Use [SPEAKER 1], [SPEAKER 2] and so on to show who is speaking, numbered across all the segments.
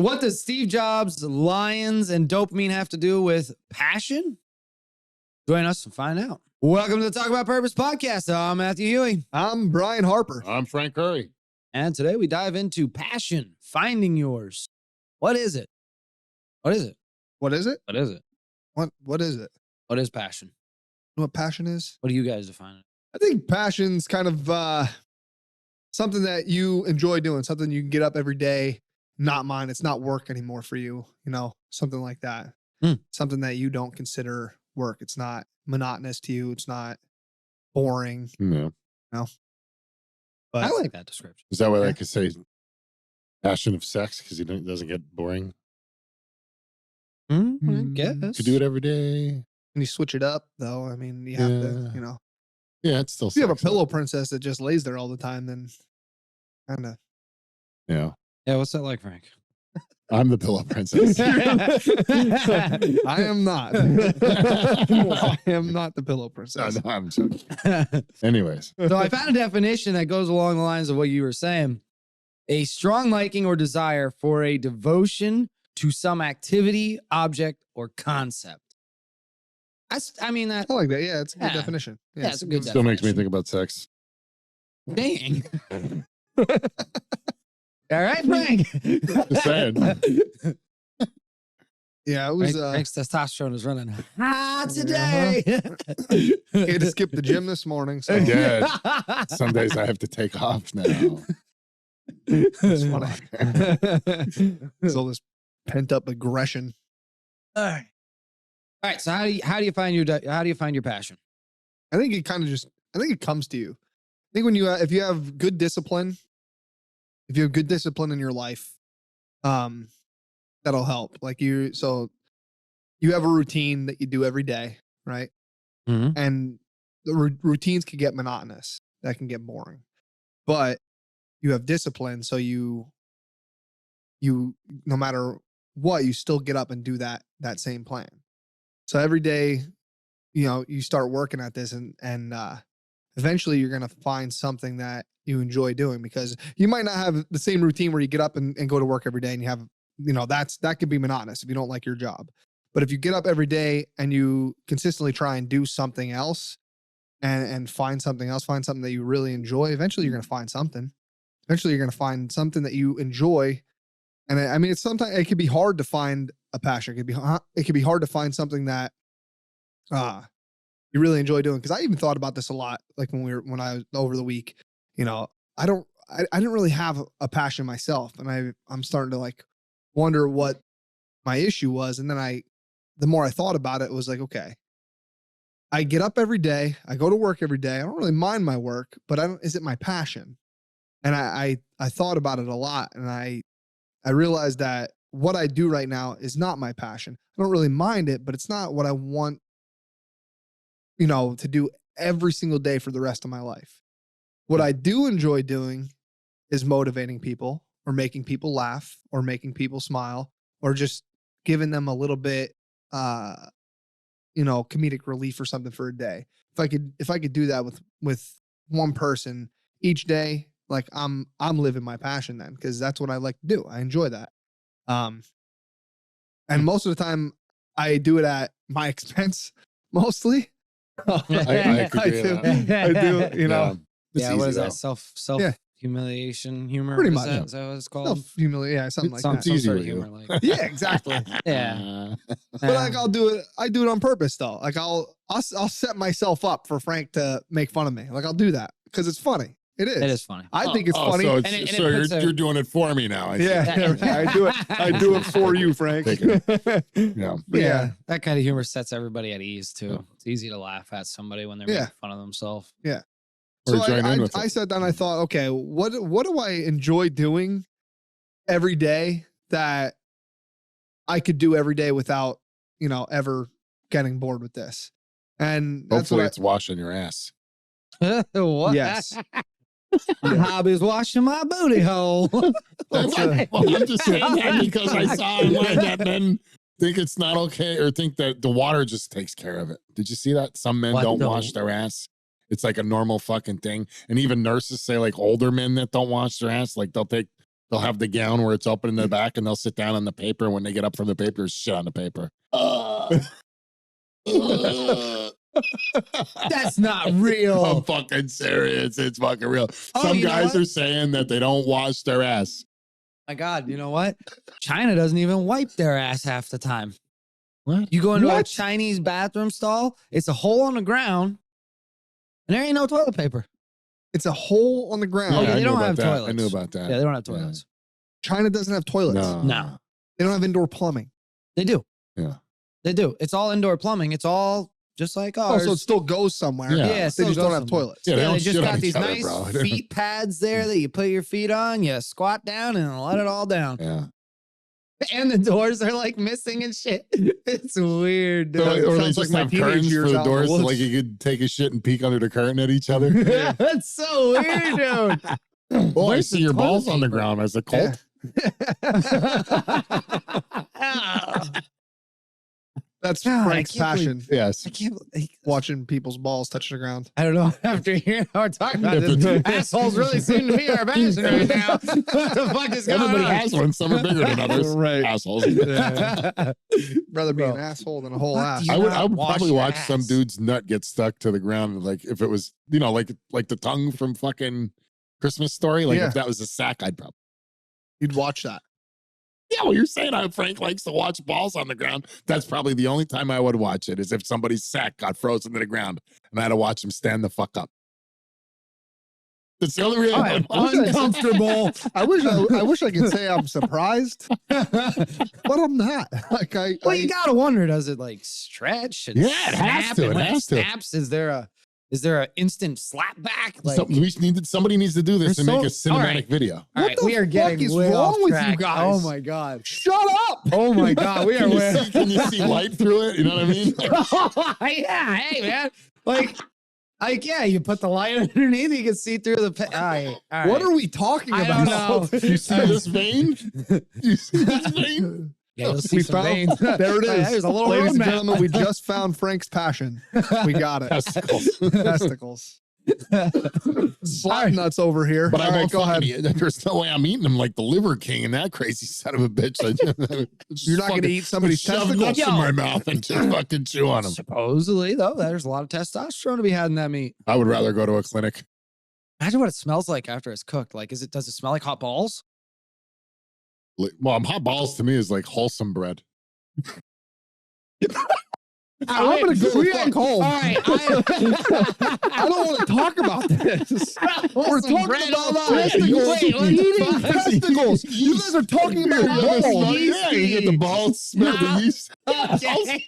[SPEAKER 1] What does Steve Jobs, lions, and dopamine have to do with passion? Join us to find out. Welcome to the Talk About Purpose podcast. I'm Matthew Huey.
[SPEAKER 2] I'm Brian Harper.
[SPEAKER 3] I'm Frank Curry.
[SPEAKER 1] And today we dive into passion, finding yours. What is it? What is it?
[SPEAKER 2] What is it?
[SPEAKER 1] What is it?
[SPEAKER 2] What is it?
[SPEAKER 1] What is passion?
[SPEAKER 2] You know what passion is?
[SPEAKER 1] What do you guys define it?
[SPEAKER 2] I think passion's kind of something that you enjoy doing, something you can get up every day, not mind. It's not work anymore for you, something like that. Something that you don't consider work. It's not monotonous to you. It's not boring.
[SPEAKER 3] Yeah.
[SPEAKER 2] But
[SPEAKER 1] I like that description.
[SPEAKER 3] Is that what I could say? Passion of sex because it doesn't get boring.
[SPEAKER 1] I guess.
[SPEAKER 3] You could do it every day.
[SPEAKER 2] when you switch it up, though, I mean, you have to,
[SPEAKER 3] Yeah, it's still
[SPEAKER 2] if you have a
[SPEAKER 3] sex, though.
[SPEAKER 2] pillow princess that just lays there all the time, then kind of.
[SPEAKER 3] Yeah.
[SPEAKER 1] Yeah, what's that like, Frank?
[SPEAKER 3] I'm the pillow princess.
[SPEAKER 2] I am not. I am not the pillow princess.
[SPEAKER 3] No, I'm joking. Anyways.
[SPEAKER 1] So I found a definition that goes along the lines of what you were saying. A strong liking or desire for a devotion to some activity, object, or concept. I mean, that
[SPEAKER 2] I like that. Yeah, it's a good
[SPEAKER 1] Yeah.
[SPEAKER 2] definition.
[SPEAKER 1] Yeah, it's a good
[SPEAKER 3] Still makes me
[SPEAKER 1] definition.
[SPEAKER 3] think about sex.
[SPEAKER 1] Dang. All right, Frank.
[SPEAKER 3] Just saying.
[SPEAKER 2] Yeah, it was.
[SPEAKER 1] Frank's testosterone is running hot today.
[SPEAKER 2] Had to skip the gym this morning. So
[SPEAKER 3] I did. Some days I have to take off now.
[SPEAKER 2] it's funny. It's all this pent up aggression.
[SPEAKER 1] All right. All right. So how do you find your passion?
[SPEAKER 2] I think it kind of I think it comes to you. I think when if you have good discipline, if you have good discipline in your life, that'll help. So you have a routine that you do every day, right?
[SPEAKER 1] Mhm.
[SPEAKER 2] And the routines can get monotonous. That can get boring. But you have discipline, so you no matter what, you still get up and do that same plan. So every day, you start working at this and eventually you're going to find something that you enjoy doing, because you might not have the same routine where you get up and go to work every day and you have, that could be monotonous if you don't like your job. But if you get up every day and you consistently try and do something else and find something else, find something that you really enjoy, eventually you're going to find something. Eventually you're going to find something that you enjoy. And I mean, sometimes it can be hard to find a passion. It could be hard to find something that you really enjoy doing. Because I even thought about this a lot, like when I was over the week. I didn't really have a passion myself, and I'm starting to like wonder what my issue was. And then the more I thought about it, it was like, okay, I get up every day, I go to work every day. I don't really mind my work, but is it my passion? And I thought about it a lot, and I realized that what I do right now is not my passion. I don't really mind it, but it's not what I want, to do every single day for the rest of my life. What I do enjoy doing is motivating people, or making people laugh, or making people smile, or just giving them a little bit, comedic relief or something for a day. If I could do that with one person each day, like I'm living my passion then, because that's what I like to do. I enjoy that. And most of the time I do it at my expense, mostly.
[SPEAKER 3] I could do that.
[SPEAKER 2] I do,
[SPEAKER 3] It's
[SPEAKER 1] Yeah, what is
[SPEAKER 3] easy,
[SPEAKER 1] that? Self
[SPEAKER 2] Yeah.
[SPEAKER 1] humiliation humor?
[SPEAKER 2] Pretty
[SPEAKER 1] What is
[SPEAKER 2] much.
[SPEAKER 1] that? Is that what it's called?
[SPEAKER 2] Self-humiliation, yeah, something like
[SPEAKER 1] Some
[SPEAKER 2] that.
[SPEAKER 3] easy
[SPEAKER 1] sort of
[SPEAKER 3] with you.
[SPEAKER 1] humor, like
[SPEAKER 2] Yeah, exactly.
[SPEAKER 1] yeah.
[SPEAKER 2] But like I do it on purpose though. Like I'll set myself up for Frank to make fun of me. Like I'll do that because it's funny. It is.
[SPEAKER 1] It is funny.
[SPEAKER 2] I think it's funny.
[SPEAKER 3] So,
[SPEAKER 1] And it
[SPEAKER 3] so
[SPEAKER 1] puts
[SPEAKER 3] you're doing it for me now. I see.
[SPEAKER 2] Yeah, I do it for you, Frank.
[SPEAKER 3] Take Yeah.
[SPEAKER 2] Yeah.
[SPEAKER 1] That kind of humor sets everybody at ease too. It's easy to laugh at somebody when they're
[SPEAKER 2] Yeah.
[SPEAKER 1] making fun of themselves.
[SPEAKER 3] Or
[SPEAKER 2] So
[SPEAKER 3] join in with
[SPEAKER 2] I
[SPEAKER 3] it.
[SPEAKER 2] sat down and I thought, okay, what do I enjoy doing every day that I could do every day without, ever getting bored with this? And that's
[SPEAKER 3] Hopefully
[SPEAKER 2] what
[SPEAKER 3] it's washing your ass.
[SPEAKER 1] What?
[SPEAKER 2] Yes.
[SPEAKER 1] My hobby is washing my booty hole.
[SPEAKER 3] Well, I'm just saying that because I saw online that men think it's not okay, or think that the water just takes care of it. Did you see that? Some men
[SPEAKER 1] What
[SPEAKER 3] don't
[SPEAKER 1] the-
[SPEAKER 3] wash their ass. It's like a normal fucking thing. And even nurses say, like, older men that don't wash their ass, like they'll take They'll have the gown where it's open in the back, and they'll sit down on the paper. And when they get up from the paper, there's shit on the paper.
[SPEAKER 1] That's not real.
[SPEAKER 3] I'm fucking serious. It's fucking real.
[SPEAKER 1] Oh,
[SPEAKER 3] Some
[SPEAKER 1] you know
[SPEAKER 3] guys
[SPEAKER 1] what?
[SPEAKER 3] are saying that they don't wash their ass.
[SPEAKER 1] My God, you know what? China doesn't even wipe their ass half the time.
[SPEAKER 3] What?
[SPEAKER 1] You go into a
[SPEAKER 2] What?
[SPEAKER 1] Chinese bathroom stall, it's a hole on the ground, and there ain't no toilet paper.
[SPEAKER 2] It's a hole on the ground.
[SPEAKER 1] Oh, yeah,
[SPEAKER 3] I
[SPEAKER 1] they
[SPEAKER 3] knew
[SPEAKER 1] don't
[SPEAKER 3] about
[SPEAKER 1] have
[SPEAKER 3] that. I
[SPEAKER 1] toilets.
[SPEAKER 3] knew about that.
[SPEAKER 1] Yeah, they don't have
[SPEAKER 3] Yeah.
[SPEAKER 1] toilets.
[SPEAKER 2] China doesn't have toilets.
[SPEAKER 1] No.
[SPEAKER 2] They don't have indoor plumbing.
[SPEAKER 1] They do.
[SPEAKER 3] Yeah.
[SPEAKER 1] They do. It's all indoor plumbing. It's all just like
[SPEAKER 2] Oh,
[SPEAKER 1] ours.
[SPEAKER 2] so it still goes somewhere.
[SPEAKER 3] Yeah.
[SPEAKER 1] Yeah, it
[SPEAKER 2] They
[SPEAKER 1] still
[SPEAKER 2] just don't
[SPEAKER 1] goes
[SPEAKER 2] have
[SPEAKER 1] somewhere.
[SPEAKER 2] toilets.
[SPEAKER 3] Yeah, they
[SPEAKER 1] Yeah,
[SPEAKER 3] don't
[SPEAKER 1] they just
[SPEAKER 3] shit on
[SPEAKER 1] got
[SPEAKER 3] each
[SPEAKER 1] these
[SPEAKER 3] other,
[SPEAKER 1] nice
[SPEAKER 3] bro.
[SPEAKER 1] feet pads there that you put your feet on. You squat down and let it all down.
[SPEAKER 3] Yeah.
[SPEAKER 1] And the doors are like missing and shit. It's weird.
[SPEAKER 3] Or,
[SPEAKER 1] Dude.
[SPEAKER 3] or they
[SPEAKER 2] sounds like
[SPEAKER 3] just
[SPEAKER 2] my
[SPEAKER 3] have
[SPEAKER 2] teenage
[SPEAKER 3] curtains
[SPEAKER 2] years
[SPEAKER 3] for the
[SPEAKER 2] out in the
[SPEAKER 3] doors so
[SPEAKER 2] woods.
[SPEAKER 3] like you could take a shit and peek under the curtain at each other.
[SPEAKER 1] That's so weird, dude.
[SPEAKER 3] Well, I
[SPEAKER 1] Where's
[SPEAKER 3] see
[SPEAKER 1] the
[SPEAKER 3] your
[SPEAKER 1] toilet
[SPEAKER 3] balls on the
[SPEAKER 1] paper?
[SPEAKER 3] ground as a cult.
[SPEAKER 2] That's
[SPEAKER 1] God, I
[SPEAKER 2] Frank's
[SPEAKER 1] can't believe-
[SPEAKER 2] passion.
[SPEAKER 3] Yes.
[SPEAKER 1] I can't.
[SPEAKER 2] Watching people's balls touch the ground.
[SPEAKER 1] I don't know. After hearing how we're talking about
[SPEAKER 3] If
[SPEAKER 1] this,
[SPEAKER 3] it's-
[SPEAKER 1] assholes really seem to be our passion right now. What the fuck is going
[SPEAKER 3] Everybody
[SPEAKER 1] on?
[SPEAKER 3] has one. Some are bigger than others.
[SPEAKER 2] Right.
[SPEAKER 3] Assholes.
[SPEAKER 2] Rather be
[SPEAKER 1] Bro.
[SPEAKER 2] an asshole than a whole
[SPEAKER 1] What
[SPEAKER 2] ass.
[SPEAKER 1] do you
[SPEAKER 3] I would
[SPEAKER 1] not wash
[SPEAKER 3] probably
[SPEAKER 1] your
[SPEAKER 3] watch some
[SPEAKER 1] ass?
[SPEAKER 3] dude's nut get stuck to the ground, like if it was, like the tongue from fucking Christmas Story. Like
[SPEAKER 2] Yeah.
[SPEAKER 3] if that was a sack, I'd probably.
[SPEAKER 2] You'd watch that.
[SPEAKER 3] Yeah, well, you're saying how Frank likes to watch balls on the ground. That's probably the only time I would watch it is if somebody's sack got frozen to the ground and I had to watch him stand the fuck up. That's the only reason I would watch it.
[SPEAKER 1] Uncomfortable.
[SPEAKER 2] I wish I could say I'm surprised, but I'm not. Like
[SPEAKER 1] Well, you gotta wonder, does it like stretch and
[SPEAKER 3] Yeah, it has
[SPEAKER 1] snap?
[SPEAKER 3] to,
[SPEAKER 1] And
[SPEAKER 3] it
[SPEAKER 1] when
[SPEAKER 3] has to.
[SPEAKER 1] snaps, is there a instant slap back? Like,
[SPEAKER 3] Somebody needs to do this and
[SPEAKER 1] We're
[SPEAKER 3] make a
[SPEAKER 1] so- all
[SPEAKER 3] cinematic
[SPEAKER 1] right.
[SPEAKER 3] video.
[SPEAKER 1] all
[SPEAKER 2] What
[SPEAKER 1] right,
[SPEAKER 2] the
[SPEAKER 1] we are
[SPEAKER 2] fuck
[SPEAKER 1] getting
[SPEAKER 2] is
[SPEAKER 1] way
[SPEAKER 2] wrong
[SPEAKER 1] off
[SPEAKER 2] with you
[SPEAKER 1] track.
[SPEAKER 2] guys?
[SPEAKER 1] Oh my god.
[SPEAKER 2] shut up.
[SPEAKER 1] Oh my god. We are
[SPEAKER 3] Can you,
[SPEAKER 1] way.
[SPEAKER 3] see, can you see light through it? You know what I mean?
[SPEAKER 1] Yeah. Hey man. Like yeah. You put the light underneath. You can see through the. All right.
[SPEAKER 2] What are we talking
[SPEAKER 1] I
[SPEAKER 2] about?
[SPEAKER 1] don't know.
[SPEAKER 3] You see this vein? You see this vein?
[SPEAKER 1] Yeah, you'll see
[SPEAKER 2] We
[SPEAKER 1] some
[SPEAKER 2] found
[SPEAKER 1] veins.
[SPEAKER 2] there it is.
[SPEAKER 1] There's a little
[SPEAKER 2] Ladies and
[SPEAKER 1] roadmap.
[SPEAKER 2] gentlemen, we just found Frank's passion. We got it.
[SPEAKER 3] Testicles.
[SPEAKER 2] Testicles. Slap nuts over here.
[SPEAKER 3] But I
[SPEAKER 2] All right,
[SPEAKER 3] won't
[SPEAKER 2] go ahead.
[SPEAKER 3] fucking eat. There's no way I'm eating them like the Liver King and that crazy son of a bitch.
[SPEAKER 2] You're not going to eat somebody's
[SPEAKER 3] shove
[SPEAKER 2] testicles.
[SPEAKER 3] nuts in my mouth and just fucking chew on them.
[SPEAKER 1] Supposedly, though, there's a lot of testosterone to be had in that meat.
[SPEAKER 3] I would rather go to a clinic.
[SPEAKER 1] Imagine what it smells like after it's cooked. Like, does it smell like hot balls?
[SPEAKER 3] Well, hot balls to me is like wholesome bread.
[SPEAKER 2] I'm going to go the fuck home.
[SPEAKER 1] All right.
[SPEAKER 2] I don't want to talk about this. We're talking
[SPEAKER 1] bread
[SPEAKER 2] about
[SPEAKER 1] all night.
[SPEAKER 2] testicles.
[SPEAKER 1] Wait, what are you eating?
[SPEAKER 2] Testicles. You guys are talking about balls.
[SPEAKER 3] Yeah, you get the balls, smell the yeast.
[SPEAKER 1] Okay.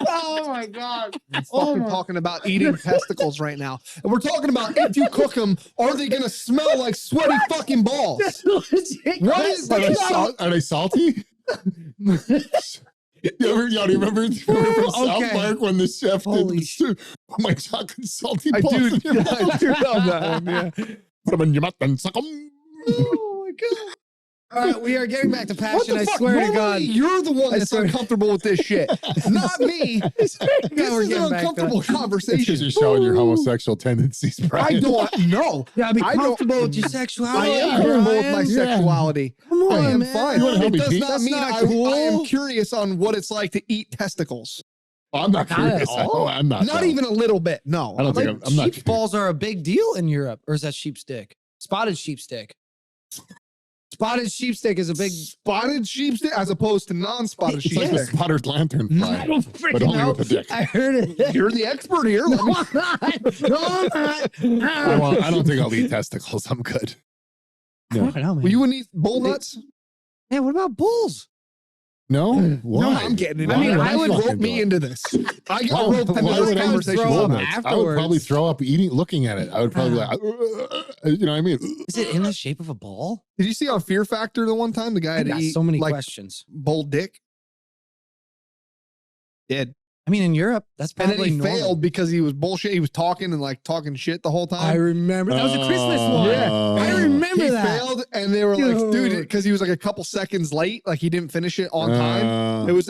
[SPEAKER 1] Oh my god.
[SPEAKER 2] We're
[SPEAKER 1] Oh
[SPEAKER 2] fucking
[SPEAKER 1] my-
[SPEAKER 2] talking about eating testicles right now. And we're talking about if you cook them, are they going to smell like sweaty fucking balls? What is
[SPEAKER 3] Are they,
[SPEAKER 2] that?
[SPEAKER 3] are they salty? Do you remember from South
[SPEAKER 1] Okay.
[SPEAKER 3] Park when the chef
[SPEAKER 1] Holy
[SPEAKER 3] did oh my chocolate salty
[SPEAKER 2] I
[SPEAKER 3] balls
[SPEAKER 2] do,
[SPEAKER 3] in your mouth?
[SPEAKER 2] I do know that one, yeah.
[SPEAKER 3] Put them in your mouth and suck them.
[SPEAKER 2] Oh my God.
[SPEAKER 1] All right, we are getting back to
[SPEAKER 2] What
[SPEAKER 1] passion.
[SPEAKER 2] the
[SPEAKER 1] I
[SPEAKER 2] fuck?
[SPEAKER 1] swear to
[SPEAKER 2] Normally,
[SPEAKER 1] God.
[SPEAKER 2] you're the one
[SPEAKER 1] I
[SPEAKER 2] that's
[SPEAKER 1] swear-
[SPEAKER 2] uncomfortable with this shit, not me. This
[SPEAKER 1] we're
[SPEAKER 2] is
[SPEAKER 1] getting
[SPEAKER 2] an
[SPEAKER 1] back to
[SPEAKER 2] uncomfortable
[SPEAKER 3] It's because
[SPEAKER 2] conversation.
[SPEAKER 3] you're showing your homosexual tendencies, Brian.
[SPEAKER 2] I don't know.
[SPEAKER 1] Yeah, be
[SPEAKER 2] I don't-
[SPEAKER 1] comfortable with your
[SPEAKER 2] I
[SPEAKER 1] sexuality.
[SPEAKER 2] am comfortable with my
[SPEAKER 1] Brian.
[SPEAKER 2] sexuality.
[SPEAKER 1] Come on,
[SPEAKER 2] I am
[SPEAKER 1] man.
[SPEAKER 2] fine.
[SPEAKER 3] You wanna help
[SPEAKER 2] It
[SPEAKER 3] me,
[SPEAKER 2] does
[SPEAKER 3] Pete?
[SPEAKER 2] not
[SPEAKER 1] That's
[SPEAKER 2] mean
[SPEAKER 1] not
[SPEAKER 2] I am
[SPEAKER 1] cool.
[SPEAKER 2] curious on what it's like to eat testicles.
[SPEAKER 3] I'm not
[SPEAKER 1] Not at
[SPEAKER 3] curious.
[SPEAKER 1] all?
[SPEAKER 3] I'm not.
[SPEAKER 2] Not
[SPEAKER 3] no.
[SPEAKER 2] even a little bit. No.
[SPEAKER 3] I don't
[SPEAKER 1] Like,
[SPEAKER 3] think I'm not.
[SPEAKER 1] sheep's balls are a big deal in Europe, or is that sheep stick? Spotted sheep stick. Spotted sheep stick is a big.
[SPEAKER 2] Spotted sheep stick as opposed to non-spotted
[SPEAKER 3] It's
[SPEAKER 2] sheep
[SPEAKER 3] like the
[SPEAKER 2] stick.
[SPEAKER 3] spotted lantern
[SPEAKER 1] I
[SPEAKER 3] fly,
[SPEAKER 1] don't
[SPEAKER 3] but
[SPEAKER 1] freaking
[SPEAKER 3] only
[SPEAKER 1] know.
[SPEAKER 3] with a dick.
[SPEAKER 1] I heard it.
[SPEAKER 2] You're the expert here.
[SPEAKER 1] No,
[SPEAKER 2] Let me-
[SPEAKER 1] I'm not. No, I'm not.
[SPEAKER 3] Well, I don't think I'll eat testicles. I'm good.
[SPEAKER 1] I don't know, man.
[SPEAKER 2] Well, you wouldn't eat bull nuts?
[SPEAKER 1] Man, what about bulls?
[SPEAKER 3] No, why?
[SPEAKER 2] No, I'm getting it.
[SPEAKER 1] I mean,
[SPEAKER 2] I would
[SPEAKER 3] fucking
[SPEAKER 2] rope me
[SPEAKER 3] do it?
[SPEAKER 2] into this. I got
[SPEAKER 3] Why-
[SPEAKER 2] roped into
[SPEAKER 3] why
[SPEAKER 2] this
[SPEAKER 3] would I
[SPEAKER 2] conversation.
[SPEAKER 1] throw up
[SPEAKER 2] so much.
[SPEAKER 3] I would probably
[SPEAKER 1] afterwards?
[SPEAKER 3] throw up eating, looking at it. I would probably be like, you know what I mean?
[SPEAKER 1] Is it in the shape of a ball?
[SPEAKER 2] Did you see on Fear Factor the one time the guy
[SPEAKER 1] I
[SPEAKER 2] had to
[SPEAKER 1] got
[SPEAKER 2] eat
[SPEAKER 1] so many
[SPEAKER 2] like
[SPEAKER 1] questions.
[SPEAKER 2] bull dick? Did.
[SPEAKER 1] I mean, in Europe, that's
[SPEAKER 2] And then
[SPEAKER 1] probably
[SPEAKER 2] he
[SPEAKER 1] normal.
[SPEAKER 2] failed because he was bullshit. He was talking and like talking shit the whole time.
[SPEAKER 1] I remember. That was a Christmas one.
[SPEAKER 2] Yeah.
[SPEAKER 1] I remember
[SPEAKER 2] he
[SPEAKER 1] that.
[SPEAKER 2] failed, and they were like, dude,
[SPEAKER 1] Dude.
[SPEAKER 2] because he was like a couple seconds late, like he didn't finish it on time. It was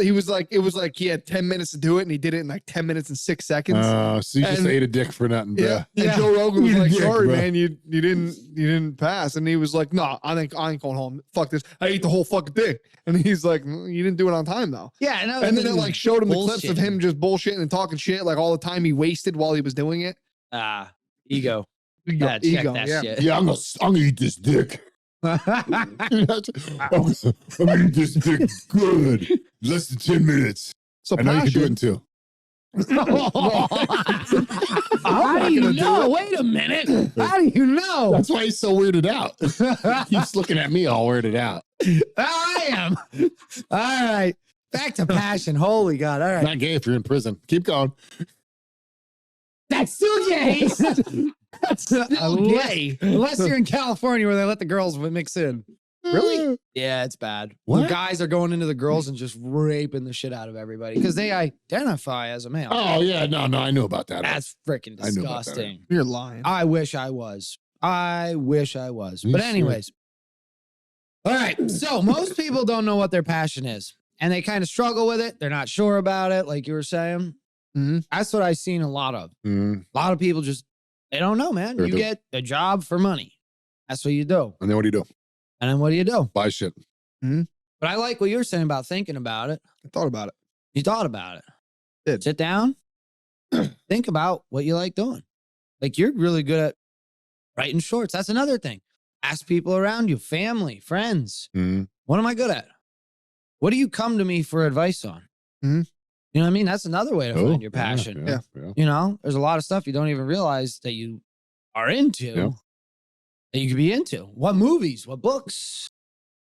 [SPEAKER 2] like he had 10 minutes to do it, and he did it in like 10 minutes and 6 seconds.
[SPEAKER 3] So you just
[SPEAKER 2] And-
[SPEAKER 3] ate a dick for nothing, bro.
[SPEAKER 2] Yeah. And Joe Rogan was
[SPEAKER 3] You
[SPEAKER 2] like,
[SPEAKER 3] dick,
[SPEAKER 2] sorry,
[SPEAKER 3] bro.
[SPEAKER 2] man, you didn't pass. And he was like, no, I ain't going home. Fuck this. I ate the whole fucking thing. And he's like, you didn't do it on time though.
[SPEAKER 1] Yeah, and,
[SPEAKER 2] And then it like showed him the clips of
[SPEAKER 1] bullshitting.
[SPEAKER 2] him just bullshitting and talking shit, like all the time he wasted while he was doing it.
[SPEAKER 1] Ego.
[SPEAKER 2] Ego,
[SPEAKER 1] Yeah, check
[SPEAKER 2] ego,
[SPEAKER 1] that
[SPEAKER 2] yeah.
[SPEAKER 1] shit.
[SPEAKER 3] Yeah, I'm gonna eat this dick. I'm gonna eat this dick good. Less than 10 minutes.
[SPEAKER 2] So
[SPEAKER 3] I know you can do it
[SPEAKER 2] passion,
[SPEAKER 3] in 2.
[SPEAKER 1] How do you know? Wait a minute. How do you know?
[SPEAKER 3] That's why he's so weirded out. He's looking at me all weirded out.
[SPEAKER 1] I am. All right. Back to passion. Holy God. All right.
[SPEAKER 3] Not gay if you're in prison. Keep going.
[SPEAKER 1] That's still gay. That's still gay. Unless you're in California where they let the girls mix in.
[SPEAKER 3] Really?
[SPEAKER 1] Yeah, it's bad.
[SPEAKER 3] What?
[SPEAKER 1] The guys are going into the girls and just raping the shit out of everybody because they identify as a male.
[SPEAKER 3] Oh, yeah. No, I knew about that.
[SPEAKER 1] That's freaking
[SPEAKER 3] I knew about that.
[SPEAKER 1] disgusting.
[SPEAKER 2] you're lying.
[SPEAKER 1] I wish I was. I wish I was.
[SPEAKER 3] You
[SPEAKER 1] But
[SPEAKER 3] should.
[SPEAKER 1] anyways. All right. So most people don't know what their passion is. And they kind of struggle with it. They're not sure about it, like you were saying.
[SPEAKER 2] Mhm.
[SPEAKER 1] That's what I've seen a lot of.
[SPEAKER 3] Mm.
[SPEAKER 1] A lot of people just, they don't know, man.
[SPEAKER 3] Sure
[SPEAKER 1] You
[SPEAKER 3] do.
[SPEAKER 1] get a job for money. That's what you do.
[SPEAKER 3] And then what do you do?
[SPEAKER 1] And then what do you do?
[SPEAKER 3] Buy shit.
[SPEAKER 1] But I like what you were saying about thinking about it.
[SPEAKER 2] I thought about it.
[SPEAKER 1] You thought about it.
[SPEAKER 2] Did.
[SPEAKER 1] Sit down, think about what you like doing. Like you're really good at writing shorts. That's another thing. Ask people around you, family, friends.
[SPEAKER 3] Mm.
[SPEAKER 1] What am I good at? What do you come to me for advice on?
[SPEAKER 2] Mhm.
[SPEAKER 1] You know what I mean? That's another way to
[SPEAKER 3] Oh,
[SPEAKER 1] find your passion.
[SPEAKER 3] Yeah.
[SPEAKER 1] You know, there's a lot of stuff you don't even realize that you are into
[SPEAKER 3] Yeah.
[SPEAKER 1] that you could be into. What movies? What books?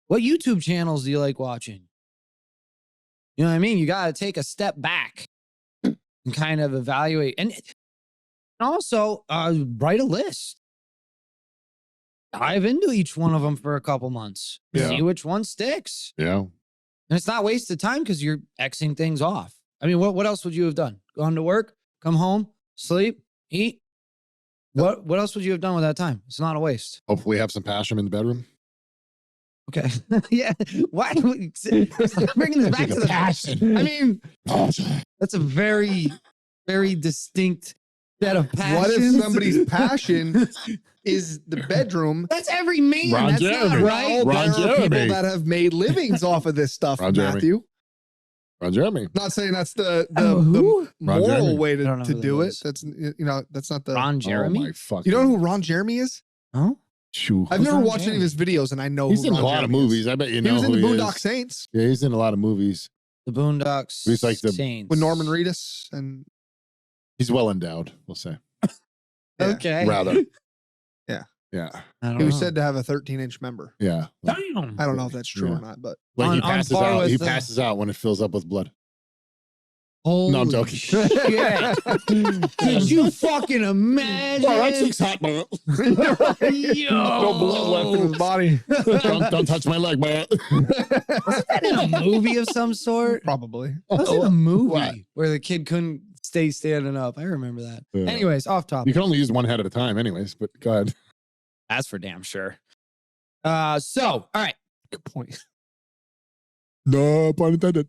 [SPEAKER 1] What YouTube channels do you like watching? You know what I mean? You got to take a step back and kind of evaluate. And also write a list. Dive into each one of them for a couple months.
[SPEAKER 3] Yeah.
[SPEAKER 1] See which one sticks.
[SPEAKER 3] Yeah.
[SPEAKER 1] And it's not wasted time because you're Xing things off. I mean, what else would you have done? Gone to work, come home, sleep, eat? What else would you have done with that time? It's not a waste.
[SPEAKER 3] Hopefully have some passion in the bedroom.
[SPEAKER 1] Okay. Yeah. Why do we bringing this back to the
[SPEAKER 3] passion?
[SPEAKER 1] I mean, that's a very, very distinct set of passions.
[SPEAKER 2] What if somebody's passion is the bedroom?
[SPEAKER 1] That's every man.
[SPEAKER 3] Ron
[SPEAKER 1] That's
[SPEAKER 3] Jeremy.
[SPEAKER 1] not right.
[SPEAKER 2] Well,
[SPEAKER 3] Ron
[SPEAKER 2] there are
[SPEAKER 3] Jeremy.
[SPEAKER 2] people that have made livings off of this stuff,
[SPEAKER 3] Ron Jeremy.
[SPEAKER 2] Matthew.
[SPEAKER 3] Ron Jeremy.
[SPEAKER 2] Not saying that's the
[SPEAKER 1] Who?
[SPEAKER 3] Ron
[SPEAKER 2] moral
[SPEAKER 3] Jeremy.
[SPEAKER 2] way
[SPEAKER 1] I don't know
[SPEAKER 2] to
[SPEAKER 1] who that
[SPEAKER 2] do it.
[SPEAKER 1] is.
[SPEAKER 2] That's that's not the.
[SPEAKER 1] Ron Jeremy?
[SPEAKER 3] Oh my fucking.
[SPEAKER 2] You don't know who Ron Jeremy is?
[SPEAKER 1] Oh,
[SPEAKER 3] Shoo.
[SPEAKER 2] I've
[SPEAKER 1] Who's
[SPEAKER 2] never
[SPEAKER 1] Ron
[SPEAKER 2] watched any of his videos, and I know
[SPEAKER 3] He's
[SPEAKER 2] who
[SPEAKER 3] in a
[SPEAKER 2] Ron
[SPEAKER 3] lot of
[SPEAKER 2] Jeremy is.
[SPEAKER 3] movies. I bet you
[SPEAKER 2] He
[SPEAKER 3] know
[SPEAKER 2] was in
[SPEAKER 3] who
[SPEAKER 2] the
[SPEAKER 3] he
[SPEAKER 2] Boondock
[SPEAKER 3] is.
[SPEAKER 2] Saints
[SPEAKER 3] Yeah, he's in a lot of movies.
[SPEAKER 1] the Boondocks.
[SPEAKER 3] He's like the-
[SPEAKER 1] Saints.
[SPEAKER 2] with Norman Reedus, and
[SPEAKER 3] He's well endowed, we'll say.
[SPEAKER 2] yeah.
[SPEAKER 1] Okay.
[SPEAKER 3] Rather.
[SPEAKER 2] Yeah.
[SPEAKER 3] Yeah.
[SPEAKER 1] I don't
[SPEAKER 2] he was
[SPEAKER 1] know.
[SPEAKER 2] said to have a 13-inch member.
[SPEAKER 3] Yeah.
[SPEAKER 1] Damn.
[SPEAKER 2] I don't know if that's true
[SPEAKER 3] Yeah.
[SPEAKER 2] or not, but
[SPEAKER 3] Like
[SPEAKER 1] On-
[SPEAKER 3] he
[SPEAKER 1] on
[SPEAKER 3] passes
[SPEAKER 1] par
[SPEAKER 3] out.
[SPEAKER 1] with
[SPEAKER 3] He
[SPEAKER 1] the-
[SPEAKER 3] passes out when it fills up with blood.
[SPEAKER 1] Holy
[SPEAKER 3] No, I'm joking.
[SPEAKER 1] shit. Could you fucking imagine?
[SPEAKER 3] Oh, that chick's hot, man.
[SPEAKER 1] Yo.
[SPEAKER 2] no blood left in his body.
[SPEAKER 3] don't touch my leg, man.
[SPEAKER 1] In a movie of some sort?
[SPEAKER 2] Probably.
[SPEAKER 1] Was it a movie
[SPEAKER 3] What?
[SPEAKER 1] where the kid couldn't stay standing up? I remember that.
[SPEAKER 3] Yeah.
[SPEAKER 1] Anyways, off
[SPEAKER 3] You
[SPEAKER 1] topic.
[SPEAKER 3] can only use one head at a time, anyways. But go ahead.
[SPEAKER 1] That's for damn sure. So, all right.
[SPEAKER 2] Good point.
[SPEAKER 3] No pun intended.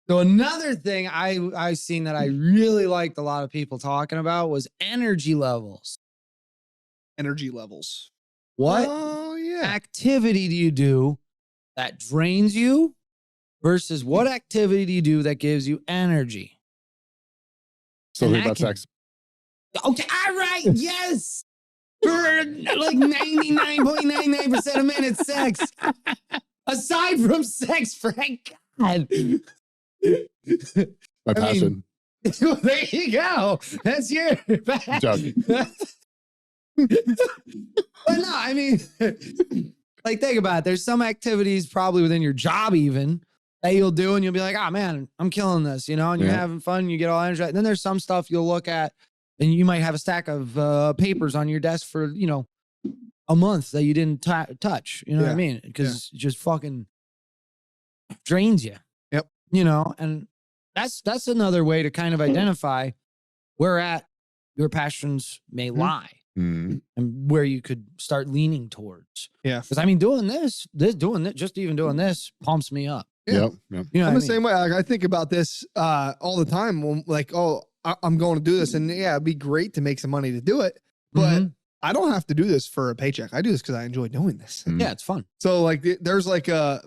[SPEAKER 1] So another thing I seen that I really liked a lot of people talking about was energy levels.
[SPEAKER 2] Energy levels.
[SPEAKER 1] What
[SPEAKER 2] Oh yeah.
[SPEAKER 1] activity do you do that drains you versus what activity do you do that gives you energy?
[SPEAKER 3] So
[SPEAKER 1] And
[SPEAKER 3] think
[SPEAKER 1] that
[SPEAKER 3] about
[SPEAKER 1] can-
[SPEAKER 3] sex.
[SPEAKER 1] Okay, all right, yes. For like 99.99% of men, it's sex. Aside from sex, Frank. God.
[SPEAKER 3] My
[SPEAKER 1] I
[SPEAKER 3] passion.
[SPEAKER 1] There you go. That's your
[SPEAKER 3] Joking.
[SPEAKER 1] But no, I mean, like, think about it. There's some activities probably within your job even that you'll do and you'll be like, oh man, I'm killing this, you know, and you're
[SPEAKER 3] Yeah.
[SPEAKER 1] having fun, you get all energized. And then there's some stuff you'll look at and you might have a stack of papers on your desk for, you know, a month that you didn't touch. You know what I
[SPEAKER 2] Yeah.
[SPEAKER 1] mean? Because just fucking drains you.
[SPEAKER 2] Yep.
[SPEAKER 1] And that's another way to kind of identify where at your passions may lie
[SPEAKER 3] Mhm.
[SPEAKER 1] and where you could start leaning towards.
[SPEAKER 2] Yeah.
[SPEAKER 1] Because I mean, doing this, just even doing this pumps me up.
[SPEAKER 2] Yeah.
[SPEAKER 3] Yep. Yep.
[SPEAKER 1] You know,
[SPEAKER 2] I'm
[SPEAKER 1] what
[SPEAKER 2] the
[SPEAKER 1] I mean?
[SPEAKER 2] same way. Like, I think about this all the time. When, like, I'm going to do this, and yeah, it'd be great to make some money to do it, but
[SPEAKER 1] Mhm.
[SPEAKER 2] I don't have to do this for a paycheck. I do this because I enjoy doing this.
[SPEAKER 3] Mhm.
[SPEAKER 1] Yeah, it's fun.
[SPEAKER 2] So like, there's like a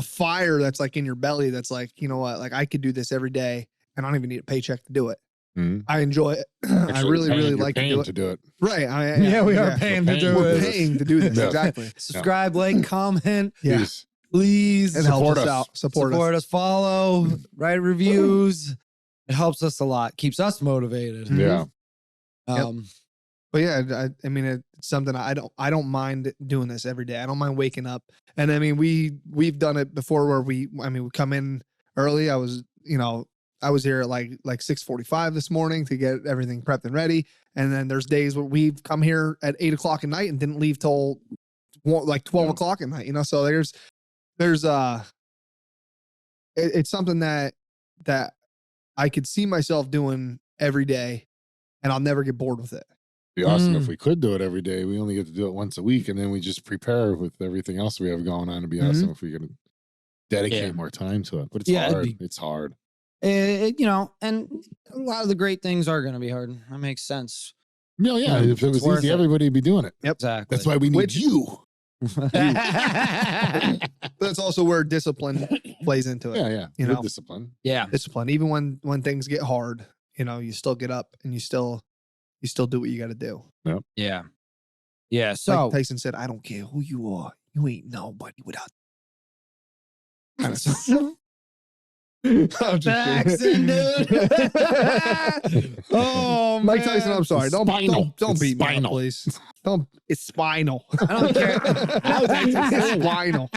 [SPEAKER 2] fire that's like in your belly. That's like, you know what? Like, I could do this every day, and I don't even need a paycheck to do it.
[SPEAKER 3] Mhm.
[SPEAKER 2] I enjoy it. I
[SPEAKER 3] Actually,
[SPEAKER 2] really,
[SPEAKER 3] paying-
[SPEAKER 2] really
[SPEAKER 3] you're
[SPEAKER 2] like to
[SPEAKER 3] paying
[SPEAKER 2] do it. Right.
[SPEAKER 1] Yeah, we are paying to do
[SPEAKER 2] We're
[SPEAKER 1] it.
[SPEAKER 2] paying to do this.
[SPEAKER 3] Yeah.
[SPEAKER 2] Exactly.
[SPEAKER 1] Subscribe, like, comment,
[SPEAKER 2] Yeah.
[SPEAKER 3] Please.
[SPEAKER 1] please.
[SPEAKER 2] It helps
[SPEAKER 3] Support
[SPEAKER 2] us
[SPEAKER 3] us.
[SPEAKER 2] out. Support
[SPEAKER 1] Support
[SPEAKER 2] us.
[SPEAKER 1] us, follow, write reviews. It helps us a lot, keeps us motivated.
[SPEAKER 2] Mhm.
[SPEAKER 3] Yeah.
[SPEAKER 2] Yep. But yeah, I mean, it's something I don't mind doing this every day. I don't mind waking up. And I mean, we've done it before where we come in early. I was here at like 6:45 this morning to get everything prepped and ready. And then there's days where we've come here at 8 o'clock at night and didn't leave till like 12 o'clock at night, so there's it's something that I could see myself doing every day, and I'll never get bored with it.
[SPEAKER 3] Be awesome if
[SPEAKER 1] Mm.
[SPEAKER 3] we could do it every day. We only get to do it once a week, and then we just prepare with everything else we have going on. It'd be
[SPEAKER 2] Mhm.
[SPEAKER 3] awesome if we could dedicate
[SPEAKER 1] Yeah.
[SPEAKER 3] more time to it. But it's
[SPEAKER 1] Yeah, it'd
[SPEAKER 3] hard.
[SPEAKER 1] be-
[SPEAKER 3] It's hard.
[SPEAKER 1] And a lot of the great things are going to be hard. That makes sense.
[SPEAKER 3] Yeah, yeah.
[SPEAKER 1] Yeah,
[SPEAKER 3] If it was
[SPEAKER 1] it's worth
[SPEAKER 3] easy,
[SPEAKER 1] it.
[SPEAKER 3] everybody would be doing it.
[SPEAKER 1] Exactly.
[SPEAKER 3] That's why we need
[SPEAKER 2] Which-
[SPEAKER 3] you.
[SPEAKER 1] yeah.
[SPEAKER 2] But that's also where discipline plays into it.
[SPEAKER 3] Yeah, yeah.
[SPEAKER 2] You
[SPEAKER 3] Good
[SPEAKER 2] know.
[SPEAKER 3] discipline.
[SPEAKER 2] Discipline, even when things get hard, you still get up and you still do what you got to do.
[SPEAKER 1] Yeah. Yeah. So
[SPEAKER 2] Like Tyson said, I don't care who you are. You ain't nobody without. I'm just
[SPEAKER 1] Jackson,
[SPEAKER 2] kidding.
[SPEAKER 1] dude. Oh,
[SPEAKER 2] Mike Tyson, I'm sorry. Don't
[SPEAKER 3] Spinal.
[SPEAKER 2] don't
[SPEAKER 3] It's
[SPEAKER 2] beat me up,
[SPEAKER 3] spinal.
[SPEAKER 2] please. Don't. It's spinal.
[SPEAKER 1] I don't care.
[SPEAKER 2] It's spinal.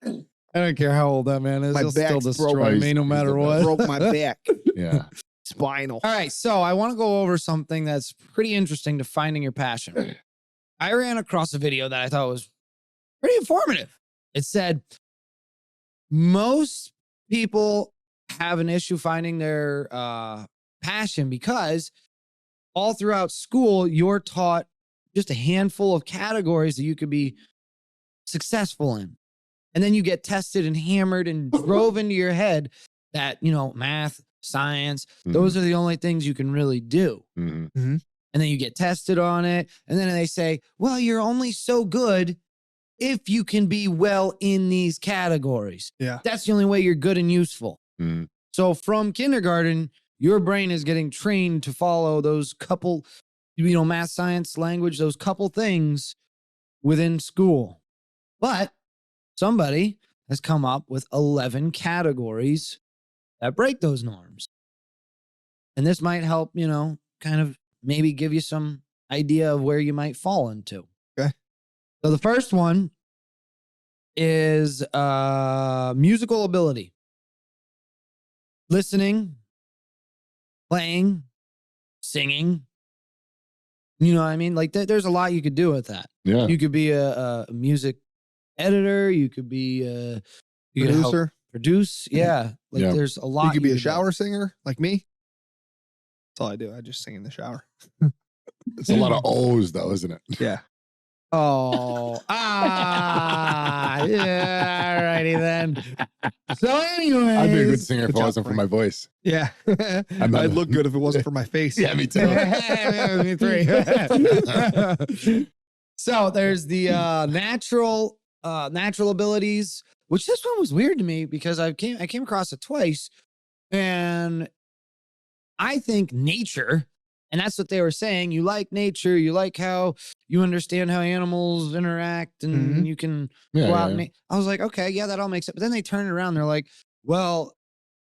[SPEAKER 1] I don't care how old that man is.
[SPEAKER 2] My
[SPEAKER 1] He'll still
[SPEAKER 2] back's
[SPEAKER 1] destroy
[SPEAKER 3] broke.
[SPEAKER 1] me no
[SPEAKER 3] He's
[SPEAKER 1] matter
[SPEAKER 3] the
[SPEAKER 1] what.
[SPEAKER 2] Broke my back.
[SPEAKER 3] Yeah.
[SPEAKER 2] Spinal.
[SPEAKER 1] All right, so I want to go over something that's pretty interesting to finding your passion. I ran across a video that I thought was pretty informative. It said most people have an issue finding their passion because all throughout school, you're taught just a handful of categories that you could be successful in. And then you get tested and hammered and drove into your head that, math, science, those are the only things you can really do.
[SPEAKER 3] Mhm.
[SPEAKER 1] And then you get tested on it. And then they say, well, you're only so good if you can be well in these categories.
[SPEAKER 2] Yeah.
[SPEAKER 1] That's the only way you're good and useful.
[SPEAKER 3] Mhm.
[SPEAKER 1] So from kindergarten, your brain is getting trained to follow those couple, math, science, language, those couple things within school. But somebody has come up with 11 categories that break those norms. And this might help, kind of maybe give you some idea of where you might fall into.
[SPEAKER 2] Okay.
[SPEAKER 1] So the first one is musical ability. Listening, playing, singing. You know what I mean? Like there's a lot you could do with that.
[SPEAKER 3] Yeah.
[SPEAKER 1] You could be a music editor. You could be you could help
[SPEAKER 2] Producer.
[SPEAKER 1] produce. Yeah. Like
[SPEAKER 3] Yeah.
[SPEAKER 1] there's a lot.
[SPEAKER 2] You could be a
[SPEAKER 1] do.
[SPEAKER 2] shower singer like me. That's all I do. I just sing in the shower.
[SPEAKER 3] It's a lot of O's, though, isn't it?
[SPEAKER 2] Yeah.
[SPEAKER 1] Oh, yeah. Alrighty then. So anyway,
[SPEAKER 3] I'd be a good singer if
[SPEAKER 2] Good
[SPEAKER 3] it
[SPEAKER 2] job,
[SPEAKER 3] wasn't for
[SPEAKER 2] Frank.
[SPEAKER 3] my voice.
[SPEAKER 2] Yeah.
[SPEAKER 3] I'm not-
[SPEAKER 2] I'd look good if it wasn't for my face.
[SPEAKER 3] Yeah, me too.
[SPEAKER 1] Me three. So there's the natural abilities, which this one was weird to me because I came across it twice, and I think nature, and that's what they were saying. You like nature, you like how you understand how animals interact, and you can
[SPEAKER 3] Yeah,
[SPEAKER 1] go
[SPEAKER 3] yeah,
[SPEAKER 1] out.
[SPEAKER 3] yeah.
[SPEAKER 1] And I was like, okay, yeah, that all makes sense. But then they turn it around. They're like, well,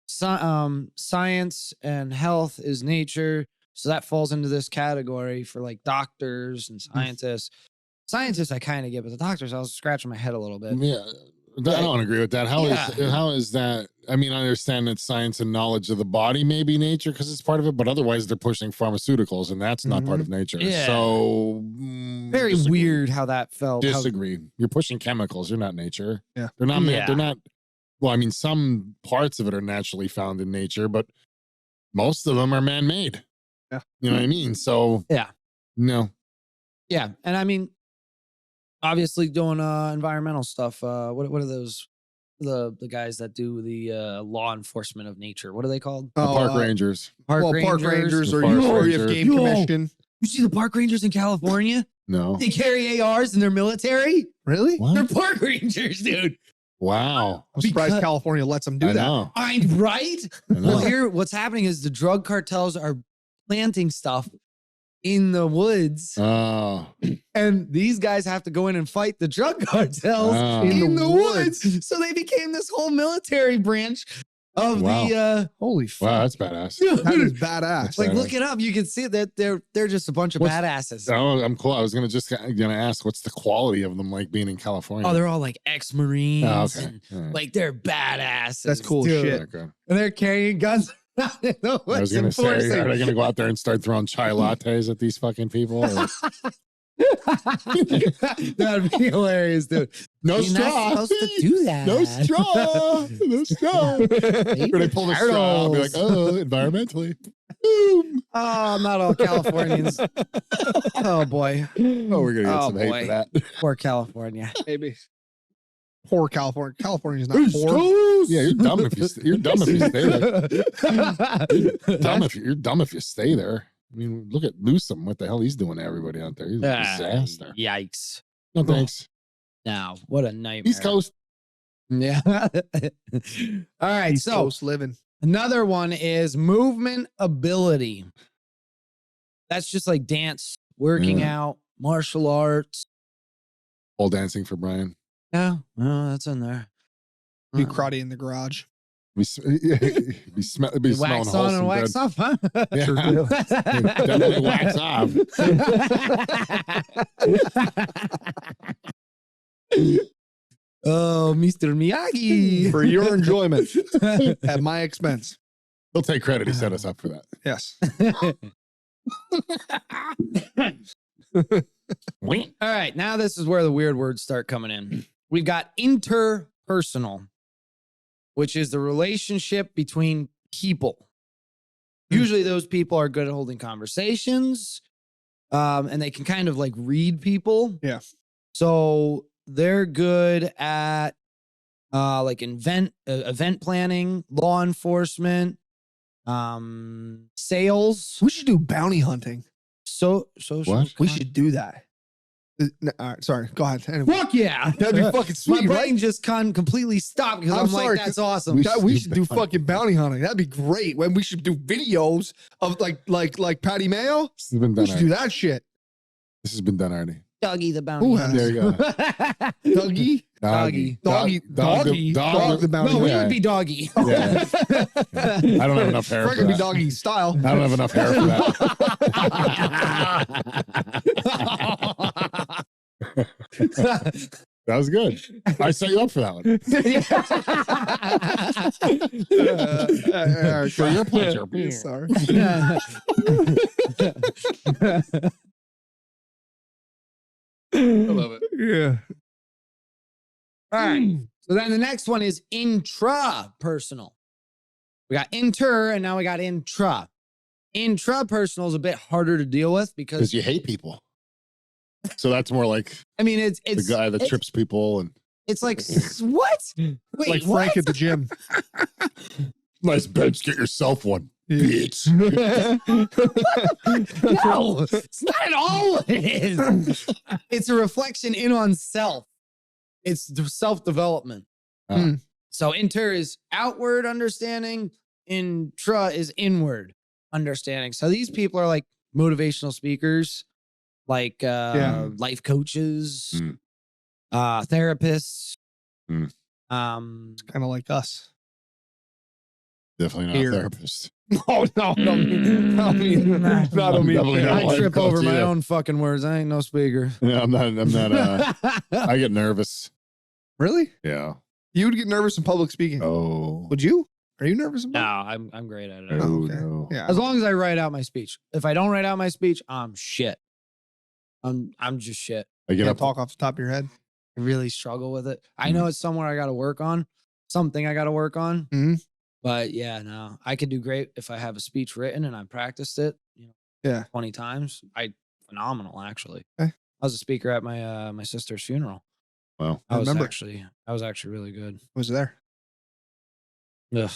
[SPEAKER 1] science and health is nature, so that falls into this category for like doctors and scientists. Scientists, I kind of get, but the doctors, I was scratching my head a little bit.
[SPEAKER 3] Yeah. I don't agree with that. How is that? I mean, I understand that science and knowledge of the body may be nature because it's part of it, but otherwise they're pushing pharmaceuticals and that's not part of nature.
[SPEAKER 1] Yeah.
[SPEAKER 3] So
[SPEAKER 1] Very
[SPEAKER 3] disagree.
[SPEAKER 1] weird how that felt. How-
[SPEAKER 3] Disagree. You're pushing chemicals. You're not nature.
[SPEAKER 2] Yeah.
[SPEAKER 3] They're not.
[SPEAKER 1] Yeah.
[SPEAKER 3] They're not. Well, I mean, some parts of it are naturally found in nature, but most of them are man-made.
[SPEAKER 2] Yeah.
[SPEAKER 3] You know what I mean? So
[SPEAKER 1] Yeah.
[SPEAKER 3] no.
[SPEAKER 1] Yeah, and I mean, obviously doing environmental stuff. What are those? The guys that do the law enforcement of nature. What are they called?
[SPEAKER 3] The park rangers.
[SPEAKER 1] Park
[SPEAKER 2] Park rangers,
[SPEAKER 3] The
[SPEAKER 2] or
[SPEAKER 3] park
[SPEAKER 2] you have
[SPEAKER 3] rangers.
[SPEAKER 2] game
[SPEAKER 1] Yo.
[SPEAKER 2] commission.
[SPEAKER 1] You see the park rangers in California?
[SPEAKER 3] No.
[SPEAKER 1] They carry ARs in their military.
[SPEAKER 2] Really?
[SPEAKER 3] What?
[SPEAKER 1] They're park rangers, dude.
[SPEAKER 3] Wow.
[SPEAKER 2] I'm surprised
[SPEAKER 1] Because-
[SPEAKER 2] California lets them do
[SPEAKER 3] I
[SPEAKER 2] that.
[SPEAKER 3] know.
[SPEAKER 1] I'm right.
[SPEAKER 3] I know.
[SPEAKER 1] Well, here, what's happening is the drug cartels are planting stuff in the woods,
[SPEAKER 3] Oh.
[SPEAKER 1] and these guys have to go in and fight the drug cartels
[SPEAKER 3] Oh.
[SPEAKER 1] in the woods. So they became this whole military branch of
[SPEAKER 3] Wow.
[SPEAKER 1] the.
[SPEAKER 2] Holy fuck.
[SPEAKER 3] Wow, that's badass.
[SPEAKER 2] That is badass.
[SPEAKER 1] Like,
[SPEAKER 3] badass.
[SPEAKER 1] look it up. You can see that they're just a bunch of
[SPEAKER 3] What's-
[SPEAKER 1] badasses.
[SPEAKER 3] Oh, I'm cool. I was gonna ask, what's the quality of them like being in California?
[SPEAKER 1] Oh, they're all like ex-Marines.
[SPEAKER 3] Oh, okay.
[SPEAKER 1] And,
[SPEAKER 3] All right.
[SPEAKER 1] like they're badasses.
[SPEAKER 2] That's cool as
[SPEAKER 1] dude.
[SPEAKER 2] shit.
[SPEAKER 3] Okay.
[SPEAKER 1] And they're carrying guns. I
[SPEAKER 3] I was gonna say, are they gonna go out there and start throwing chai lattes at these fucking people? Or-
[SPEAKER 1] That'd be hilarious, dude.
[SPEAKER 3] No
[SPEAKER 1] You're
[SPEAKER 3] straw.
[SPEAKER 1] not supposed to do that.
[SPEAKER 3] No straw. No straw. Or they pull the straw. I'll be like, oh, environmentally. Boom.
[SPEAKER 1] Oh, not all Californians. Oh boy,
[SPEAKER 3] Oh, we're gonna get
[SPEAKER 1] Oh,
[SPEAKER 3] some hate
[SPEAKER 1] boy.
[SPEAKER 3] for that.
[SPEAKER 1] poor California.
[SPEAKER 2] Maybe. Poor California. California's not poor.
[SPEAKER 3] Yeah, you're dumb if you stay there. You're dumb if you stay there. I mean, look at Newsom. What the hell he's doing to everybody out there? He's a disaster.
[SPEAKER 1] Yikes!
[SPEAKER 3] No thanks.
[SPEAKER 1] Now, what a nightmare.
[SPEAKER 3] East Coast.
[SPEAKER 1] Yeah. All right.
[SPEAKER 2] East
[SPEAKER 1] So
[SPEAKER 2] Coast living.
[SPEAKER 1] another one is movement ability. That's just like dance, working out, martial arts.
[SPEAKER 3] Pole dancing for Brian.
[SPEAKER 1] Yeah, no, that's in there.
[SPEAKER 2] Do karate in the garage.
[SPEAKER 3] Be smelling
[SPEAKER 1] Wax on and
[SPEAKER 3] wholesome
[SPEAKER 1] wax
[SPEAKER 3] bread.
[SPEAKER 1] off, huh?
[SPEAKER 3] Yeah. Definitely wax off.
[SPEAKER 1] Oh, Mr. Miyagi.
[SPEAKER 2] For your enjoyment at my expense.
[SPEAKER 3] He'll take credit. He set us up for that.
[SPEAKER 2] Yes.
[SPEAKER 1] All right, now this is where the weird words start coming in. We've got interpersonal, which is the relationship between people. Usually those people are good at holding conversations, and they can kind of like read people.
[SPEAKER 2] Yeah.
[SPEAKER 1] So they're good at like event planning, law enforcement, sales.
[SPEAKER 2] We should do bounty hunting.
[SPEAKER 1] Social.
[SPEAKER 3] What?
[SPEAKER 2] We should do that. No, all right, sorry. Go ahead. Anyway.
[SPEAKER 1] Fuck yeah.
[SPEAKER 2] That'd be fucking
[SPEAKER 1] My
[SPEAKER 2] sweet,
[SPEAKER 1] brain
[SPEAKER 2] right?
[SPEAKER 1] just completely stopped because
[SPEAKER 2] I'm
[SPEAKER 1] I'm, like,
[SPEAKER 2] sorry,
[SPEAKER 1] that's awesome.
[SPEAKER 2] We should do fucking bounty hunting. That'd be great. When we should do videos of like Patty Mayo.
[SPEAKER 3] This has been
[SPEAKER 2] We
[SPEAKER 3] done
[SPEAKER 2] should do
[SPEAKER 3] already.
[SPEAKER 2] that shit.
[SPEAKER 3] This has been done already.
[SPEAKER 1] Doggy the bounty.
[SPEAKER 2] Who
[SPEAKER 1] hunter.
[SPEAKER 3] There you go.
[SPEAKER 2] Dougie.
[SPEAKER 1] Doggy.
[SPEAKER 2] Doggy. Dog the bounty
[SPEAKER 1] No, we
[SPEAKER 3] Yeah.
[SPEAKER 1] would be doggy.
[SPEAKER 3] Yeah. I don't have enough hair
[SPEAKER 2] Frank
[SPEAKER 3] for
[SPEAKER 2] would be
[SPEAKER 3] that.
[SPEAKER 2] doggy style.
[SPEAKER 3] I don't have enough hair for that. That was good. I set you up for that one. For your pleasure.
[SPEAKER 2] Sorry.
[SPEAKER 3] I love it.
[SPEAKER 2] Yeah.
[SPEAKER 1] All right. So then the next one is intrapersonal. We got inter and now we got intra. Intrapersonal is a bit harder to deal with
[SPEAKER 3] Because
[SPEAKER 1] because
[SPEAKER 3] you hate people. So that's more like
[SPEAKER 1] I mean it's
[SPEAKER 3] the guy that trips people and
[SPEAKER 1] it's like what? Wait,
[SPEAKER 2] Like
[SPEAKER 1] what?
[SPEAKER 2] Frank at the gym.
[SPEAKER 3] nice bench, get yourself one. Bitch.
[SPEAKER 1] No, it's not at all what it is. It's a reflection in on self. It's self-development.
[SPEAKER 3] Oh.
[SPEAKER 1] So inter is outward understanding, intra is inward understanding. So these people are like motivational speakers, like life coaches, therapists.
[SPEAKER 3] Mm.
[SPEAKER 2] Kind of like us.
[SPEAKER 3] Definitely not
[SPEAKER 2] Here.
[SPEAKER 3] a therapist.
[SPEAKER 2] Oh no, no, not me. Not
[SPEAKER 3] I'm
[SPEAKER 2] me.
[SPEAKER 3] definitely not
[SPEAKER 1] I
[SPEAKER 3] life
[SPEAKER 1] trip
[SPEAKER 3] coach
[SPEAKER 1] over my
[SPEAKER 3] either.
[SPEAKER 1] own fucking words. I ain't no speaker.
[SPEAKER 3] Yeah, I'm not I get nervous.
[SPEAKER 2] Really?
[SPEAKER 3] Yeah.
[SPEAKER 2] You would get nervous in public speaking.
[SPEAKER 3] Oh.
[SPEAKER 2] Would you? Are you nervous in
[SPEAKER 1] No,
[SPEAKER 2] public?
[SPEAKER 1] I'm great at it.
[SPEAKER 3] Oh,
[SPEAKER 2] okay.
[SPEAKER 3] no.
[SPEAKER 2] Yeah.
[SPEAKER 1] As long as I write out my speech. If I don't write out my speech, I'm shit. I'm just shit.
[SPEAKER 3] I get
[SPEAKER 2] Can't
[SPEAKER 3] up.
[SPEAKER 2] talk off the top of your head.
[SPEAKER 1] I really struggle with it. I know it's somewhere I got to work on, something I got to work on.
[SPEAKER 2] Mhm.
[SPEAKER 1] But yeah, no, I could do great if I have a speech written and I practiced it,
[SPEAKER 2] Yeah.
[SPEAKER 1] 20 times. Phenomenal actually.
[SPEAKER 2] Okay.
[SPEAKER 1] I was a speaker at my sister's funeral.
[SPEAKER 3] Wow.
[SPEAKER 1] I was
[SPEAKER 2] remember.
[SPEAKER 1] actually really good.
[SPEAKER 2] Was there?
[SPEAKER 1] Ugh.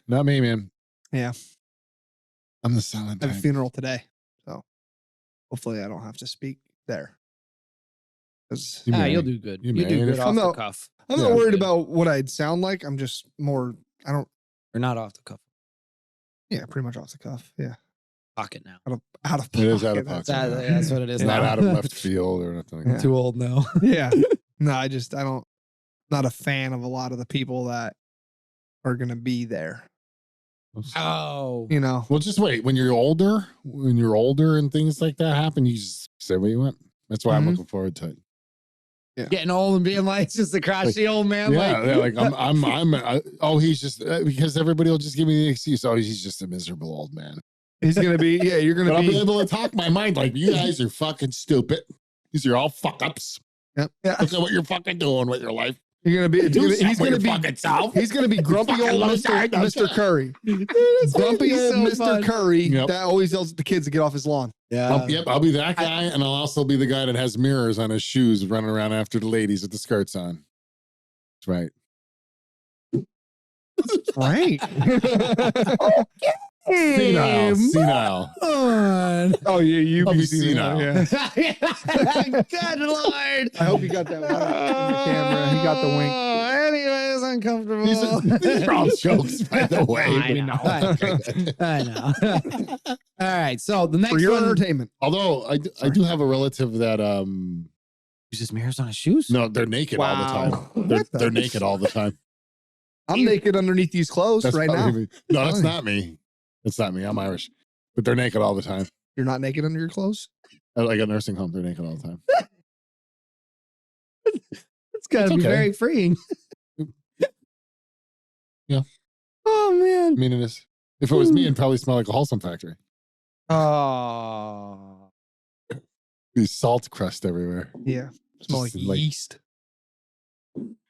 [SPEAKER 3] Not me, man.
[SPEAKER 2] Yeah.
[SPEAKER 3] I'm the silent
[SPEAKER 2] I have a
[SPEAKER 3] type.
[SPEAKER 2] funeral today, so hopefully I don't have to speak there. 'Cause
[SPEAKER 3] You may.
[SPEAKER 1] You'll do good.
[SPEAKER 3] You
[SPEAKER 1] You
[SPEAKER 3] may.
[SPEAKER 1] do
[SPEAKER 3] And
[SPEAKER 1] good
[SPEAKER 3] if-
[SPEAKER 1] off
[SPEAKER 2] I'm
[SPEAKER 1] the
[SPEAKER 2] not-
[SPEAKER 1] cuff.
[SPEAKER 2] I'm
[SPEAKER 3] Yeah.
[SPEAKER 2] not worried
[SPEAKER 1] Good.
[SPEAKER 2] about what I'd sound like. I'm just more. I don't.
[SPEAKER 1] Or not off the cuff.
[SPEAKER 2] Yeah, pretty much off the cuff. Yeah,
[SPEAKER 1] Pocket now.
[SPEAKER 2] out of
[SPEAKER 3] It
[SPEAKER 2] pocket.
[SPEAKER 3] is out of pocket.
[SPEAKER 1] That's what it is.
[SPEAKER 3] Not
[SPEAKER 1] now.
[SPEAKER 3] out of left field or anything like
[SPEAKER 2] Yeah.
[SPEAKER 3] that.
[SPEAKER 1] Too old now.
[SPEAKER 2] Yeah. No, I don't. Not a fan of a lot of the people that are gonna be there.
[SPEAKER 1] Oh.
[SPEAKER 2] You know.
[SPEAKER 3] Well, just wait. When you're older and things like that happen, you just say what you want. That's why I'm
[SPEAKER 2] Mhm.
[SPEAKER 3] looking forward to it.
[SPEAKER 1] Getting old and being like just a crotchety old man.
[SPEAKER 3] He's just because everybody will just give me the excuse. Oh, he's just a miserable old man.
[SPEAKER 2] He's gonna be. Yeah, you're gonna
[SPEAKER 3] But I'll be
[SPEAKER 2] be.
[SPEAKER 3] able to talk my mind like you guys are fucking stupid. These are all fuck ups.
[SPEAKER 2] Yep. Yeah.
[SPEAKER 3] Look at what you're fucking doing with your life.
[SPEAKER 2] You're gonna be. He's gonna be.
[SPEAKER 3] fucking self.
[SPEAKER 2] He's gonna be grumpy
[SPEAKER 3] Fucking
[SPEAKER 2] old
[SPEAKER 3] loser.
[SPEAKER 2] Mr. Curry. Grumpy old Mr. Curry that always yells at the kids to get off his lawn.
[SPEAKER 1] Yeah.
[SPEAKER 3] I'll be that guy, and I'll also be the guy that has mirrors on his shoes running around after the ladies with the skirts on. That's right.
[SPEAKER 2] Right.
[SPEAKER 3] Senile.
[SPEAKER 2] Oh yeah, you
[SPEAKER 3] I'll
[SPEAKER 2] be
[SPEAKER 3] be
[SPEAKER 2] senile.
[SPEAKER 3] senile.
[SPEAKER 2] Yeah.
[SPEAKER 1] Good Lord.
[SPEAKER 2] I hope you got that one in the camera. He got the wink.
[SPEAKER 1] Anyways, uncomfortable.
[SPEAKER 3] These are all jokes, by the way.
[SPEAKER 1] I know. All right. So the next
[SPEAKER 2] For your
[SPEAKER 1] one.
[SPEAKER 2] entertainment.
[SPEAKER 3] Although I do have a relative that
[SPEAKER 1] Uses mirrors on his shoes?
[SPEAKER 3] no, they're naked all the time.
[SPEAKER 2] What the-
[SPEAKER 3] They're naked all the time.
[SPEAKER 2] I'm naked underneath these clothes
[SPEAKER 3] That's
[SPEAKER 2] right now.
[SPEAKER 3] probably me. No, that's not me. That's not me. I'm Irish. But they're naked all the time.
[SPEAKER 2] You're not naked under your clothes?
[SPEAKER 3] Like a nursing home, they're naked all the time.
[SPEAKER 1] It's got to
[SPEAKER 3] It's
[SPEAKER 1] be
[SPEAKER 3] okay.
[SPEAKER 1] very freeing.
[SPEAKER 3] Yeah.
[SPEAKER 1] Oh,
[SPEAKER 3] I
[SPEAKER 1] man.
[SPEAKER 3] mean, it is. If it was me, it'd probably smell like a wholesome factory.
[SPEAKER 1] Oh.
[SPEAKER 3] These salt crust everywhere.
[SPEAKER 2] Yeah. Smell like
[SPEAKER 3] Just like-
[SPEAKER 2] yeast.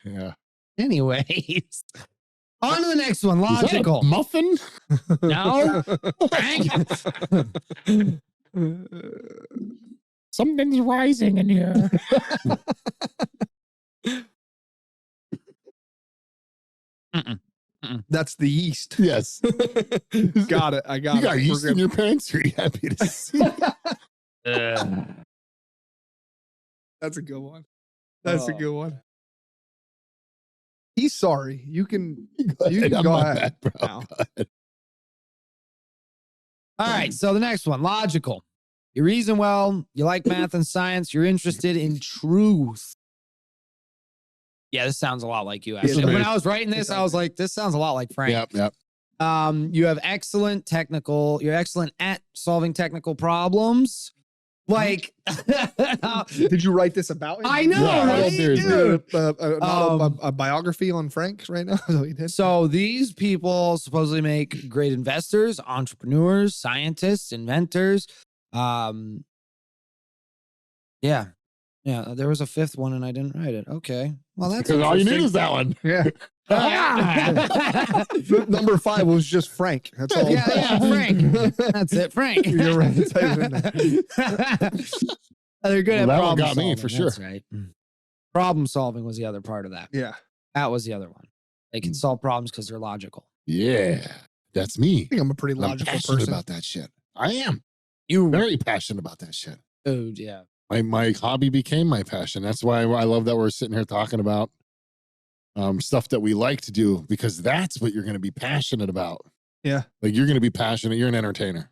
[SPEAKER 3] Yeah.
[SPEAKER 1] Anyways. On to the next one.
[SPEAKER 3] Is that a
[SPEAKER 1] Logical.
[SPEAKER 3] muffin?
[SPEAKER 1] No. Frank.
[SPEAKER 3] Something's rising in here.
[SPEAKER 2] That's the yeast.
[SPEAKER 3] Yes.
[SPEAKER 2] Got it. I got
[SPEAKER 3] You got
[SPEAKER 2] it.
[SPEAKER 3] yeast
[SPEAKER 2] We're
[SPEAKER 3] in
[SPEAKER 2] good.
[SPEAKER 3] your pants? Are you happy to see?
[SPEAKER 2] That's a good one. That's a
[SPEAKER 1] Oh.
[SPEAKER 2] good one. He's sorry. You can.
[SPEAKER 3] Go
[SPEAKER 2] You can
[SPEAKER 3] I'm
[SPEAKER 2] go
[SPEAKER 3] not
[SPEAKER 2] ahead
[SPEAKER 3] bad, bro.
[SPEAKER 2] now.
[SPEAKER 3] Go ahead.
[SPEAKER 1] All right. So the next one. Logical. You reason well. You like math and science. You're interested in truth. Yeah, this sounds a lot like you. Actually,
[SPEAKER 3] me.
[SPEAKER 1] when I was writing this, I was like, "This sounds a lot like Frank."
[SPEAKER 3] Yep, yep.
[SPEAKER 1] You have excellent technical. You're excellent at solving technical problems. Like,
[SPEAKER 2] Did you write this about him?
[SPEAKER 1] I know,
[SPEAKER 3] Yeah,
[SPEAKER 1] right,
[SPEAKER 3] seriously.
[SPEAKER 1] dude?
[SPEAKER 2] A biography on Frank right now? Is that what you did?
[SPEAKER 1] So these people supposedly make great investors, entrepreneurs, scientists, inventors. Yeah. There was a fifth one and I didn't write it. Okay. Well, that's
[SPEAKER 3] Because all you need
[SPEAKER 1] interesting.
[SPEAKER 3] is that one.
[SPEAKER 2] Yeah. Number 5 was just Frank. That's all.
[SPEAKER 1] Yeah, Frank. That's it, Frank.
[SPEAKER 2] You're right. It's not even there.
[SPEAKER 1] They're good at
[SPEAKER 3] Well, that one
[SPEAKER 1] problem
[SPEAKER 3] got me,
[SPEAKER 1] solving.
[SPEAKER 3] for sure.
[SPEAKER 1] That's right. Problem solving was the other part of that.
[SPEAKER 2] Yeah.
[SPEAKER 1] That was the other one. They can solve problems because they're logical.
[SPEAKER 3] Yeah. That's me.
[SPEAKER 2] I think I'm a pretty
[SPEAKER 3] I'm
[SPEAKER 2] logical
[SPEAKER 3] passionate
[SPEAKER 2] person.
[SPEAKER 3] about that shit. I am.
[SPEAKER 1] You,
[SPEAKER 3] Very passionate about that shit.
[SPEAKER 1] dude, yeah.
[SPEAKER 3] My hobby became my passion. That's why I love that we're sitting here talking about stuff that we like to do, because that's what you're going to be passionate about.
[SPEAKER 2] Yeah.
[SPEAKER 3] Like you're going to be passionate. You're an entertainer.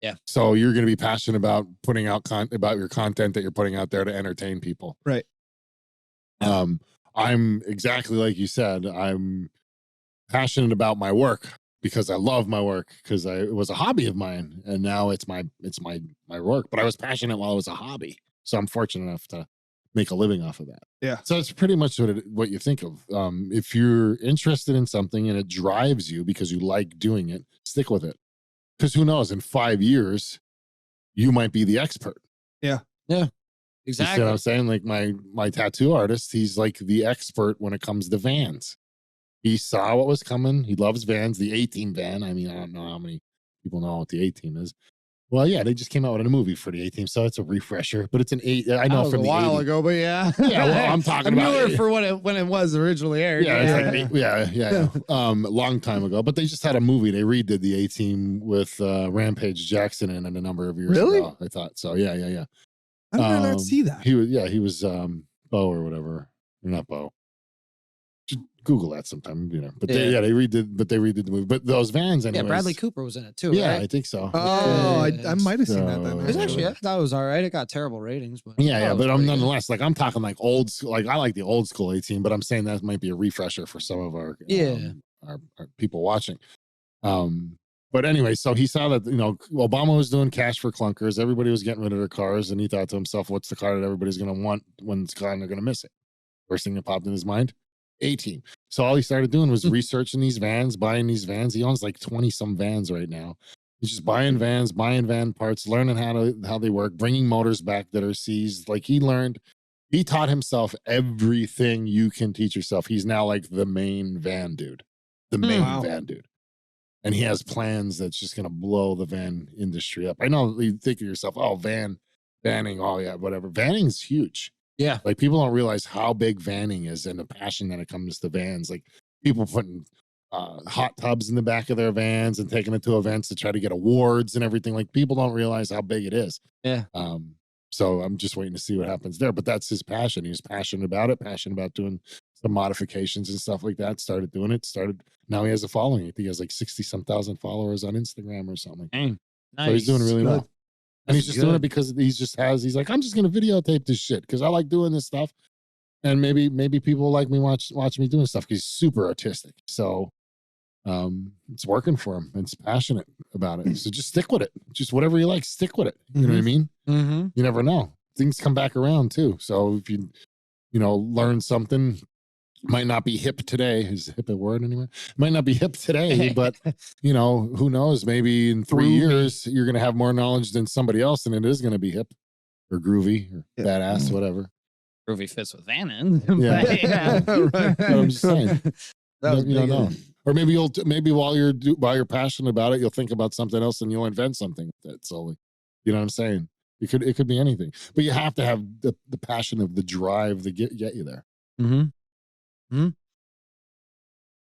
[SPEAKER 1] Yeah.
[SPEAKER 3] So you're going to be passionate about putting out about your content that you're putting out there to entertain people.
[SPEAKER 2] Right.
[SPEAKER 3] I'm exactly like you said. I'm passionate about my work because I love my work, because it was a hobby of mine, and now it's my work. But I was passionate while it was a hobby, so I'm fortunate enough to make a living off of that.
[SPEAKER 2] Yeah.
[SPEAKER 3] So it's pretty much what you think of. If you're interested in something and it drives you because you like doing it, stick with it. Because who knows, in 5 years, you might be the expert.
[SPEAKER 1] Yeah. Yeah,
[SPEAKER 3] You see what
[SPEAKER 1] exactly.
[SPEAKER 3] I'm saying? Like my tattoo artist, he's like the expert when it comes to vans. He saw what was coming. He loves vans. The A-Team van. I mean, I don't know how many people know what the A-Team is. Well, yeah, they just came out with a movie for the A-Team, so it's a refresher. But it's an eight. I
[SPEAKER 1] That
[SPEAKER 3] know
[SPEAKER 1] was
[SPEAKER 3] from
[SPEAKER 1] a
[SPEAKER 3] the
[SPEAKER 1] while
[SPEAKER 3] 80s.
[SPEAKER 1] ago, but yeah.
[SPEAKER 3] Yeah, well, I'm talking
[SPEAKER 1] I'm
[SPEAKER 3] about
[SPEAKER 1] newer
[SPEAKER 3] it.
[SPEAKER 1] for when it was originally aired.
[SPEAKER 3] Yeah, it's
[SPEAKER 2] Yeah.
[SPEAKER 3] like a long time ago. But they just had a movie. They redid the A-Team with Rampage Jackson in it a number of years
[SPEAKER 2] Really?
[SPEAKER 3] ago. I thought so. Yeah.
[SPEAKER 2] I did not see that.
[SPEAKER 3] He was Bo or whatever. Or not Bo. Just Google that sometime, you know. But they redid the movie. But those vans, anyways.
[SPEAKER 1] Yeah, Bradley Cooper was in it too.
[SPEAKER 3] Yeah,
[SPEAKER 1] right?
[SPEAKER 3] I think so.
[SPEAKER 2] Oh,
[SPEAKER 1] Yeah.
[SPEAKER 2] I might have seen that then.
[SPEAKER 3] So-
[SPEAKER 1] It was
[SPEAKER 2] actually.
[SPEAKER 1] actually, I thought it was all right. It got terrible ratings, but
[SPEAKER 3] Yeah,
[SPEAKER 1] it was
[SPEAKER 3] but I'm
[SPEAKER 1] pretty good.
[SPEAKER 3] nonetheless like I'm talking like old school. Like I like the old school 18, but I'm saying that might be a refresher for some of our our people watching. But anyway, so he saw that Obama was doing cash for clunkers. Everybody was getting rid of their cars, and he thought to himself, "What's the car that everybody's going to want when it's gone? They're going to miss it." First thing that popped in his mind, A-Team. So all he started doing was researching these vans, buying these vans. He owns like 20 some vans right now. He's just buying vans, buying van parts, learning how they work, bringing motors back that are seized. Like he taught himself everything you can teach yourself. He's now like the main van dude,
[SPEAKER 2] Wow.
[SPEAKER 3] van dude. And he has plans that's just going to blow the van industry up. I know you think of yourself, oh, vanning, oh yeah, whatever. Vanning's huge.
[SPEAKER 1] Yeah.
[SPEAKER 3] Like people don't realize how big vanning is and the passion that it comes to vans. Like people putting hot tubs in the back of their vans and taking it to events to try to get awards and everything. Like people don't realize how big it is.
[SPEAKER 1] Yeah.
[SPEAKER 3] So I'm just waiting to see what happens there. But that's his passion. He was passionate about it, passionate about doing some modifications and stuff like that. Started doing it. Now he has a following. I think he has like 60 some thousand followers on Instagram or something.
[SPEAKER 1] Dang.
[SPEAKER 3] So he's doing really
[SPEAKER 2] Good.
[SPEAKER 3] well. And he's
[SPEAKER 1] That's
[SPEAKER 3] just doing
[SPEAKER 1] good.
[SPEAKER 3] it because he's like, I'm just gonna videotape this shit because I like doing this stuff. And maybe people like me watch me doing stuff because he's super artistic. So it's working for him and he's passionate about it. So just stick with it. Just whatever you like, stick with it. You know what I mean?
[SPEAKER 1] Mm-hmm.
[SPEAKER 3] You never know. Things come back around too. So if you learn something, might not be hip today. Is hip a word anyway? Might not be hip today, but who knows? Maybe in 3 years you're gonna have more knowledge than somebody else, and it is gonna be hip or groovy or
[SPEAKER 2] Yeah.
[SPEAKER 3] badass, whatever.
[SPEAKER 1] Groovy fits with Vannon.
[SPEAKER 3] Yeah.
[SPEAKER 2] Right.
[SPEAKER 3] But I'm just saying.
[SPEAKER 1] That was
[SPEAKER 3] You don't
[SPEAKER 1] big.
[SPEAKER 3] know. Or maybe while you're passionate about it, you'll think about something else and you'll invent something with it solely. You know what I'm saying? It could be anything, but you have to have the passion of the drive to get you there.
[SPEAKER 1] Mm-hmm. Mm-hmm.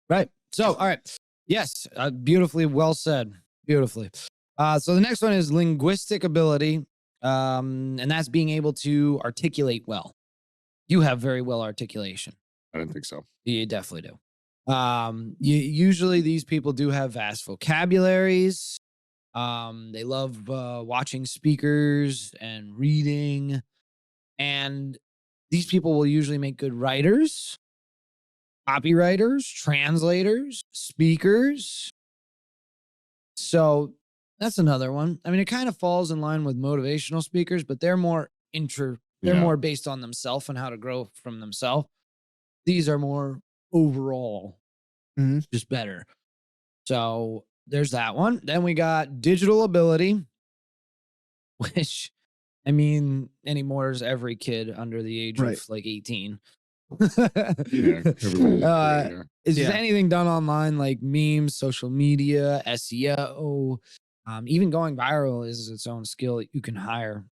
[SPEAKER 1] Right. So, all right. Yes. Beautifully well said. Beautifully. So the next one is linguistic ability. And that's being able to articulate well. You have very well articulation.
[SPEAKER 3] I didn't think so.
[SPEAKER 1] You definitely do. Usually these people do have vast vocabularies. They love watching speakers and reading. And these people will usually make good writers, copywriters, translators, speakers. So that's another one. I mean, it kind of falls in line with motivational speakers, but they're more more based on themselves and how to grow from themselves. These are more overall, just better. So there's that one. Then we got digital ability, which I mean, anymore is every kid under the age
[SPEAKER 2] Right.
[SPEAKER 1] of like 18.
[SPEAKER 3] Everybody.
[SPEAKER 1] Is
[SPEAKER 2] Yeah.
[SPEAKER 1] anything done online like memes, social media, SEO, even going viral is its own skill that you can hire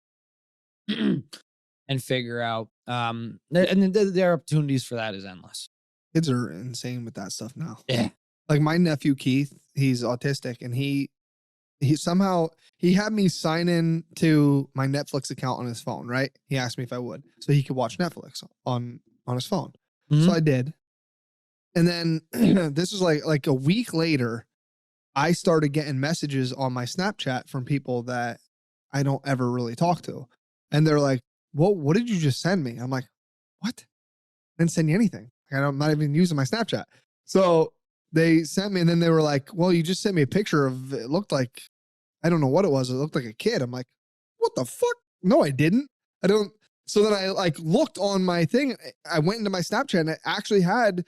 [SPEAKER 1] and figure out. And their opportunities for that is endless.
[SPEAKER 2] Kids are insane with that stuff now.
[SPEAKER 1] Yeah.
[SPEAKER 2] Like my nephew Keith, he's autistic, and he somehow had me sign in to my Netflix account on his phone. Right? He asked me if I would, so he could watch Netflix on his phone. So I did, and then this was like a week later, I started getting messages on my Snapchat from people that I don't ever really talk to, and they're like, "What did you just send me?" I'm like, "What? I didn't send you anything. I'm not even using my Snapchat." So they sent me, and then they were like, "Well, you just sent me a picture of it. Looked like, I don't know what it was. It looked like a kid." I'm like, "What the fuck? No, I didn't. I don't." So then I like looked on my thing. I went into my Snapchat, and it actually had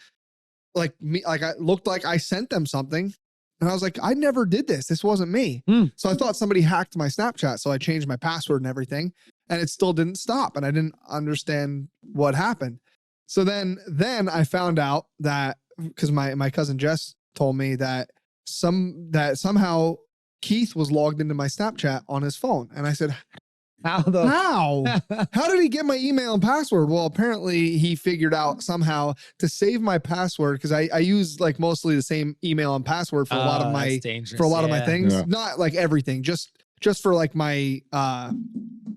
[SPEAKER 2] like me. Like I looked like I sent them something, and I was like, "I never did this. This wasn't me." So I thought somebody hacked my Snapchat. So I changed my password and everything. and it still didn't stop. And I didn't understand what happened. So then I found out that because my cousin Jess told me that somehow Keith was logged into my Snapchat on his phone. And I said,
[SPEAKER 1] How the
[SPEAKER 2] how did he get my email and password? Well, apparently he figured out somehow to save my password, because I use like mostly the same email and password for a lot of my things.
[SPEAKER 3] Yeah.
[SPEAKER 2] Not like everything, just for like my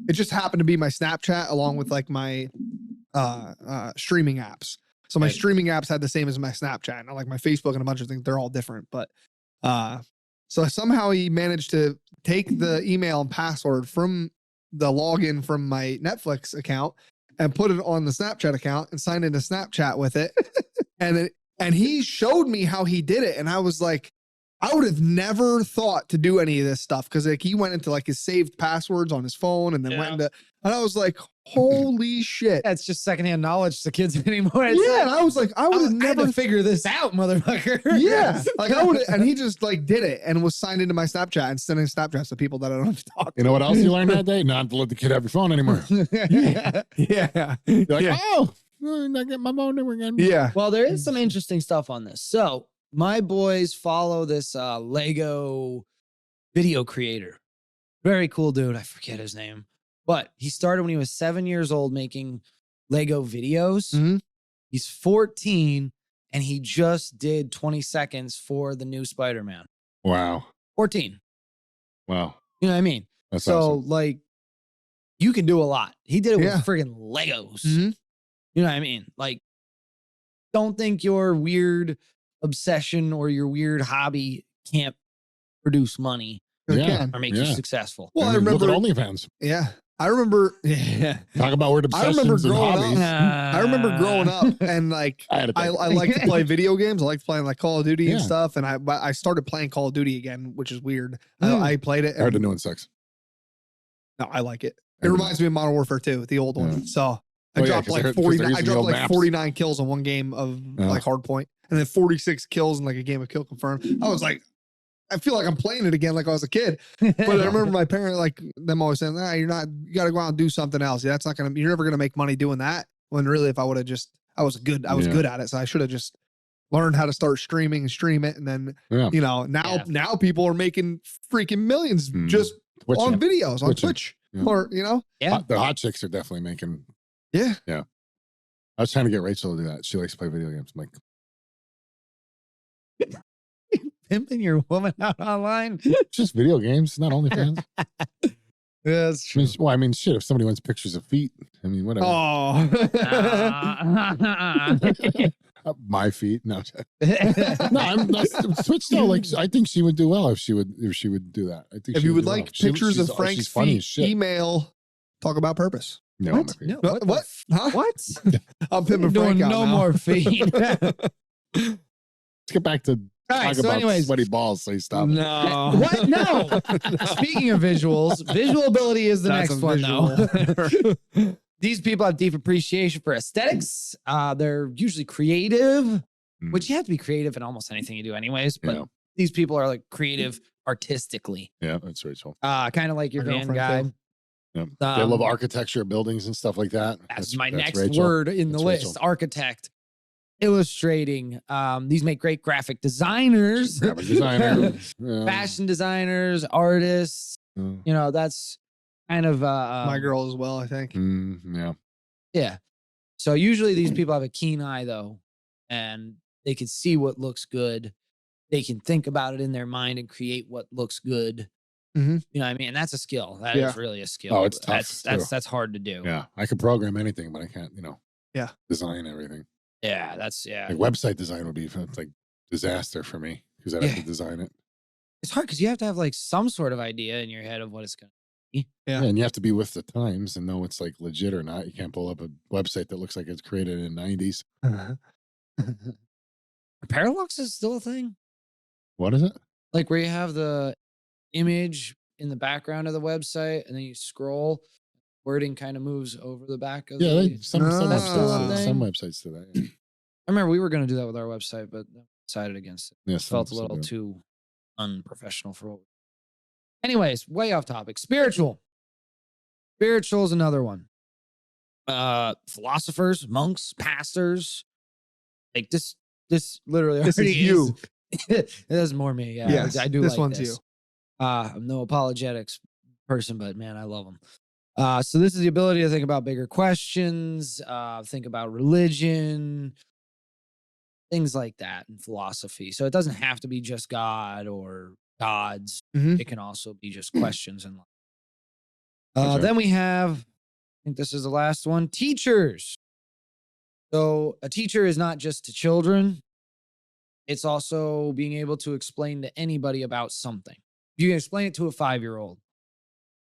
[SPEAKER 2] it just happened to be my Snapchat along with like my streaming apps. So my
[SPEAKER 1] Right.
[SPEAKER 2] streaming apps had the same as my Snapchat. Not like my Facebook and a bunch of things, they're all different. But so somehow he managed to take the email and password from the login from my Netflix account and put it on the Snapchat account and sign into Snapchat with it. and he showed me how he did it. And I was like, I would have never thought to do any of this stuff, because like he went into like his saved passwords on his phone and then went into, and I was like, holy shit.
[SPEAKER 1] That's just secondhand knowledge to kids anymore. It's
[SPEAKER 2] Yeah,
[SPEAKER 1] like,
[SPEAKER 2] and I was like, I would have
[SPEAKER 1] I had
[SPEAKER 2] never
[SPEAKER 1] to figure this out, motherfucker.
[SPEAKER 2] Yeah, like I would, and he just like did it and was signed into my Snapchat and sending Snapchats to people that I don't have to talk to.
[SPEAKER 3] You know what else you learned that day? Not to let the kid have your phone anymore.
[SPEAKER 2] Yeah,
[SPEAKER 3] You're like,
[SPEAKER 2] yeah.
[SPEAKER 3] oh, I'm not getting my phone number again.
[SPEAKER 2] Yeah.
[SPEAKER 1] Well, there is some interesting stuff on this. So my boys follow this Lego video creator. Very cool dude. I forget his name. But he started when he was 7 years old making Lego videos.
[SPEAKER 2] Mhm.
[SPEAKER 1] He's 14 and he just did 20 seconds for the new Spider-Man.
[SPEAKER 3] Wow.
[SPEAKER 1] 14.
[SPEAKER 3] Wow.
[SPEAKER 1] You know what I mean?
[SPEAKER 3] That's
[SPEAKER 1] so
[SPEAKER 3] awesome.
[SPEAKER 1] like you can do a lot. He did it
[SPEAKER 2] Yeah.
[SPEAKER 1] with friggin' Legos.
[SPEAKER 2] Mhm.
[SPEAKER 1] You know what I mean? Like, don't think your weird obsession or your weird hobby can't produce money
[SPEAKER 2] It
[SPEAKER 3] Yeah.
[SPEAKER 2] can.
[SPEAKER 1] or make you
[SPEAKER 3] Yeah.
[SPEAKER 1] successful.
[SPEAKER 2] Well, I
[SPEAKER 3] mean,
[SPEAKER 2] remember.
[SPEAKER 3] Look at OnlyFans.
[SPEAKER 2] Yeah, I remember. Yeah,
[SPEAKER 3] Talk about weird
[SPEAKER 2] I remember
[SPEAKER 3] obsessions and
[SPEAKER 2] growing up.
[SPEAKER 3] hobbies.
[SPEAKER 2] I remember growing up and like
[SPEAKER 3] I had a
[SPEAKER 2] I
[SPEAKER 3] thing.
[SPEAKER 2] like to play video games. I like playing like Call of Duty and
[SPEAKER 3] Yeah.
[SPEAKER 2] stuff. And I started playing Call of Duty again, which is weird.
[SPEAKER 1] Mm.
[SPEAKER 2] I played it.
[SPEAKER 3] I heard the
[SPEAKER 2] And,
[SPEAKER 3] new one sucks.
[SPEAKER 2] no, I like it.
[SPEAKER 3] I
[SPEAKER 2] It
[SPEAKER 3] do
[SPEAKER 2] reminds me of Modern Warfare 2, the old
[SPEAKER 3] Yeah.
[SPEAKER 2] one. So I
[SPEAKER 3] Oh, yeah,
[SPEAKER 2] dropped
[SPEAKER 3] 'cause I
[SPEAKER 2] like
[SPEAKER 3] heard- 'cause
[SPEAKER 2] 49.
[SPEAKER 3] they're
[SPEAKER 2] I
[SPEAKER 3] using the
[SPEAKER 2] dropped
[SPEAKER 3] old
[SPEAKER 2] like
[SPEAKER 3] maps.
[SPEAKER 2] 49 kills in one game of
[SPEAKER 3] Yeah.
[SPEAKER 2] like Hardpoint, and then 46 kills in like a game of Kill Confirmed. I was like, I feel like I'm playing it again like I was a kid. But I remember my parent, like them always saying, you got to go out and do something else. Yeah, you're never going to make money doing that. When really, if I would have I was good at it. So I should have just learned how to start streaming and stream it. And then,
[SPEAKER 3] Yeah.
[SPEAKER 2] now people are making freaking millions
[SPEAKER 3] Mm.
[SPEAKER 2] just
[SPEAKER 3] Twitch.
[SPEAKER 2] on videos on
[SPEAKER 3] Twitching.
[SPEAKER 2] Twitch
[SPEAKER 3] Yeah.
[SPEAKER 2] or,
[SPEAKER 1] Yeah.
[SPEAKER 3] The hot chicks are definitely making.
[SPEAKER 2] yeah.
[SPEAKER 3] I was trying to get Rachel to do that. She likes to play video games. I'm like,
[SPEAKER 1] Pimping your woman out online.
[SPEAKER 3] it's just video games, not OnlyFans.
[SPEAKER 1] That's
[SPEAKER 3] I mean, shit. If somebody wants pictures of feet, I mean, whatever.
[SPEAKER 2] Oh,
[SPEAKER 3] My feet. No, that's Twitch though. Like, I think she would do well if she would do that. I think
[SPEAKER 2] if
[SPEAKER 3] she
[SPEAKER 2] you would
[SPEAKER 3] do well.
[SPEAKER 2] like pictures of Frank's
[SPEAKER 3] she's funny
[SPEAKER 2] feet,
[SPEAKER 3] as shit.
[SPEAKER 2] email Talk About Purpose.
[SPEAKER 3] No,
[SPEAKER 1] What?
[SPEAKER 3] my feet.
[SPEAKER 1] No,
[SPEAKER 2] What?
[SPEAKER 1] what?
[SPEAKER 2] Huh?
[SPEAKER 1] What?
[SPEAKER 2] I'm pimping
[SPEAKER 1] Doing
[SPEAKER 2] Frank out
[SPEAKER 1] no
[SPEAKER 2] now.
[SPEAKER 1] more feet.
[SPEAKER 3] Let's get back to
[SPEAKER 1] All right,
[SPEAKER 3] talk
[SPEAKER 1] so
[SPEAKER 3] about
[SPEAKER 1] anyways,
[SPEAKER 3] sweaty balls. So you stop.
[SPEAKER 2] No.
[SPEAKER 1] What? No. Speaking of visuals, visual ability is the
[SPEAKER 2] That's
[SPEAKER 1] next
[SPEAKER 2] a
[SPEAKER 1] one,
[SPEAKER 2] visual.
[SPEAKER 1] though. These people have deep appreciation for aesthetics. They're usually creative, which you have to be creative in almost anything you do, anyways. But
[SPEAKER 3] Yeah.
[SPEAKER 1] these people are like creative artistically,
[SPEAKER 3] Yeah, that's Rachel.
[SPEAKER 1] kind of like your
[SPEAKER 2] My
[SPEAKER 1] van
[SPEAKER 2] girlfriend,
[SPEAKER 1] guy.
[SPEAKER 2] too.
[SPEAKER 3] Yeah. They love
[SPEAKER 1] Um,
[SPEAKER 3] architecture, buildings, and stuff like that.
[SPEAKER 1] That's my next
[SPEAKER 3] Rachel.
[SPEAKER 1] word in the
[SPEAKER 3] That's
[SPEAKER 1] list.
[SPEAKER 3] Rachel.
[SPEAKER 1] Architect, illustrating. These make great graphic designers,
[SPEAKER 3] Graphic designer, yeah.
[SPEAKER 1] fashion designers, artists.
[SPEAKER 3] Yeah.
[SPEAKER 1] That's kind of
[SPEAKER 2] My girl as well, I think.
[SPEAKER 3] Yeah.
[SPEAKER 1] Yeah. So usually these people have a keen eye though, and they can see what looks good. They can think about it in their mind and create what looks good.
[SPEAKER 2] Mhm.
[SPEAKER 1] You know what I mean? And that's a skill. That
[SPEAKER 2] Yeah.
[SPEAKER 1] is really a skill.
[SPEAKER 3] Oh, it's tough,
[SPEAKER 1] That's hard to do.
[SPEAKER 3] Yeah. I could program anything, but I can't,
[SPEAKER 2] Yeah.
[SPEAKER 3] design everything.
[SPEAKER 1] Yeah, that's
[SPEAKER 3] Like website design would be like disaster for me because I'd have to design it.
[SPEAKER 1] It's hard because you have to have like some sort of idea in your head of what it's gonna be.
[SPEAKER 2] Yeah.
[SPEAKER 3] And you have to be with the times and know it's like legit or not. You can't pull up a website that looks like it's created in the 90s.
[SPEAKER 1] Parallax is still a thing.
[SPEAKER 3] What is it?
[SPEAKER 1] Like where you have the image in the background of the website and then you scroll, wording kind of moves over the back of
[SPEAKER 3] Yeah,
[SPEAKER 1] the
[SPEAKER 3] some
[SPEAKER 1] That's still a
[SPEAKER 3] websites,
[SPEAKER 1] thing?
[SPEAKER 3] some websites do that. Yeah.
[SPEAKER 1] I remember we were going to do that with our website, but decided against it.
[SPEAKER 3] Yeah,
[SPEAKER 1] It felt a
[SPEAKER 3] some
[SPEAKER 1] little
[SPEAKER 3] do.
[SPEAKER 1] too unprofessional for what. Anyways, way off topic. Spiritual. Spiritual is another one. Philosophers, monks, pastors. Like this literally
[SPEAKER 2] This is
[SPEAKER 1] already
[SPEAKER 2] you.
[SPEAKER 1] This is more me. Yeah,
[SPEAKER 2] Yes,
[SPEAKER 1] I do
[SPEAKER 2] this
[SPEAKER 1] like
[SPEAKER 2] one's
[SPEAKER 1] this.
[SPEAKER 2] you.
[SPEAKER 1] I'm no apologetics person, but man, I love them. So this is the ability to think about bigger questions, think about religion, things like that, and philosophy. So it doesn't have to be just God or gods.
[SPEAKER 2] Mhm.
[SPEAKER 1] It can also be just questions in life.
[SPEAKER 3] Gotcha.
[SPEAKER 1] Then we have, I think this is the last one, teachers. So a teacher is not just to children. It's also being able to explain to anybody about something. You can explain it to a 5-year-old.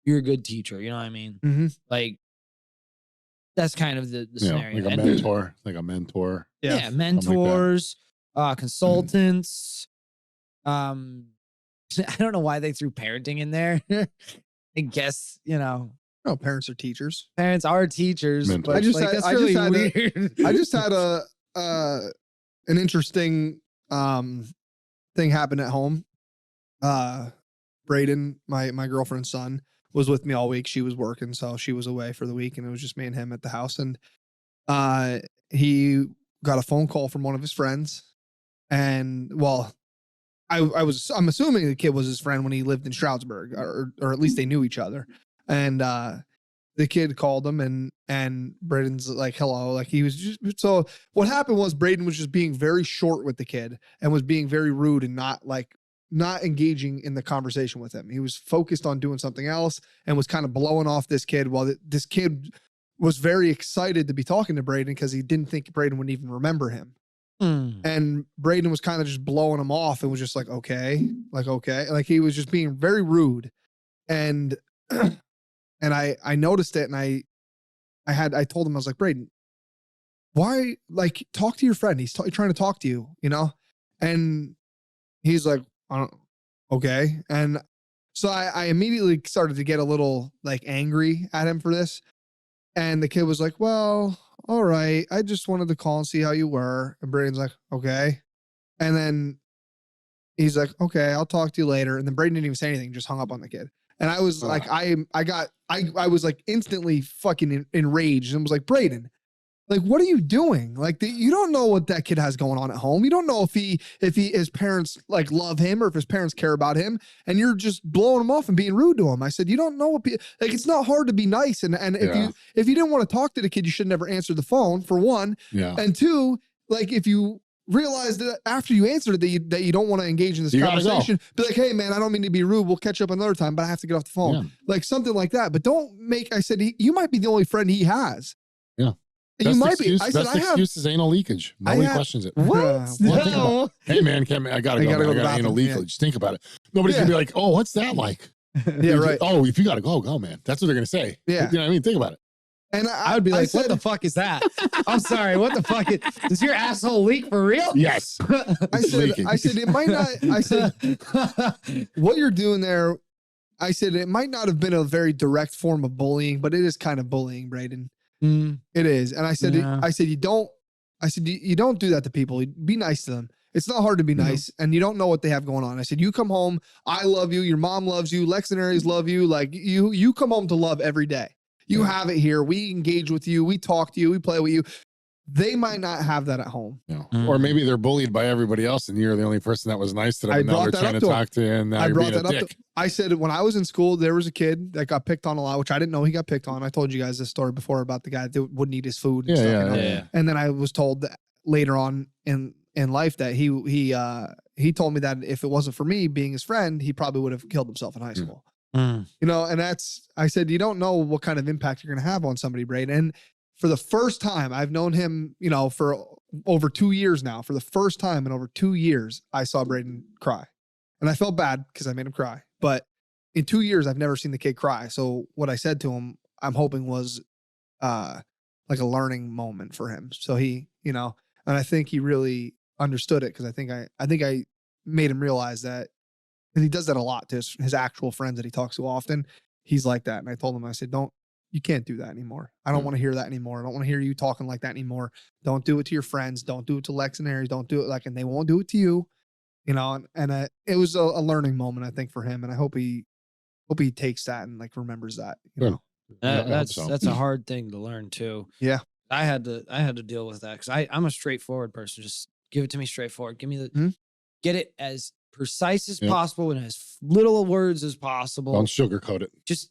[SPEAKER 1] You're a good teacher. You know what I mean?
[SPEAKER 2] Mhm.
[SPEAKER 1] Like, that's kind of the
[SPEAKER 3] Yeah,
[SPEAKER 1] scenario.
[SPEAKER 3] like a
[SPEAKER 1] And-
[SPEAKER 3] mentor, like a mentor.
[SPEAKER 1] yeah, mentors, consultants. I don't know why they threw parenting in there. I guess,
[SPEAKER 2] No, parents are teachers.
[SPEAKER 1] parents are teachers,
[SPEAKER 3] Mentors.
[SPEAKER 1] but
[SPEAKER 2] I just
[SPEAKER 1] like,
[SPEAKER 2] had-
[SPEAKER 1] that's
[SPEAKER 2] I just
[SPEAKER 1] really
[SPEAKER 2] had a-
[SPEAKER 1] weird.
[SPEAKER 2] I just had an interesting thing happen at home. Braden, my girlfriend's son, was with me all week. She was working, so she was away for the week, and it was just me and him at the house. And he got a phone call from one of his friends, and well, I'm assuming the kid was his friend when he lived in Stroudsburg, or at least they knew each other. And the kid called him, and Braden's like, hello. Like, he was just, so what happened was Braden was just being very short with the kid and was being very rude and not engaging in the conversation with him. He was focused on doing something else and was kind of blowing off this kid while this kid was very excited to be talking to Braden because he didn't think Braden would even remember him. And Braden was kind of just blowing him off and was just like, okay. Like, he was just being very rude. And and I noticed it, and I told him, I was like, Braden, why, like, talk to your friend. He's trying to talk to you, And he's like, okay. And so I immediately started to get a little like angry at him for this. And the kid was like, well, all right. I just wanted to call and see how you were. And Braden's like, okay. And then he's like, okay, I'll talk to you later. And then Braden didn't even say anything, just hung up on the kid. And I was like, I was like instantly fucking enraged and was like, Braden, like, what are you doing? Like, you don't know what that kid has going on at home. You don't know if his parents like love him or if his parents care about him, and you're just blowing him off and being rude to him. I said, you don't know what like, it's not hard to be nice. And if you didn't want to talk to the kid, you should never answer the phone, for one.
[SPEAKER 3] Yeah.
[SPEAKER 2] And two, like, if you realize that after you answered it that you don't want to engage in this conversation, be like, hey man, I don't mean to be rude. We'll catch up another time, but I have to get off the phone.
[SPEAKER 3] Yeah.
[SPEAKER 2] Like, something like that. But don't make, I said, you might be the only friend he has.
[SPEAKER 3] Yeah.
[SPEAKER 2] And you might be. I said,
[SPEAKER 3] best excuse is anal leakage. Nobody questions it.
[SPEAKER 1] What?
[SPEAKER 2] Well,
[SPEAKER 3] think about hey man, I gotta go. I got anal
[SPEAKER 2] bathroom,
[SPEAKER 3] leakage. Think about it. Nobody's gonna be like, oh, what's that like?
[SPEAKER 2] Yeah, right.
[SPEAKER 3] Oh, if you gotta go, man. That's what they're gonna say.
[SPEAKER 2] Yeah.
[SPEAKER 3] You know what I mean? Think about it.
[SPEAKER 2] And
[SPEAKER 1] I would be like, what the fuck is that? I'm sorry, what the fuck does your asshole leak for real?
[SPEAKER 3] Yes.
[SPEAKER 2] I said, it might not, I said, what you're doing there, I said, it might not have been a very direct form of bullying, but it is kind of bullying, Braden. It is. And I said, you don't do that to people. Be nice to them. It's not hard to be nice, and you don't know what they have going on. I said, you come home, I love you, your mom loves you, Lex and Aries love you. Like, you come home to love every day. You have it here. We engage with you. We talk to you. We play with you. They might not have that at home.
[SPEAKER 3] No. Or maybe they're bullied by everybody else, and you're the only person that was nice to them. And now they're trying to talk to you, and now you're being a dick.
[SPEAKER 2] I said, when I was in school, there was a kid that got picked on a lot, which I didn't know he got picked on. I told you guys this story before about the guy that wouldn't eat his food and stuff.
[SPEAKER 1] Yeah.
[SPEAKER 2] And then I was told that later on in life that he told me that if it wasn't for me being his friend, he probably would have killed himself in high school. And I said, you don't know what kind of impact you're going to have on somebody, Braden. And for the first time, I've known him, for over 2 years now. For the first time in over 2 years, I saw Braden cry. And I felt bad because I made him cry. But in 2 years, I've never seen the kid cry. So what I said to him, I'm hoping was like a learning moment for him. So he, and I think he really understood it, because I think I made him realize that. And he does that a lot to his actual friends that he talks to often. He's like that. And I told him, I said, you can't do that anymore. I don't want to hear that anymore. I don't want to hear you talking like that anymore. Don't do it to your friends. Don't do it to Lex and Aries. Don't do it and they won't do it to you. And it was a learning moment, I think, for him. And I hope he takes that and like remembers that.
[SPEAKER 3] Good. I hope
[SPEAKER 1] That's
[SPEAKER 3] so.
[SPEAKER 1] that's a hard thing to learn too.
[SPEAKER 2] Yeah.
[SPEAKER 1] I had to deal with that because I'm a straightforward person. Just give it to me straightforward. Give me the
[SPEAKER 2] Mhm.
[SPEAKER 1] get it as precise as
[SPEAKER 3] Yep.
[SPEAKER 1] possible and as little words as possible.
[SPEAKER 3] Don't sugarcoat it.
[SPEAKER 1] Just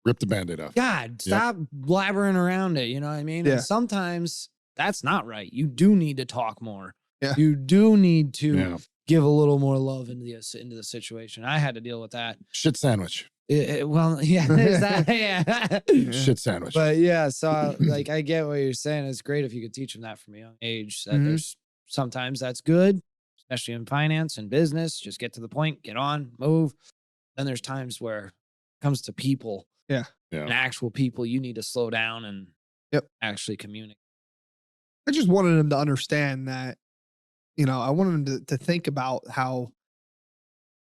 [SPEAKER 3] Rip the Band-Aid off.
[SPEAKER 1] God, stop blabbering around it. You know what I mean?
[SPEAKER 2] Yeah.
[SPEAKER 1] And sometimes that's not right. You do need to talk more.
[SPEAKER 2] Yeah.
[SPEAKER 1] You do need to
[SPEAKER 3] Yeah.
[SPEAKER 1] give a little more love into the situation. I had to deal with that.
[SPEAKER 3] Shit sandwich.
[SPEAKER 1] Well, yeah, there's that. Yeah.
[SPEAKER 3] Shit sandwich.
[SPEAKER 1] But yeah, so like I get what you're saying. It's great if you could teach them that from a young age. That
[SPEAKER 2] Mhm.
[SPEAKER 1] there's sometimes that's good, especially in finance and business. Just get to the point, get on, move. Then there's times where it comes to people,
[SPEAKER 2] Yeah.
[SPEAKER 1] and actual people, you need to slow down and actually communicate.
[SPEAKER 2] I just wanted him to understand that, I wanted him to think about how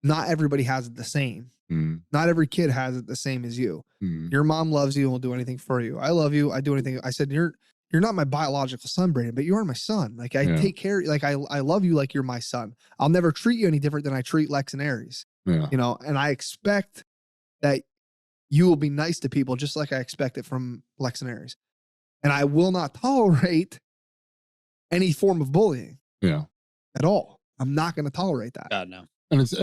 [SPEAKER 2] not everybody has it the same.
[SPEAKER 3] Mm,
[SPEAKER 2] Not every kid has it the same as you.
[SPEAKER 3] mm,
[SPEAKER 2] Your mom loves you and will do anything for you. I love you. I do anything. I said, you're not my biological son, Brandon, but you are my son. Like I
[SPEAKER 3] Yeah.
[SPEAKER 2] take care, like I love you like you're my son. I'll never treat you any different than I treat Lex and Aries,
[SPEAKER 3] yeah.
[SPEAKER 2] and I expect that you will be nice to people just like I expect it from Lex and Aries. And I will not tolerate any form of bullying
[SPEAKER 3] Yeah.
[SPEAKER 2] at all. I'm not going to tolerate that.
[SPEAKER 1] God no.
[SPEAKER 3] And it's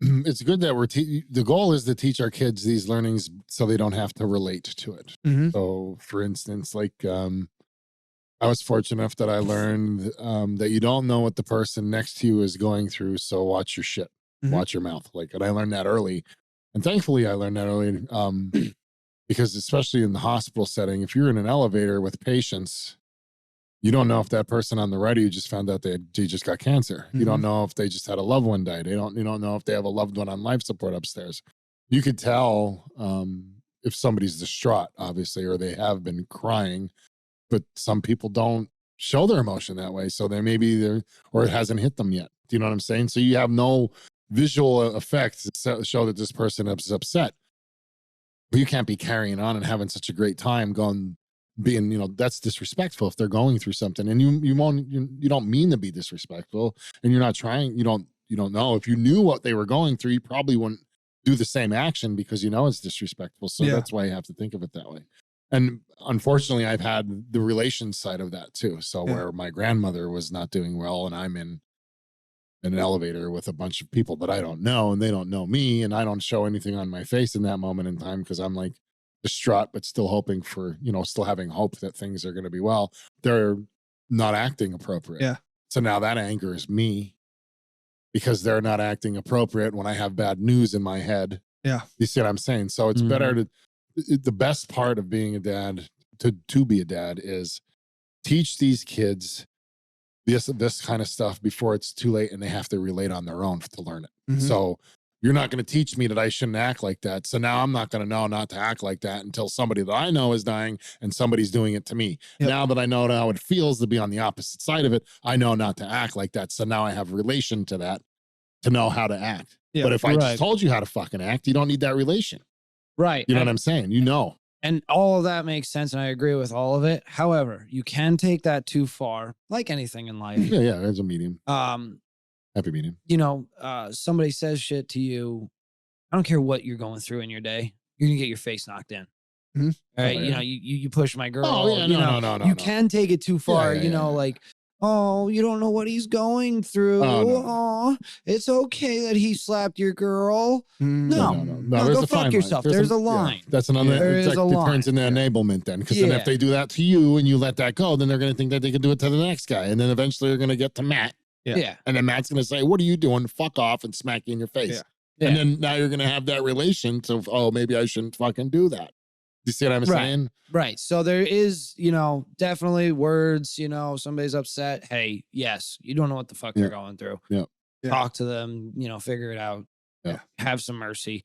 [SPEAKER 3] it's good that the goal is to teach our kids these learnings so they don't have to relate to it.
[SPEAKER 2] Mhm.
[SPEAKER 3] So for instance, like I was fortunate enough that I learned that you don't know what the person next to you is going through, so watch your shit.
[SPEAKER 2] Mhm.
[SPEAKER 3] Watch your mouth. Like, and I learned that early. And thankfully I learned that early because especially in the hospital setting, if you're in an elevator with patients, you don't know if that person on the right of you just found out they just got cancer. You don't know if they just had a loved one die. You don't know if they have a loved one on life support upstairs. You could tell if somebody's distraught, obviously, or they have been crying, but some people don't show their emotion that way. So they or it hasn't hit them yet. Do you know what I'm saying? So you have no visual effects that show that this person is upset. But you can't be carrying on and having such a great time being, that's disrespectful if they're going through something, and you don't mean to be disrespectful, and you're not trying. You don't know. If you knew what they were going through, you probably wouldn't do the same action because it's disrespectful. So that's why you have to think of it that way. And unfortunately, I've had the relation side of that too. So where my grandmother was not doing well, and I'm in an elevator with a bunch of people that I don't know, and they don't know me, and I don't show anything on my face in that moment in time because I'm like distraught, but still hoping for, still having hope that things are going to be well. They're not acting appropriate.
[SPEAKER 2] Yeah.
[SPEAKER 3] So now that angers me because they're not acting appropriate when I have bad news in my head.
[SPEAKER 2] Yeah.
[SPEAKER 3] You see what I'm saying? So it's better the best part of being a dad, to be a dad, is teach these kids this kind of stuff before it's too late and they have to relate on their own to learn it.
[SPEAKER 2] Mhm.
[SPEAKER 3] So you're not going to teach me that I shouldn't act like that. So now I'm not going to know not to act like that until somebody that I know is dying and somebody's doing it to me.
[SPEAKER 2] Yep.
[SPEAKER 3] Now that I know how it feels to be on the opposite side of it, I know not to act like that. So now I have relation to that to know how to act.
[SPEAKER 2] Yeah,
[SPEAKER 3] but if I just told you how to fucking act, you don't need that relation.
[SPEAKER 1] Right.
[SPEAKER 3] You know what I'm saying?
[SPEAKER 1] And all of that makes sense, and I agree with all of it. However, you can take that too far, like anything in life.
[SPEAKER 3] Yeah, there's a medium. Happy medium.
[SPEAKER 1] Somebody says shit to you. I don't care what you're going through in your day. You're gonna get your face knocked in.
[SPEAKER 2] Mhm.
[SPEAKER 1] All right.
[SPEAKER 3] Oh, yeah.
[SPEAKER 1] You push my girl.
[SPEAKER 3] Oh, yeah, no.
[SPEAKER 1] You can take it too far.
[SPEAKER 3] Yeah.
[SPEAKER 1] Like, oh, you don't know what he's going through.
[SPEAKER 3] Oh, no.
[SPEAKER 1] Oh, it's okay that he slapped your girl. No,
[SPEAKER 3] There's
[SPEAKER 1] go
[SPEAKER 3] a fine
[SPEAKER 1] fuck
[SPEAKER 3] line.
[SPEAKER 1] yourself. There's a line.
[SPEAKER 3] That's another.
[SPEAKER 1] There
[SPEAKER 3] It's
[SPEAKER 1] is
[SPEAKER 3] like,
[SPEAKER 1] a
[SPEAKER 3] it turns into enablement then, because then if they do that to you and you let that go, then they're going to think that they can do it to the next guy, and then eventually they're going to get to Matt.
[SPEAKER 1] Yeah.
[SPEAKER 3] And then Matt's going to say, "What are you doing? Fuck off," and smack you in your face.
[SPEAKER 2] Yeah.
[SPEAKER 3] And then now you're going to have that relation to, oh, maybe I shouldn't fucking do that. You see what I'm saying?
[SPEAKER 1] Right. So there is, definitely words, somebody's upset. Hey, yes, you don't know what the fuck they're going through.
[SPEAKER 3] Yeah.
[SPEAKER 1] Talk to them, figure it out.
[SPEAKER 3] Yeah.
[SPEAKER 1] Have some mercy.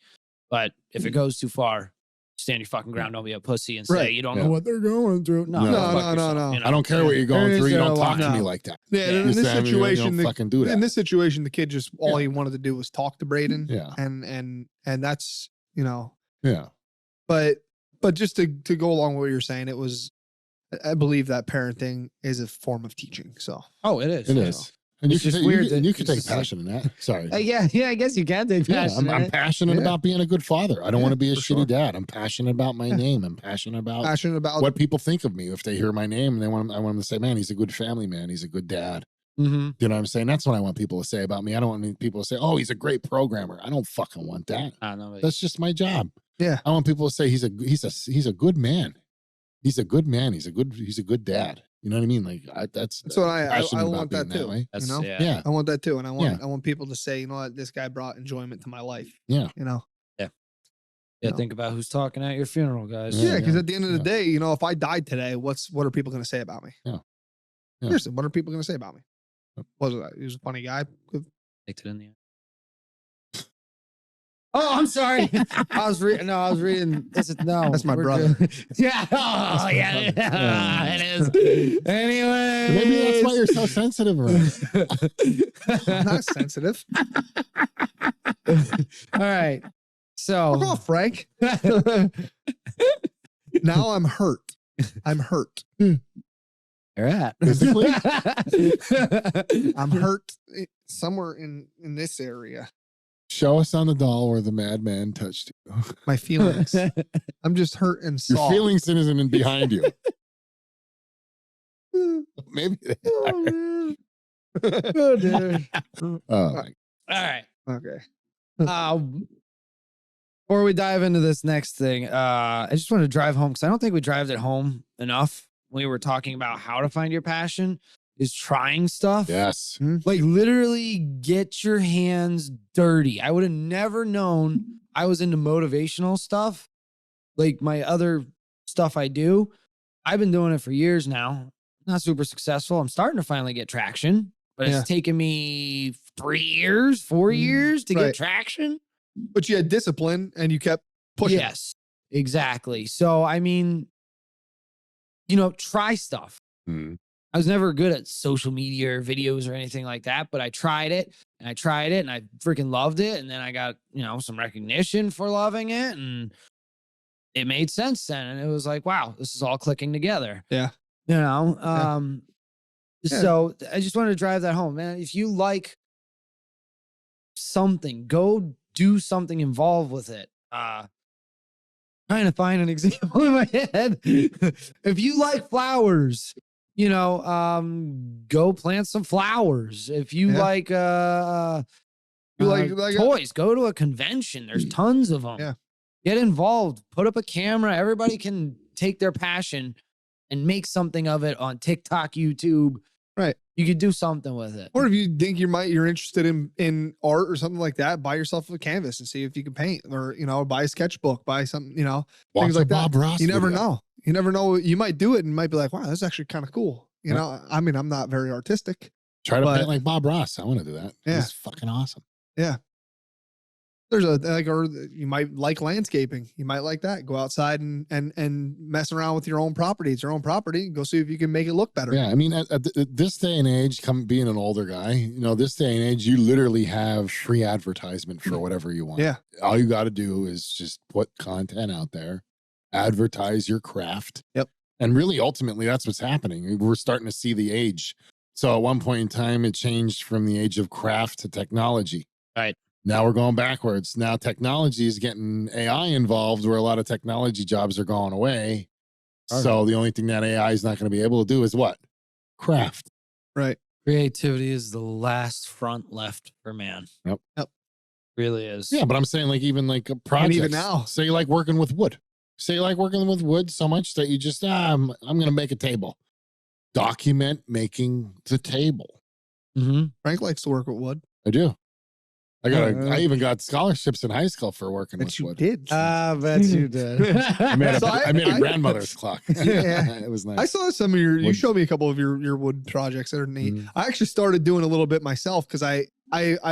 [SPEAKER 1] But if it goes too far, stand your fucking ground. Don't be a pussy and say you don't know what they're going through. No.
[SPEAKER 3] I don't care what you're going through. You don't talk to me like that.
[SPEAKER 2] Yeah.
[SPEAKER 3] You
[SPEAKER 2] In this
[SPEAKER 3] say,
[SPEAKER 2] situation,
[SPEAKER 3] don't fucking do that.
[SPEAKER 2] in this situation, the kid just all he wanted to do was talk to Braden.
[SPEAKER 3] Yeah.
[SPEAKER 2] And that's
[SPEAKER 3] Yeah.
[SPEAKER 2] But just to go along with what you're saying, I believe that parenting is a form of teaching. So
[SPEAKER 1] Oh, it is.
[SPEAKER 3] It is. And
[SPEAKER 1] It's just weird that
[SPEAKER 3] you can
[SPEAKER 1] it's
[SPEAKER 3] take
[SPEAKER 1] just like-
[SPEAKER 3] passion in that. Sorry.
[SPEAKER 1] Yeah, I guess you can take
[SPEAKER 3] Yeah,
[SPEAKER 1] passion.
[SPEAKER 3] I'm
[SPEAKER 1] in it.
[SPEAKER 3] passionate
[SPEAKER 2] Yeah.
[SPEAKER 3] about being a good father. I don't
[SPEAKER 2] Yeah,
[SPEAKER 3] want to be a
[SPEAKER 2] for
[SPEAKER 3] shitty
[SPEAKER 2] sure.
[SPEAKER 3] dad. I'm passionate about my
[SPEAKER 2] Yeah.
[SPEAKER 3] name. I'm passionate about
[SPEAKER 2] Passionate about
[SPEAKER 3] what people think of me. If they hear my name, I want them to say, "Man, he's a good family man. He's a good dad."
[SPEAKER 1] Mm-hmm.
[SPEAKER 3] You know what I'm saying? That's what I want people to say about me. I don't want people to say, "Oh, he's a great programmer." I don't fucking want that.
[SPEAKER 1] I know.
[SPEAKER 3] That's just my job.
[SPEAKER 2] Yeah.
[SPEAKER 3] I want people to say he's a good man. He's a good man. He's a good dad. You know what I mean? Like that's
[SPEAKER 2] what I
[SPEAKER 3] passionate about
[SPEAKER 2] want
[SPEAKER 3] being
[SPEAKER 2] that too.
[SPEAKER 3] way.
[SPEAKER 1] That's,
[SPEAKER 2] you know?
[SPEAKER 3] Yeah.
[SPEAKER 2] I want that too. And I want people to say, you know what, this guy brought enjoyment to my life.
[SPEAKER 3] Yeah.
[SPEAKER 2] You know?
[SPEAKER 1] Yeah,
[SPEAKER 2] You know?
[SPEAKER 1] think about who's talking at your funeral, guys.
[SPEAKER 2] Yeah, because
[SPEAKER 3] Yeah.
[SPEAKER 2] at the end of the day, you know, if I died today, what are people going to say about me?
[SPEAKER 3] Yeah. Yeah.
[SPEAKER 2] Seriously, what are people going to say about me? Was it? He was a funny guy. Good.
[SPEAKER 1] Baked it in the end. Oh, I'm sorry. I was reading. No, I was reading.
[SPEAKER 2] That's my
[SPEAKER 1] we're
[SPEAKER 2] brother.
[SPEAKER 1] good. Yeah. Oh, yeah. It is. Anyway.
[SPEAKER 3] Maybe that's why you're so sensitive around.
[SPEAKER 2] I'm not sensitive.
[SPEAKER 1] All right. So.
[SPEAKER 2] Fuck off, Frank. Now I'm hurt. I'm hurt.
[SPEAKER 1] You're at.
[SPEAKER 3] Physically?
[SPEAKER 2] I'm hurt somewhere in this area.
[SPEAKER 3] Show us on the doll where the madman touched you.
[SPEAKER 2] My feelings. I'm just hurt and
[SPEAKER 3] Your
[SPEAKER 2] soft.
[SPEAKER 3] feelings isn't behind you. Maybe they are.
[SPEAKER 2] Oh, man.
[SPEAKER 1] Oh, dude.
[SPEAKER 3] Oh,
[SPEAKER 1] All right.
[SPEAKER 2] Okay.
[SPEAKER 1] Before we dive into this next thing, I just want to drive home because I don't think we drived it home enough when we were talking about how to find your passion is trying stuff.
[SPEAKER 3] yes.
[SPEAKER 1] Like literally get your hands dirty. I would have never known I was into motivational stuff. Like my other stuff I do. I've been doing it for years now. Not super successful. I'm starting to finally get traction, but
[SPEAKER 2] Yeah.
[SPEAKER 1] it's taken me 3 years, 4 years to
[SPEAKER 2] Right.
[SPEAKER 1] get traction.
[SPEAKER 2] But you had discipline and you kept pushing.
[SPEAKER 1] Yes, exactly. So, I mean, you know, try stuff.
[SPEAKER 3] Mhm.
[SPEAKER 1] I was never good at social media or videos or anything like that, but I tried it and I freaking loved it. And then I got, you know, some recognition for loving it and it made sense then. And it was like, wow, this is all clicking together.
[SPEAKER 2] Yeah.
[SPEAKER 1] You know,
[SPEAKER 2] Yeah.
[SPEAKER 1] so I just wanted to drive that home, man. If you like something, go do something involved with it. Trying to find an example in my head. If you like flowers, you know, go plant some flowers. If you
[SPEAKER 2] Yeah.
[SPEAKER 1] like
[SPEAKER 2] You like
[SPEAKER 1] toys, go to a convention. There's tons of them.
[SPEAKER 2] Yeah.
[SPEAKER 1] Get involved. Put up a camera. Everybody can take their passion and make something of it on TikTok, YouTube.
[SPEAKER 2] Right.
[SPEAKER 1] You could do something with it.
[SPEAKER 2] Or if you think you're interested in art or something like that, buy yourself a canvas and see if you can paint, or you know, buy a sketchbook, buy something, you know,
[SPEAKER 3] Watch
[SPEAKER 2] things
[SPEAKER 3] a
[SPEAKER 2] like that.
[SPEAKER 3] Bob Ross
[SPEAKER 2] You never
[SPEAKER 3] video.
[SPEAKER 2] know. You never know. You might do it and might be like, wow, that's actually kind of cool. You know, I mean, I'm not very artistic.
[SPEAKER 3] Try to
[SPEAKER 2] But-
[SPEAKER 3] paint like Bob Ross. I want to do that.
[SPEAKER 2] Yeah.
[SPEAKER 3] He's fucking awesome.
[SPEAKER 2] There's or you might like landscaping. You might like that. Go outside and mess around with your own property. It's your own property. Go see if you can make it look better.
[SPEAKER 3] Yeah, I mean, at this day and age, being an older guy, you know, this day and age, you literally have free advertisement for whatever you want.
[SPEAKER 2] Yeah.
[SPEAKER 3] All you got to do is just put content out there, advertise your craft.
[SPEAKER 2] Yep.
[SPEAKER 3] And really, ultimately, that's what's happening. We're starting to see the age. So at one point in time, it changed from the age of craft to technology.
[SPEAKER 1] Right.
[SPEAKER 3] Now we're going backwards. Now technology is getting AI involved, where a lot of technology jobs are going away. So the only thing that AI is not going to be able to do is what? Craft.
[SPEAKER 2] Right.
[SPEAKER 1] Creativity is the last front left for man.
[SPEAKER 3] Yep.
[SPEAKER 1] Really is.
[SPEAKER 3] Yeah, but I'm saying like even like a project.
[SPEAKER 2] even now.
[SPEAKER 3] Say you like working with wood. Say you like working with wood so much that you just, I'm going to make a table. Document making the table.
[SPEAKER 1] Mm-hmm.
[SPEAKER 2] Frank likes to work with wood.
[SPEAKER 3] I do. I even got scholarships in high school for working
[SPEAKER 2] Bet
[SPEAKER 3] with
[SPEAKER 2] you
[SPEAKER 3] wood.
[SPEAKER 2] did.
[SPEAKER 1] I bet you did.
[SPEAKER 3] I made
[SPEAKER 2] So
[SPEAKER 3] I made a
[SPEAKER 2] I-
[SPEAKER 3] grandmother's clock.
[SPEAKER 2] Yeah.
[SPEAKER 3] It was nice.
[SPEAKER 2] I saw some of you
[SPEAKER 3] Wood.
[SPEAKER 2] showed me a couple of your wood projects that are neat.
[SPEAKER 3] Mhm.
[SPEAKER 2] I actually started doing a little bit myself because I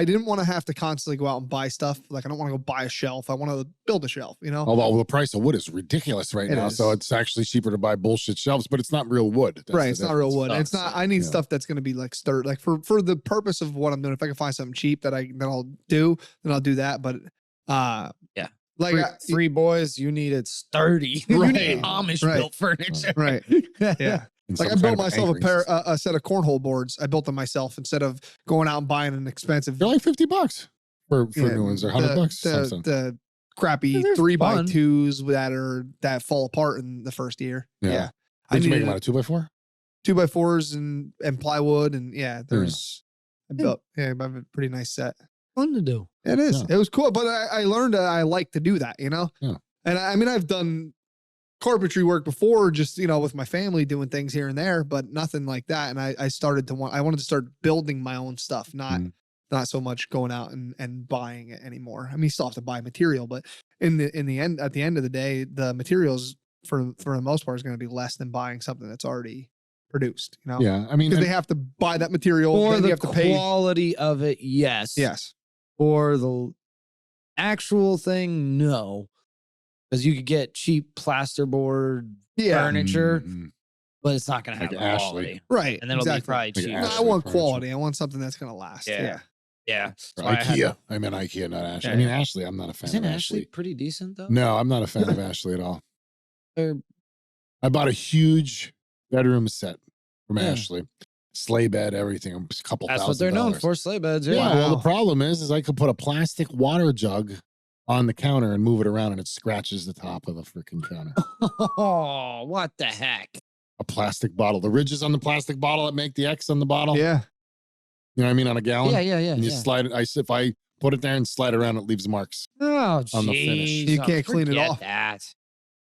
[SPEAKER 2] didn't want to have to constantly go out and buy stuff. Like I don't want to go buy a shelf. I want to build a shelf, you know?
[SPEAKER 3] Although the price of wood is ridiculous right
[SPEAKER 2] It
[SPEAKER 3] now.
[SPEAKER 2] is.
[SPEAKER 3] So it's actually cheaper to buy bullshit shelves, but it's not real wood. That's
[SPEAKER 2] Right.
[SPEAKER 3] the
[SPEAKER 2] It's not real wood.
[SPEAKER 3] difference.
[SPEAKER 2] It's not, I need
[SPEAKER 3] Yeah.
[SPEAKER 2] stuff that's going to be like sturdy. Like for the purpose of what I'm doing, if I can find something cheap that I'll do, then I'll do that. But
[SPEAKER 1] Yeah.
[SPEAKER 2] like
[SPEAKER 1] Three boys, you need it sturdy.
[SPEAKER 2] Right.
[SPEAKER 1] You need Amish
[SPEAKER 2] Right.
[SPEAKER 1] built furniture.
[SPEAKER 2] right. Yeah.
[SPEAKER 3] in
[SPEAKER 2] Like
[SPEAKER 3] some
[SPEAKER 2] I built
[SPEAKER 3] kind of
[SPEAKER 2] myself
[SPEAKER 3] anchoring system.
[SPEAKER 2] a set of cornhole boards. I built them myself instead of going out and buying an expensive.
[SPEAKER 3] They're like $50 for new ones. They're $100.
[SPEAKER 2] The crappy
[SPEAKER 1] They're
[SPEAKER 2] 3x2s that fall apart in the first year.
[SPEAKER 3] Yeah.
[SPEAKER 2] I
[SPEAKER 3] Did you make
[SPEAKER 2] needed
[SPEAKER 3] them out of 2x4?
[SPEAKER 2] 2x4s and plywood and there's I
[SPEAKER 1] Yeah.
[SPEAKER 2] built I have a pretty nice set.
[SPEAKER 1] Fun to do.
[SPEAKER 2] It is.
[SPEAKER 3] Yeah.
[SPEAKER 2] It was cool, but I learned I like to do that,
[SPEAKER 3] Yeah.
[SPEAKER 2] And I mean I've done carpentry work before, just with my family doing things here and there, but nothing like that. And I wanted to start building my own stuff, not so much going out and buying it anymore. I mean, you still have to buy material, but at the end of the day, the materials for the most part is going to be less than buying something that's already produced.
[SPEAKER 3] Yeah. I mean,
[SPEAKER 2] because they have to buy that material
[SPEAKER 1] For
[SPEAKER 2] then
[SPEAKER 1] the
[SPEAKER 2] you have to pay.
[SPEAKER 1] quality of it, yes.
[SPEAKER 2] Yes.
[SPEAKER 1] For the actual thing, no. Because you could get cheap plasterboard furniture, but it's not going to have
[SPEAKER 3] Like
[SPEAKER 1] the
[SPEAKER 3] Ashley.
[SPEAKER 1] quality.
[SPEAKER 2] Right.
[SPEAKER 1] And then it'll be probably
[SPEAKER 3] Like
[SPEAKER 1] cheap.
[SPEAKER 2] No, I
[SPEAKER 3] Ashley
[SPEAKER 2] want
[SPEAKER 3] furniture.
[SPEAKER 2] quality. I want something that's going to last.
[SPEAKER 1] Yeah. Yeah.
[SPEAKER 3] Or
[SPEAKER 1] So I had
[SPEAKER 3] IKEA.
[SPEAKER 1] to-
[SPEAKER 3] I meant IKEA, not Ashley.
[SPEAKER 1] Yeah.
[SPEAKER 3] I mean, Ashley, I'm not a fan
[SPEAKER 1] Isn't
[SPEAKER 3] of
[SPEAKER 1] Ashley
[SPEAKER 3] Ashley.
[SPEAKER 1] pretty decent, though?
[SPEAKER 3] No, I'm not a fan of Ashley at all.
[SPEAKER 1] They're-
[SPEAKER 3] I bought a huge bedroom set from
[SPEAKER 1] Yeah.
[SPEAKER 3] Ashley. Sleigh bed, everything. A couple
[SPEAKER 1] That's
[SPEAKER 3] $1,000.
[SPEAKER 1] what they're known for, sleigh beds.
[SPEAKER 3] Yeah.
[SPEAKER 1] Yeah.
[SPEAKER 3] Well, the
[SPEAKER 2] Wow.
[SPEAKER 3] problem is I could put a plastic water jug on the counter and move it around and it scratches the top of the freaking counter.
[SPEAKER 1] Oh, what the heck?
[SPEAKER 3] A plastic bottle. The ridges on the plastic bottle that make the X on the bottle.
[SPEAKER 2] Yeah.
[SPEAKER 3] You know what I mean? On a gallon.
[SPEAKER 1] Yeah.
[SPEAKER 3] And you slide it. If I put it there and slide it around, it leaves marks.
[SPEAKER 1] Oh,
[SPEAKER 3] On the finish.
[SPEAKER 1] jeez.
[SPEAKER 2] You can't clean it
[SPEAKER 1] Forget
[SPEAKER 2] off.
[SPEAKER 1] That.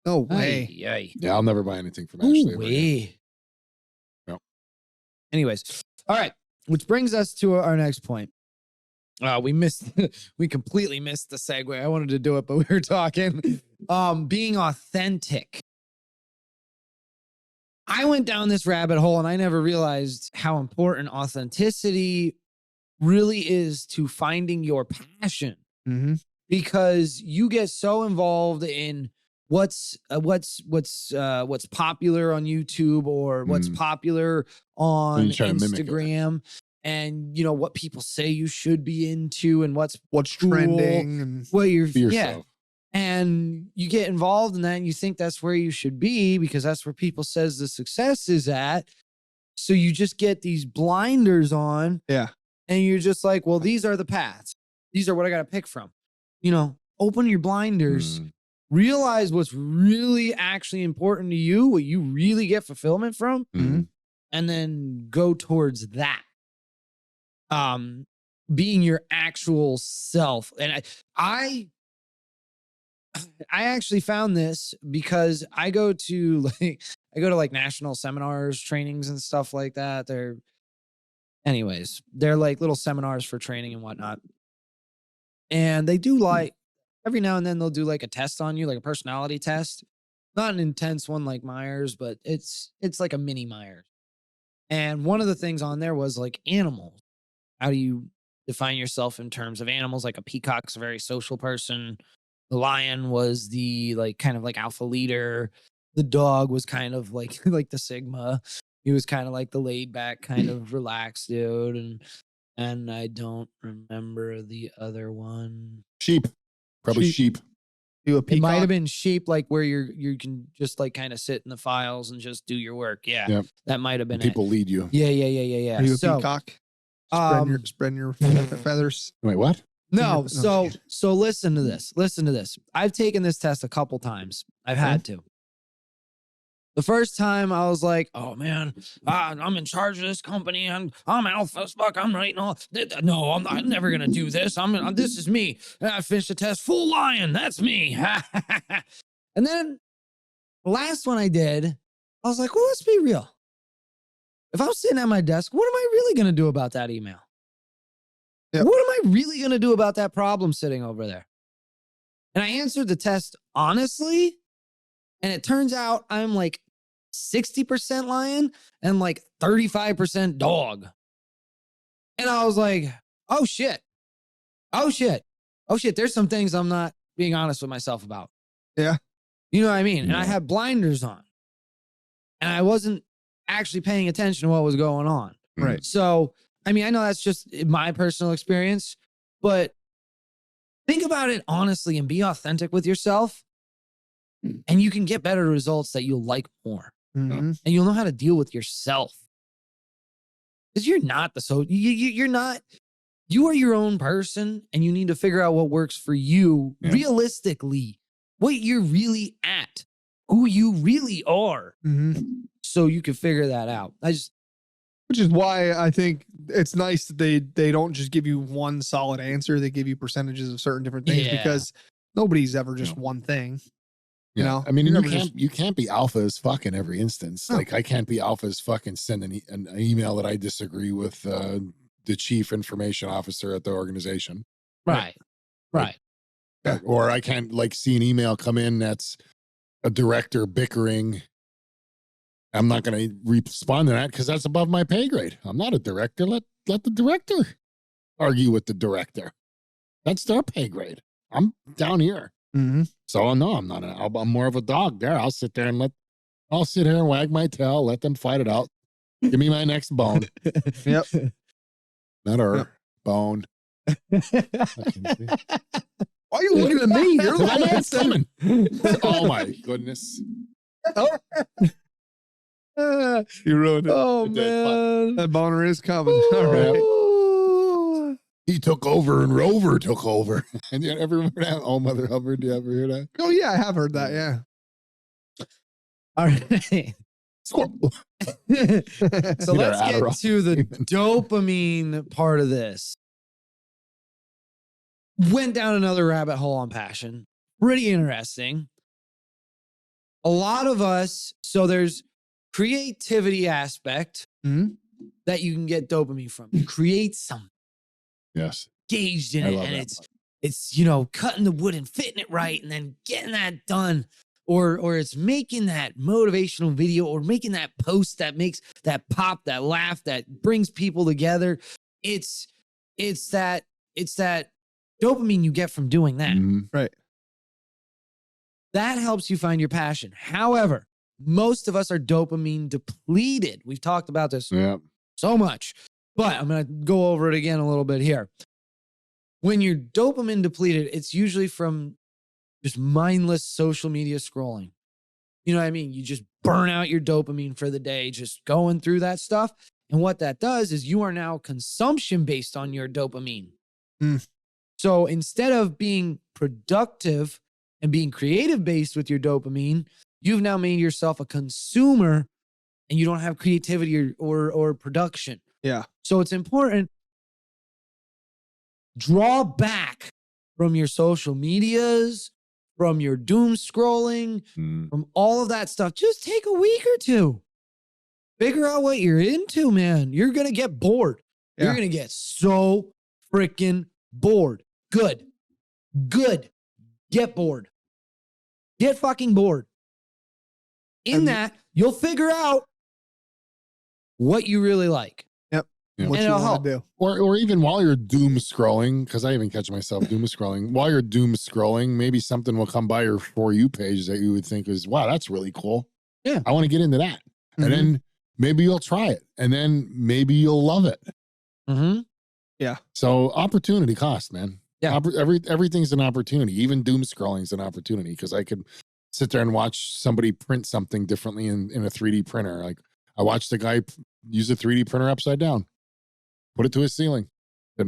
[SPEAKER 2] No way.
[SPEAKER 3] Yeah, I'll never buy anything from Ashley. ever again.
[SPEAKER 1] Ooh-wee.
[SPEAKER 3] No.
[SPEAKER 1] Anyways, all right. Which brings us to our next point. We completely missed the segue. I wanted to do it, but we were talking being authentic. I went down this rabbit hole and I never realized how important authenticity really is to finding your passion,
[SPEAKER 2] Mm-hmm.
[SPEAKER 1] because you get so involved in what's popular on YouTube or what's popular on
[SPEAKER 3] you try to mimic it.
[SPEAKER 1] Instagram, and what people say you should be into and what's cool,
[SPEAKER 2] Trending and
[SPEAKER 1] what you're
[SPEAKER 3] Be yourself.
[SPEAKER 1] and you get involved in that and you think that's where you should be because that's where people says the success is at. So you just get these blinders on.
[SPEAKER 2] Yeah.
[SPEAKER 1] And you're just like, well, these are the paths. These are what I got to pick from. Open your blinders, realize what's really actually important to you, what you really get fulfillment from,
[SPEAKER 3] Mhm.
[SPEAKER 1] and then go towards that. Being your actual self. And I actually found this because I go to national seminars, trainings and stuff like that. They're like little seminars for training and whatnot. And they do like every now and then they'll do like a test on you, like a personality test. Not an intense one like Myers, but it's like a mini Myers. And one of the things on there was like animals. How do you define yourself in terms of animals? Like a peacock's a very social person. The lion was the kind of like alpha leader. The dog was kind of like the Sigma. He was kind of like the laid back, kind of relaxed dude. And I don't remember the other one.
[SPEAKER 3] Sheep. Probably sheep.
[SPEAKER 2] do a
[SPEAKER 1] It might
[SPEAKER 2] peacock.
[SPEAKER 1] have been sheep, like where you can just like kind of sit in the files and just do your work. Yeah.
[SPEAKER 3] Yep.
[SPEAKER 1] That might have been
[SPEAKER 3] People lead you.
[SPEAKER 1] it. Yeah.
[SPEAKER 2] Are you a
[SPEAKER 1] So,
[SPEAKER 2] peacock? Spreading your feathers.
[SPEAKER 3] Wait, what?
[SPEAKER 1] no,
[SPEAKER 2] No,
[SPEAKER 1] so listen to this. Listen to this. I've taken this test a couple times. I've had to. The first time I was like, oh man, I'm in charge of this company. I'm alpha as fuck. I'm writing all. No, I'm never gonna do this. This is me. And I finished the test. Full lion. That's me. And then the last one I did, I was like, well, let's be real. If I'm sitting at my desk, what am I really gonna do about that email?
[SPEAKER 2] Yep.
[SPEAKER 1] What am I really gonna do about that problem sitting over there? And I answered the test honestly. And it turns out I'm like 60% lion and like 35% dog. And I was like, oh shit. There's some things I'm not being honest with myself about.
[SPEAKER 2] Yeah.
[SPEAKER 1] You know what I mean? And I
[SPEAKER 3] Yeah.
[SPEAKER 1] had blinders on. And I wasn't actually paying attention to what was going on.
[SPEAKER 2] Right.
[SPEAKER 1] So, I mean, I know that's just my personal experience, but think about it honestly and be authentic with yourself. And you can get better results that you'll like more.
[SPEAKER 2] Mhm.
[SPEAKER 1] and you'll know how to deal with yourself. Because you're not you're not, you are your own person, and you need to figure out what works for you realistically, what you're really at, who you really are, so you can figure that out.
[SPEAKER 2] Which is why I think it's nice that they don't just give you one solid answer. They give you percentages of certain different things because nobody's ever just one thing. You know,
[SPEAKER 3] I mean,
[SPEAKER 2] You're
[SPEAKER 3] you
[SPEAKER 2] never
[SPEAKER 3] can't you can't be alpha as fuck in every instance.
[SPEAKER 2] No.
[SPEAKER 3] Like I can't be alpha as fuck and send an email that I disagree with the chief information officer at the organization.
[SPEAKER 1] Right.
[SPEAKER 3] Or I can't like see an email come in that's a director bickering. I'm not going to respond to that because that's above my pay grade. I'm not a director. Let the director argue with the director. That's their pay grade. I'm down here. So no, I'm not. I'm more of a dog there. I'll sit there and I'll sit here and wag my tail. Let them fight it out. Give me my next bone.
[SPEAKER 2] Yep.
[SPEAKER 3] Not her bone.
[SPEAKER 2] Why are you looking at me? You're the
[SPEAKER 3] I
[SPEAKER 2] one
[SPEAKER 3] know
[SPEAKER 2] that
[SPEAKER 3] it's
[SPEAKER 2] said
[SPEAKER 3] coming. Oh my goodness.
[SPEAKER 2] you ruined it.
[SPEAKER 1] Oh,
[SPEAKER 3] It did,
[SPEAKER 1] man.
[SPEAKER 2] That boner is coming. All right.
[SPEAKER 1] Ooh.
[SPEAKER 3] He took over and Rover took over. And you ever remember that? Oh, Mother Hubbard. Do you ever hear that?
[SPEAKER 2] Oh yeah, I have heard that. Yeah.
[SPEAKER 1] All right. So let's get to the dopamine part of this. Went down another rabbit hole on passion. Pretty interesting. A lot of us, so there's creativity aspect that you can get dopamine from. You create something.
[SPEAKER 3] Yes.
[SPEAKER 1] Engaged in
[SPEAKER 3] I
[SPEAKER 1] it,
[SPEAKER 3] love
[SPEAKER 1] and
[SPEAKER 3] that
[SPEAKER 1] it's cutting the wood and fitting it right and then getting that done. Or it's making that motivational video or making that post that makes that pop, that laugh, that brings people together. It's that dopamine you get from doing that.
[SPEAKER 2] Right.
[SPEAKER 1] That helps you find your passion. However, most of us are dopamine depleted. We've talked about this so much, but I'm going to go over it again a little bit here. When you're dopamine depleted, it's usually from just mindless social media scrolling. You know what I mean? You just burn out your dopamine for the day, just going through that stuff. And what that does is you are now consumption based on your dopamine. So instead of being productive and being creative based with your dopamine, you've now made yourself a consumer and you don't have creativity or production.
[SPEAKER 2] Yeah.
[SPEAKER 1] So it's important. Draw back from your social medias, from your doom scrolling, from all of that stuff. Just take a week or two. Figure out what you're into, man. You're going to get bored.
[SPEAKER 2] Yeah.
[SPEAKER 1] You're going to get so freaking bored. Good. Get bored. Get fucking bored. In that, you'll figure out what you really like.
[SPEAKER 2] Yep.
[SPEAKER 3] Yeah.
[SPEAKER 2] What
[SPEAKER 1] And
[SPEAKER 2] you
[SPEAKER 1] it'll
[SPEAKER 2] want to do.
[SPEAKER 3] Or even while you're doom scrolling, because I even catch myself doom scrolling. While you're doom scrolling, maybe something will come by your For You page that you would think is, wow, that's really cool.
[SPEAKER 1] Yeah.
[SPEAKER 3] I want to get into that. And then maybe you'll try it. And then maybe you'll love it.
[SPEAKER 2] Yeah.
[SPEAKER 3] So opportunity cost, man.
[SPEAKER 1] Yeah.
[SPEAKER 3] Everything's an opportunity. Even doom scrolling is an opportunity because I could sit there and watch somebody print something differently in a 3D printer. Like I watched the guy use a 3D printer upside down, put it to his ceiling. I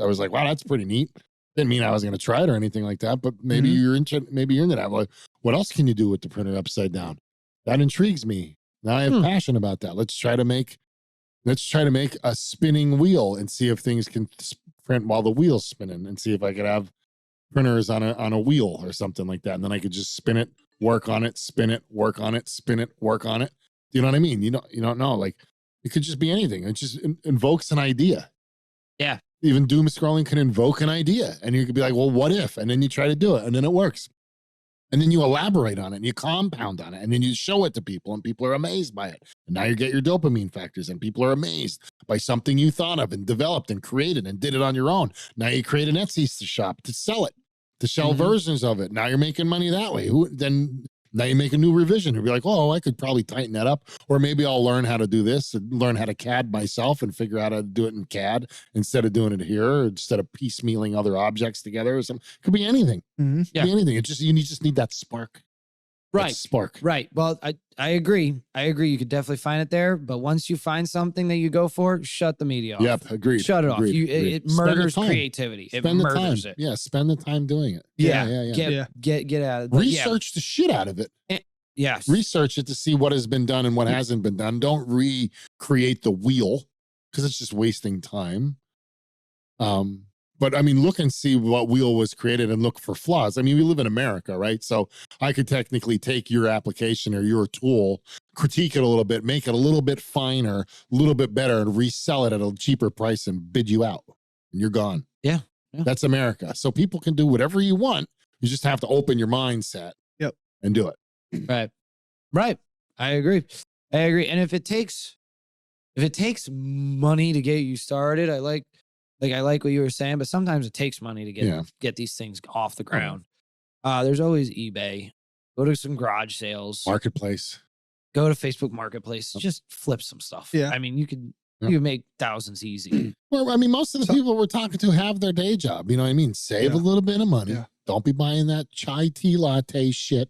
[SPEAKER 3] was like, wow, that's pretty neat. Didn't mean I was going to try it or anything like that, but maybe you're into that. Like, what else can you do with the printer upside down? That intrigues me. Now I have passion about that. Let's try to make a spinning wheel and see if things can print while the wheel's spinning, and see if I could have printers on a wheel or something like that. And then I could just spin it, work on it, spin it, work on it, spin it, work on it. You know what I mean? You don't know. Like it could just be anything. It just invokes an idea.
[SPEAKER 1] Yeah.
[SPEAKER 3] Even doom scrolling can invoke an idea, and you could be like, well, what if? And then you try to do it, and then it works. And then you elaborate on it and you compound on it, and then you show it to people, and people are amazed by it. And now you get your dopamine factors, and people are amazed by something you thought of and developed and created and did it on your own. Now you create an Etsy shop to sell it, to sell versions of it. Now you're making money that way. Now you make a new revision and be like, oh, I could probably tighten that up. Or maybe I'll learn how to do this and learn how to CAD myself and figure out how to do it in CAD instead of doing it here, or instead of piecemealing other objects together or something. It could be anything. It could be anything. You just need that spark.
[SPEAKER 1] Right.
[SPEAKER 3] That's spark.
[SPEAKER 1] Right. Well, I agree. I agree. You could definitely find it there. But once you find something that you go for, shut the media off.
[SPEAKER 3] Yep. Agreed.
[SPEAKER 1] Shut it off.
[SPEAKER 3] Agreed.
[SPEAKER 1] It
[SPEAKER 3] Spend the
[SPEAKER 1] murders
[SPEAKER 3] time.
[SPEAKER 1] creativity. It
[SPEAKER 3] Spend the time.
[SPEAKER 1] murders it.
[SPEAKER 3] Yeah. Spend the time doing it.
[SPEAKER 1] Yeah.
[SPEAKER 3] Yeah.
[SPEAKER 1] Get out of it.
[SPEAKER 3] Research the shit out of it.
[SPEAKER 1] Yes.
[SPEAKER 3] Research it to see what has been done and what hasn't been done. Don't recreate the wheel because it's just wasting time. But I mean, look and see what wheel was created and look for flaws. I mean, we live in America, right? So I could technically take your application or your tool, critique it a little bit, make it a little bit finer, a little bit better, and resell it at a cheaper price and bid you out. And you're gone.
[SPEAKER 1] Yeah.
[SPEAKER 3] That's America. So people can do whatever you want. You just have to open your mindset.
[SPEAKER 2] Yep.
[SPEAKER 3] And do it.
[SPEAKER 1] Right. I agree. And if it takes money to get you started, I like what you were saying, but sometimes it takes money to get these things off the ground. There's always eBay. Go to some garage sales.
[SPEAKER 3] Marketplace.
[SPEAKER 1] Go to Facebook Marketplace. Just flip some stuff.
[SPEAKER 2] Yeah.
[SPEAKER 1] I mean, you could make thousands easy.
[SPEAKER 3] Well, I mean, most of the people we're talking to have their day job. You know what I mean? Save a little bit of money.
[SPEAKER 2] Yeah.
[SPEAKER 3] Don't be buying that chai tea latte shit.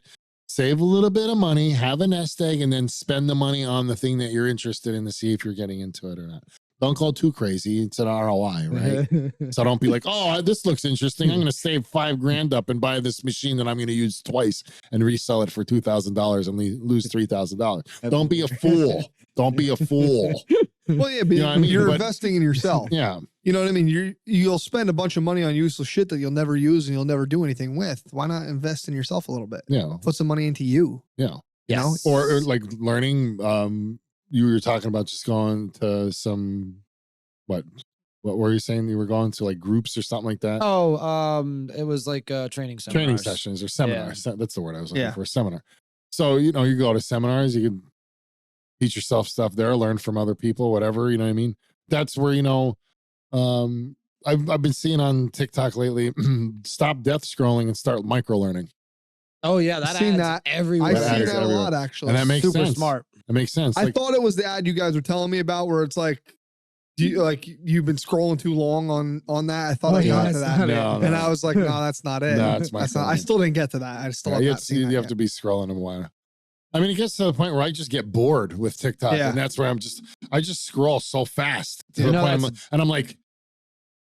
[SPEAKER 3] Save a little bit of money, have a nest egg, and then spend the money on the thing that you're interested in to see if you're getting into it or not. Don't go too crazy. It's an ROI, right? So don't be like, oh, this looks interesting. I'm going to save $5,000 up and buy this machine that I'm going to use twice and resell it for $2,000 and lose $3,000. Don't be a fool. Don't be a fool.
[SPEAKER 2] Well, yeah, but
[SPEAKER 3] You know what I mean?
[SPEAKER 2] you're
[SPEAKER 3] But-
[SPEAKER 2] investing in yourself.
[SPEAKER 3] Yeah.
[SPEAKER 2] You know what I mean? You'll spend a bunch of money on useless shit that you'll never use and you'll never do anything with. Why not invest in yourself a little bit?
[SPEAKER 3] Yeah.
[SPEAKER 2] Put some money into you.
[SPEAKER 3] Yeah.
[SPEAKER 2] You know?
[SPEAKER 3] Or like learning, you were talking about just going to some, what were you saying? You were going to like groups or something like that?
[SPEAKER 1] Oh, it was like training seminars.
[SPEAKER 3] Training sessions or seminars. That's the word I was looking
[SPEAKER 2] Yeah.
[SPEAKER 3] for, seminar. So, you know, you go to seminars, you can teach yourself stuff there, learn from other people, whatever, you know what I mean? That's where, you know, I've been seeing on TikTok lately, stop death scrolling and start micro learning.
[SPEAKER 1] Oh yeah, that
[SPEAKER 2] I've seen
[SPEAKER 1] ad's
[SPEAKER 2] that.
[SPEAKER 1] everywhere.
[SPEAKER 2] I
[SPEAKER 3] That
[SPEAKER 2] see
[SPEAKER 3] ad is
[SPEAKER 2] that a
[SPEAKER 3] everywhere.
[SPEAKER 2] lot, actually.
[SPEAKER 3] And that makes
[SPEAKER 1] Super
[SPEAKER 3] sense.
[SPEAKER 1] smart.
[SPEAKER 3] That makes sense.
[SPEAKER 2] I
[SPEAKER 3] Like,
[SPEAKER 2] thought it was the ad you guys were telling me about where it's like, you've been scrolling too long on that. I thought I got to that.
[SPEAKER 3] No,
[SPEAKER 2] And I was like, no, that's not it.
[SPEAKER 3] No, it's
[SPEAKER 2] that's not, I
[SPEAKER 3] micro-learning.
[SPEAKER 2] still didn't get to that. I still
[SPEAKER 3] you
[SPEAKER 2] have not seen that
[SPEAKER 3] have
[SPEAKER 2] yet.
[SPEAKER 3] to be scrolling a while. I mean, it gets to the point where I just get bored with TikTok,
[SPEAKER 2] Yeah.
[SPEAKER 3] and that's where I just scroll so fast to
[SPEAKER 1] You
[SPEAKER 3] the
[SPEAKER 1] know,
[SPEAKER 3] point, and I'm like,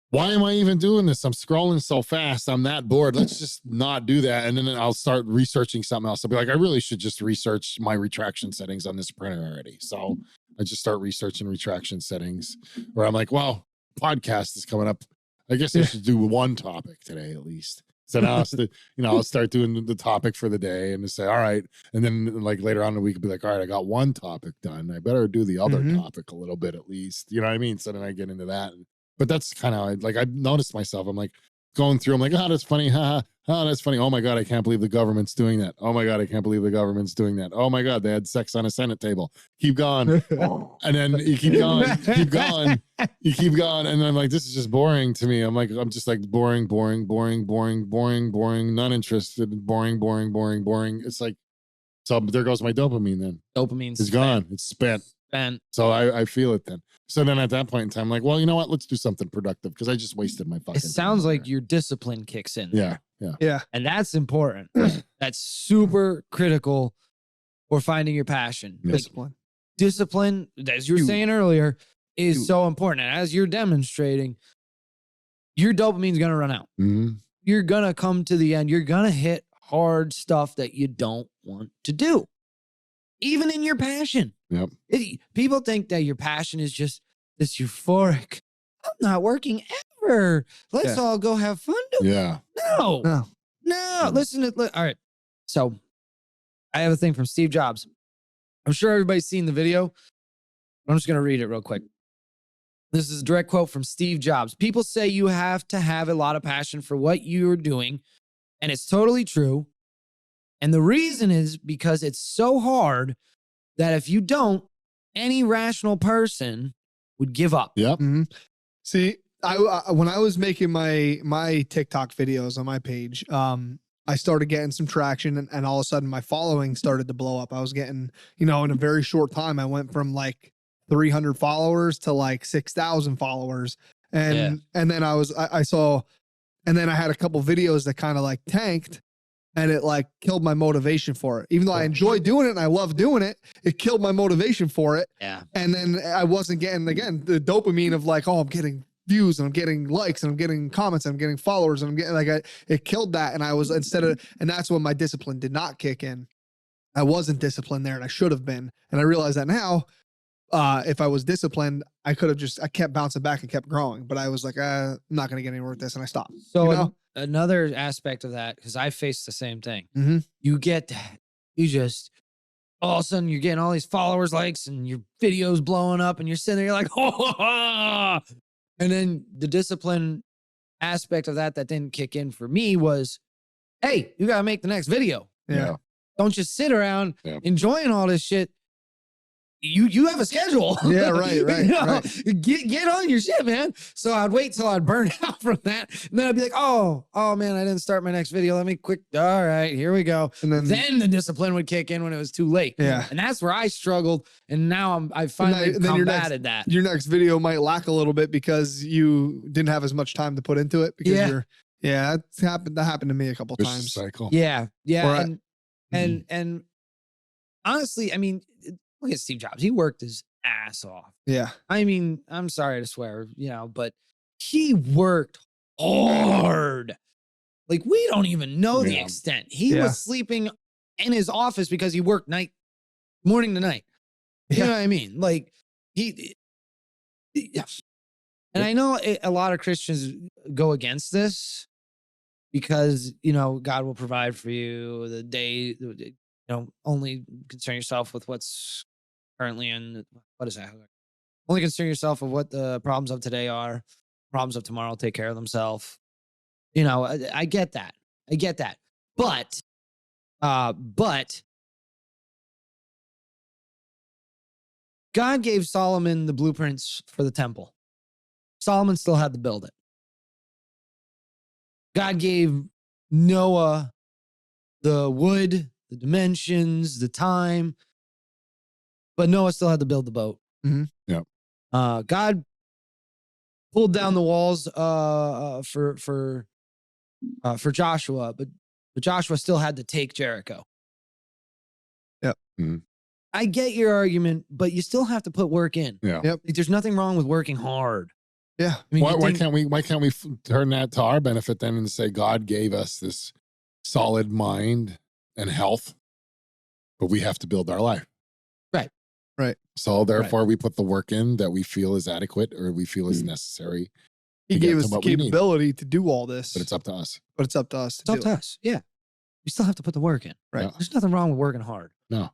[SPEAKER 3] why am I even doing this? I'm scrolling so fast. I'm that bored. Let's just not do that. And then I'll start researching something else. I'll be like, I really should just research my retraction settings on this printer already. So I just start researching retraction settings where I'm like, well, podcast is coming up. I guess I should do one topic today at least. So now I'll start doing the topic for the day and just say, all right. And then like later on in the week, I'll be like, all right, I got one topic done. I better do the other topic a little bit at least. You know what I mean? So then I get into that. But that's kind of like, I've noticed myself. I'm like going through, I'm like, oh, that's funny. Ha, oh, that's funny. Oh my God, I can't believe the government's doing that. Oh my God, I can't believe the government's doing that. Oh my God, they had sex on a Senate table. Keep going. And then you keep going, you keep going. And then I'm like, this is just boring to me. I'm just like boring, not interested, boring. It's like, so there goes my dopamine then.
[SPEAKER 1] Dopamine's
[SPEAKER 3] It's gone. It's spent.
[SPEAKER 1] spent.
[SPEAKER 3] So I feel it then. So then at that point in time, I'm like, well, you know what? Let's do something productive because I just wasted my fucking
[SPEAKER 1] It sounds
[SPEAKER 3] time
[SPEAKER 1] like
[SPEAKER 3] there.
[SPEAKER 1] your discipline kicks in.
[SPEAKER 3] Yeah.
[SPEAKER 2] Yeah.
[SPEAKER 1] And that's important. That's super critical for finding your passion.
[SPEAKER 3] Yes.
[SPEAKER 1] Like,
[SPEAKER 2] Discipline.
[SPEAKER 1] discipline, as you were
[SPEAKER 2] Huge.
[SPEAKER 1] saying earlier, is
[SPEAKER 2] Huge.
[SPEAKER 1] so important. And as you're demonstrating, your dopamine's going to run out.
[SPEAKER 3] Mhm.
[SPEAKER 1] You're going to come to the end. You're going to hit hard stuff that you don't want to do, even in your passion.
[SPEAKER 3] Yep.
[SPEAKER 1] People think that your passion is just this euphoric, I'm not working ever. Let's all go have fun.
[SPEAKER 3] Yeah.
[SPEAKER 1] No.
[SPEAKER 2] No.
[SPEAKER 1] Listen to, all right. So I have a thing from Steve Jobs. I'm sure everybody's seen the video. I'm just going to read it real quick. This is a direct quote from Steve Jobs. People say you have to have a lot of passion for what you're doing, and it's totally true. And the reason is because it's so hard that if you don't, any rational person would give up.
[SPEAKER 3] Yep.
[SPEAKER 2] See, I when I was making my TikTok videos on my page, I started getting some traction and all of a sudden my following started to blow up. I was getting, in a very short time, I went from like 300 followers to like 6,000 followers. And then I saw, and then I had a couple videos that kind of like tanked. and it like killed my motivation for it. Even though I enjoy doing it and I love doing it, it killed my motivation for it.
[SPEAKER 1] Yeah.
[SPEAKER 2] And then I wasn't getting, again, the dopamine of like, oh, I'm getting views and I'm getting likes and I'm getting comments and I'm getting followers and I'm getting like, it killed that. And I was and that's when my discipline did not kick in. I wasn't disciplined there and I should have been. And I realize that now, if I was disciplined, I kept bouncing back and kept growing, but I was like, I'm not going to get anywhere with this. And I stopped.
[SPEAKER 1] So
[SPEAKER 2] you know?
[SPEAKER 1] Another aspect of that, because I faced the same thing.
[SPEAKER 2] Mm-hmm.
[SPEAKER 1] You get that. You just, all of a sudden, you're getting all these followers, likes, and your video's blowing up, and you're sitting there, you're like, oh, and then the discipline aspect of that didn't kick in for me was, hey, you got to make the next video.
[SPEAKER 2] Yeah.
[SPEAKER 1] Don't just sit around enjoying all this shit. You have a schedule.
[SPEAKER 2] Yeah, right.
[SPEAKER 1] Right. Get on your shit, man. So I'd wait till I'd burn out from that. And then I'd be like, oh man, I didn't start my next video. Let me quick. All right, here we go. And then the discipline would kick in when it was too late.
[SPEAKER 2] Yeah.
[SPEAKER 1] And that's where I struggled. And now I finally combated that.
[SPEAKER 2] Your next video might lack a little bit because you didn't have as much time to put into it because that happened to me a couple times.
[SPEAKER 3] Cycle.
[SPEAKER 1] Yeah. Yeah. And honestly, I mean, look at Steve Jobs. He worked his ass off.
[SPEAKER 2] Yeah.
[SPEAKER 1] I mean, I'm sorry to swear, but he worked hard. Like, we don't even know the extent. He was sleeping in his office because he worked morning to night. You know what I mean? Like, and I know a lot of Christians go against this because, God will provide for you the day, only concern yourself with what's currently in, what is that? Only concern yourself with what the problems of today are. Problems of tomorrow will take care of themselves. I get that. But God gave Solomon the blueprints for the temple. Solomon still had to build it. God gave Noah the wood, the dimensions, the time, but Noah still had to build the boat.
[SPEAKER 2] Mm-hmm.
[SPEAKER 3] Yeah.
[SPEAKER 1] God pulled down the walls for Joshua, but Joshua still had to take Jericho.
[SPEAKER 2] Yep.
[SPEAKER 3] Mm-hmm.
[SPEAKER 1] I get your argument, but you still have to put work in.
[SPEAKER 3] Yeah.
[SPEAKER 2] Yep.
[SPEAKER 1] Like, there's nothing wrong with working hard.
[SPEAKER 2] Yeah.
[SPEAKER 1] I mean,
[SPEAKER 3] why can't we turn that to our benefit then and say God gave us this solid mind and health, but we have to build our life.
[SPEAKER 2] Right.
[SPEAKER 3] So therefore we put the work in that we feel is adequate or we feel is necessary.
[SPEAKER 2] He gave us the capability to do all this.
[SPEAKER 3] But it's up to us.
[SPEAKER 1] It's up to us. Yeah. You still have to put the work in.
[SPEAKER 2] Right.
[SPEAKER 3] Yeah.
[SPEAKER 1] There's nothing wrong with working hard.
[SPEAKER 3] No,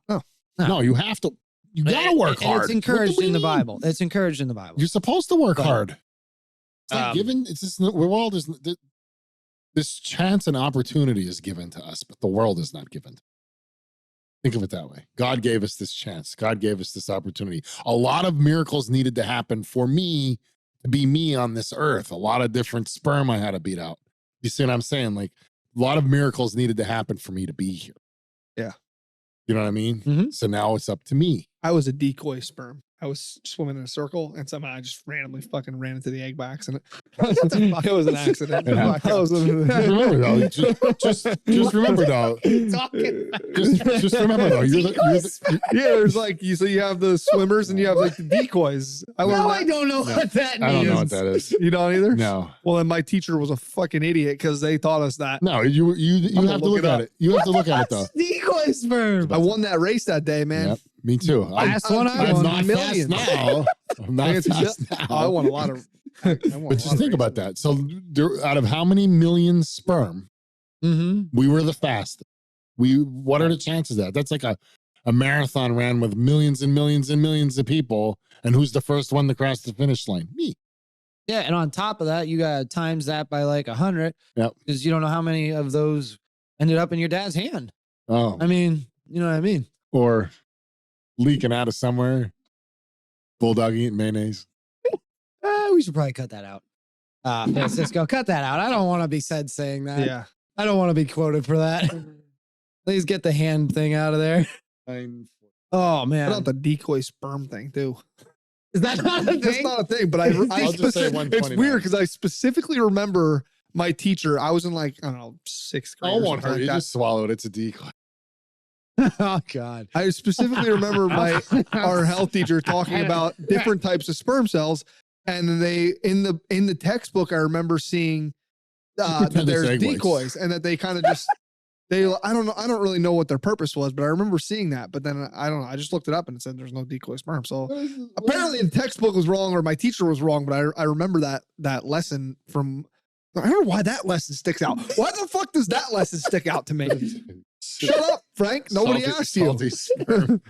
[SPEAKER 3] you have to. You gotta work hard.
[SPEAKER 1] It's encouraged in the Bible. It's encouraged in the Bible.
[SPEAKER 3] You're supposed to work hard. It's not given. It's just we're all this chance and opportunity is given to us, but the world is not given. Think of it that way. God gave us this chance. God gave us this opportunity. A lot of miracles needed to happen for me to be me on this earth. A lot of different sperm I had to beat out. You see what I'm saying? Like, a lot of miracles needed to happen for me to be here.
[SPEAKER 2] Yeah.
[SPEAKER 3] You know what I mean?
[SPEAKER 1] Mm-hmm.
[SPEAKER 3] So now it's up to me.
[SPEAKER 2] I was a decoy sperm. I was swimming in a circle and somehow I just randomly fucking ran into the egg by accident. It was an accident.
[SPEAKER 3] Remember though, just remember though. Just remember though.
[SPEAKER 2] There's like so you have the swimmers and you have like the decoys.
[SPEAKER 1] I don't know what that means.
[SPEAKER 3] I don't know what that is.
[SPEAKER 2] You don't either?
[SPEAKER 3] No.
[SPEAKER 2] Well, then my teacher was a fucking idiot because they taught us that.
[SPEAKER 3] No, you have to look at it. You have to look at it though.
[SPEAKER 1] Decoy sperm.
[SPEAKER 2] I won that race that day, man.
[SPEAKER 3] Yep, me too.
[SPEAKER 1] Last one I
[SPEAKER 3] I'm
[SPEAKER 1] won.
[SPEAKER 3] not fast now. I'm not fast now.
[SPEAKER 2] I won a lot of.
[SPEAKER 3] But just think about that. So out of how many million sperm, we were the fastest. What are the chances of that? That's like a marathon ran with millions and millions and millions of people. And who's the first one to cross the finish line? Me.
[SPEAKER 1] Yeah. And on top of that, you got to times that by like 100.
[SPEAKER 3] Yep.
[SPEAKER 1] Because you don't know how many of those ended up in your dad's hand.
[SPEAKER 3] Oh.
[SPEAKER 1] I mean, you know what I mean?
[SPEAKER 3] Or leaking out of somewhere. Bulldog eating mayonnaise.
[SPEAKER 1] We should probably cut that out. Francisco, cut that out. I don't want to be said saying that.
[SPEAKER 2] Yeah.
[SPEAKER 1] I don't want to be quoted for that. Please get the hand thing out of there. Oh, man.
[SPEAKER 2] What about the decoy sperm thing, too?
[SPEAKER 1] Is that not a thing?
[SPEAKER 2] That's not a thing, but
[SPEAKER 3] I'll just say 129.
[SPEAKER 2] it's weird because I specifically remember my teacher, I was in like, I don't know, 6th grade.
[SPEAKER 3] Oh,
[SPEAKER 2] or
[SPEAKER 3] won't
[SPEAKER 2] something
[SPEAKER 3] hurt.
[SPEAKER 2] like
[SPEAKER 3] You
[SPEAKER 2] that.
[SPEAKER 3] just swallowed. It's a decoy.
[SPEAKER 1] Oh God.
[SPEAKER 2] I specifically remember our health teacher talking about different types of sperm cells, and they in the textbook I remember seeing that
[SPEAKER 3] Pretend it's
[SPEAKER 2] there's
[SPEAKER 3] egg whites.
[SPEAKER 2] decoys, and that they kind of just I don't really know what their purpose was, but I remember seeing that. But then I don't know, I just looked it up and it said there's no decoy sperm. So apparently the textbook was wrong or my teacher was wrong, but I remember that lesson from. I don't know why that lesson sticks out. Why the fuck does that lesson stick out to me? Shut up, Frank. Nobody asked you.
[SPEAKER 3] Salty sperm.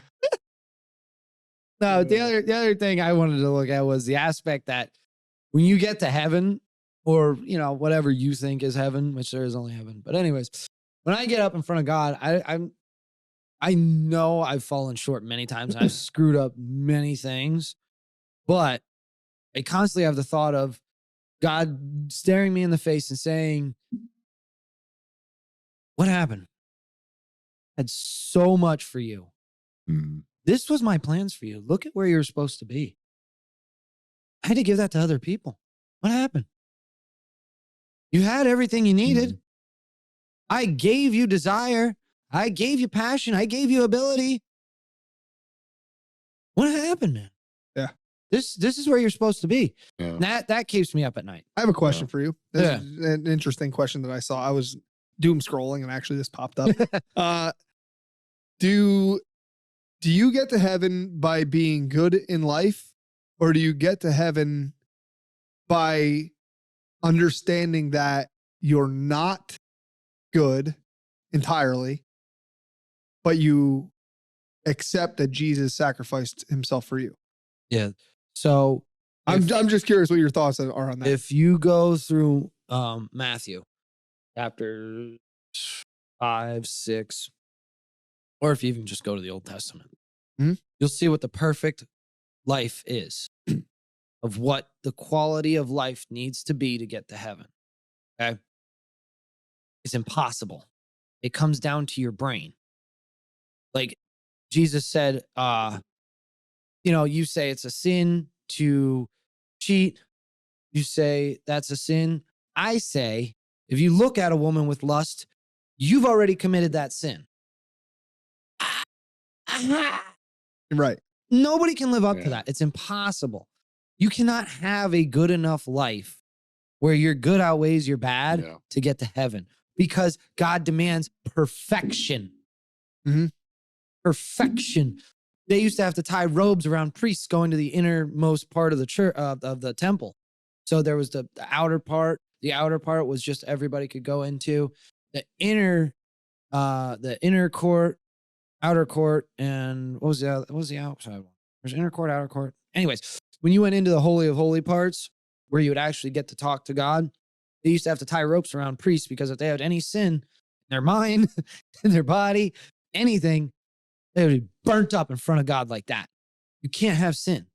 [SPEAKER 1] No, the other thing I wanted to look at was the aspect that when you get to heaven, or whatever you think is heaven, which there is only heaven. But anyways, when I get up in front of God, I know I've fallen short many times. I've screwed up many things, but I constantly have the thought of God staring me in the face and saying, "What happened? I had so much for you.
[SPEAKER 3] Mm.
[SPEAKER 1] This was my plans for you. Look at where you're supposed to be. I had to give that to other people. What happened? You had everything you needed. I gave you desire. I gave you passion. I gave you ability. What happened, man?
[SPEAKER 2] Yeah.
[SPEAKER 1] This is where you're supposed to be."
[SPEAKER 3] Yeah.
[SPEAKER 1] That keeps me up at night.
[SPEAKER 2] I have a question for you. This
[SPEAKER 1] Yeah.
[SPEAKER 2] is an interesting question that I saw. I was doom scrolling and actually this popped up. Do you get to heaven by being good in life, or do you get to heaven by understanding that you're not good entirely, but you accept that Jesus sacrificed himself for you?
[SPEAKER 1] Yeah. So
[SPEAKER 2] I'm just curious what your thoughts are on that.
[SPEAKER 1] if you go through Matthew chapter 5, 6, or if you even just go to the Old Testament, you'll see what the perfect life is, of what the quality of life needs to be to get to heaven. Okay. It's impossible. It comes down to your brain. Like Jesus said, you say it's a sin to cheat. You say that's a sin. I say, if you look at a woman with lust, you've already committed that sin.
[SPEAKER 2] Right.
[SPEAKER 1] Nobody can live up to that. It's impossible. You cannot have a good enough life where your good outweighs your bad to get to heaven, because God demands perfection. Perfection. They used to have to tie robes around priests going to the innermost part of the church, of the temple. So there was the outer part. The outer part was just everybody could go into. The inner court, outer court, and what was the outside one? There's inner court, outer court. Anyways, when you went into the Holy of Holy parts, where you would actually get to talk to God, they used to have to tie ropes around priests, because if they had any sin in their mind, in their body, anything, they would be burnt up in front of God like that. You can't have sin.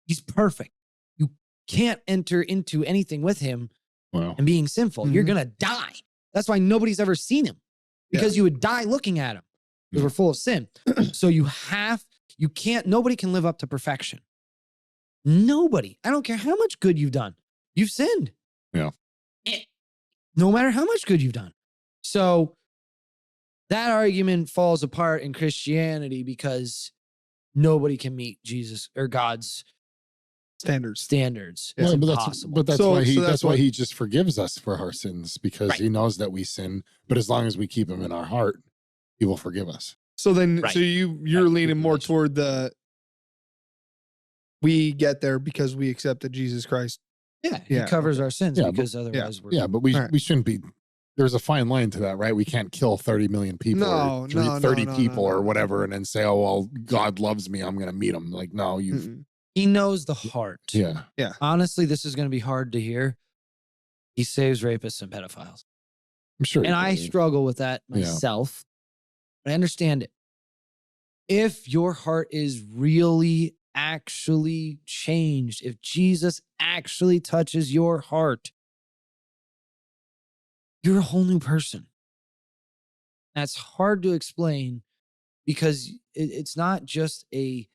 [SPEAKER 1] He's perfect. You can't enter into anything with him and being sinful. You're going to die. That's why nobody's ever seen him, because you would die looking at him, because we're full of sin. So nobody can live up to perfection. Nobody. I don't care how much good you've done. You've sinned.
[SPEAKER 3] Yeah.
[SPEAKER 1] No matter how much good you've done. So that argument falls apart in Christianity, because nobody can meet Jesus or God's standards. It's impossible.
[SPEAKER 3] That's why he just forgives us for our sins, because he knows that we sin, but as long as we keep him in our heart, he will forgive us.
[SPEAKER 2] So then, so you're leaning more toward we get there because we accepted Jesus Christ.
[SPEAKER 1] Yeah, he covers our sins, because otherwise we're...
[SPEAKER 3] but we shouldn't be... There's a fine line to that, right? We can't kill 30 million people or 30 people or whatever and then say, oh, well, God loves me, I'm going to meet him. Like, no,
[SPEAKER 1] He knows the heart.
[SPEAKER 2] Yeah.
[SPEAKER 1] Honestly, this is going to be hard to hear. He saves rapists and pedophiles.
[SPEAKER 3] I'm sure.
[SPEAKER 1] And I struggle with that myself. But I understand it. If your heart is really actually changed, if Jesus actually touches your heart, you're a whole new person. That's hard to explain, because it's not just a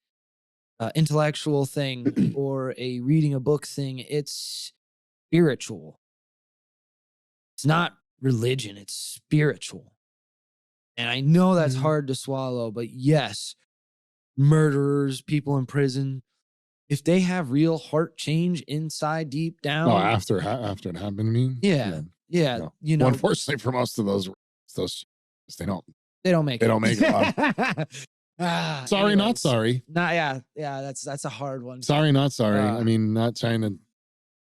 [SPEAKER 1] intellectual thing or a reading a book thing. It's spiritual. It's not religion, it's spiritual. And I know that's
[SPEAKER 2] Mhm.
[SPEAKER 1] hard to swallow, but yes, murderers, people in prison, if they have real heart change inside deep down.
[SPEAKER 3] Oh, after it happened, I mean,
[SPEAKER 1] Yeah. Yeah.
[SPEAKER 3] no.
[SPEAKER 1] You
[SPEAKER 3] Well,
[SPEAKER 1] know,
[SPEAKER 3] unfortunately for most of those they don't
[SPEAKER 1] make
[SPEAKER 3] they
[SPEAKER 1] it.
[SPEAKER 3] don't make it. Sorry, not
[SPEAKER 1] Anyways.
[SPEAKER 3] sorry.
[SPEAKER 1] Yeah, that's a hard one.
[SPEAKER 3] Sorry, not sorry. I mean, not trying to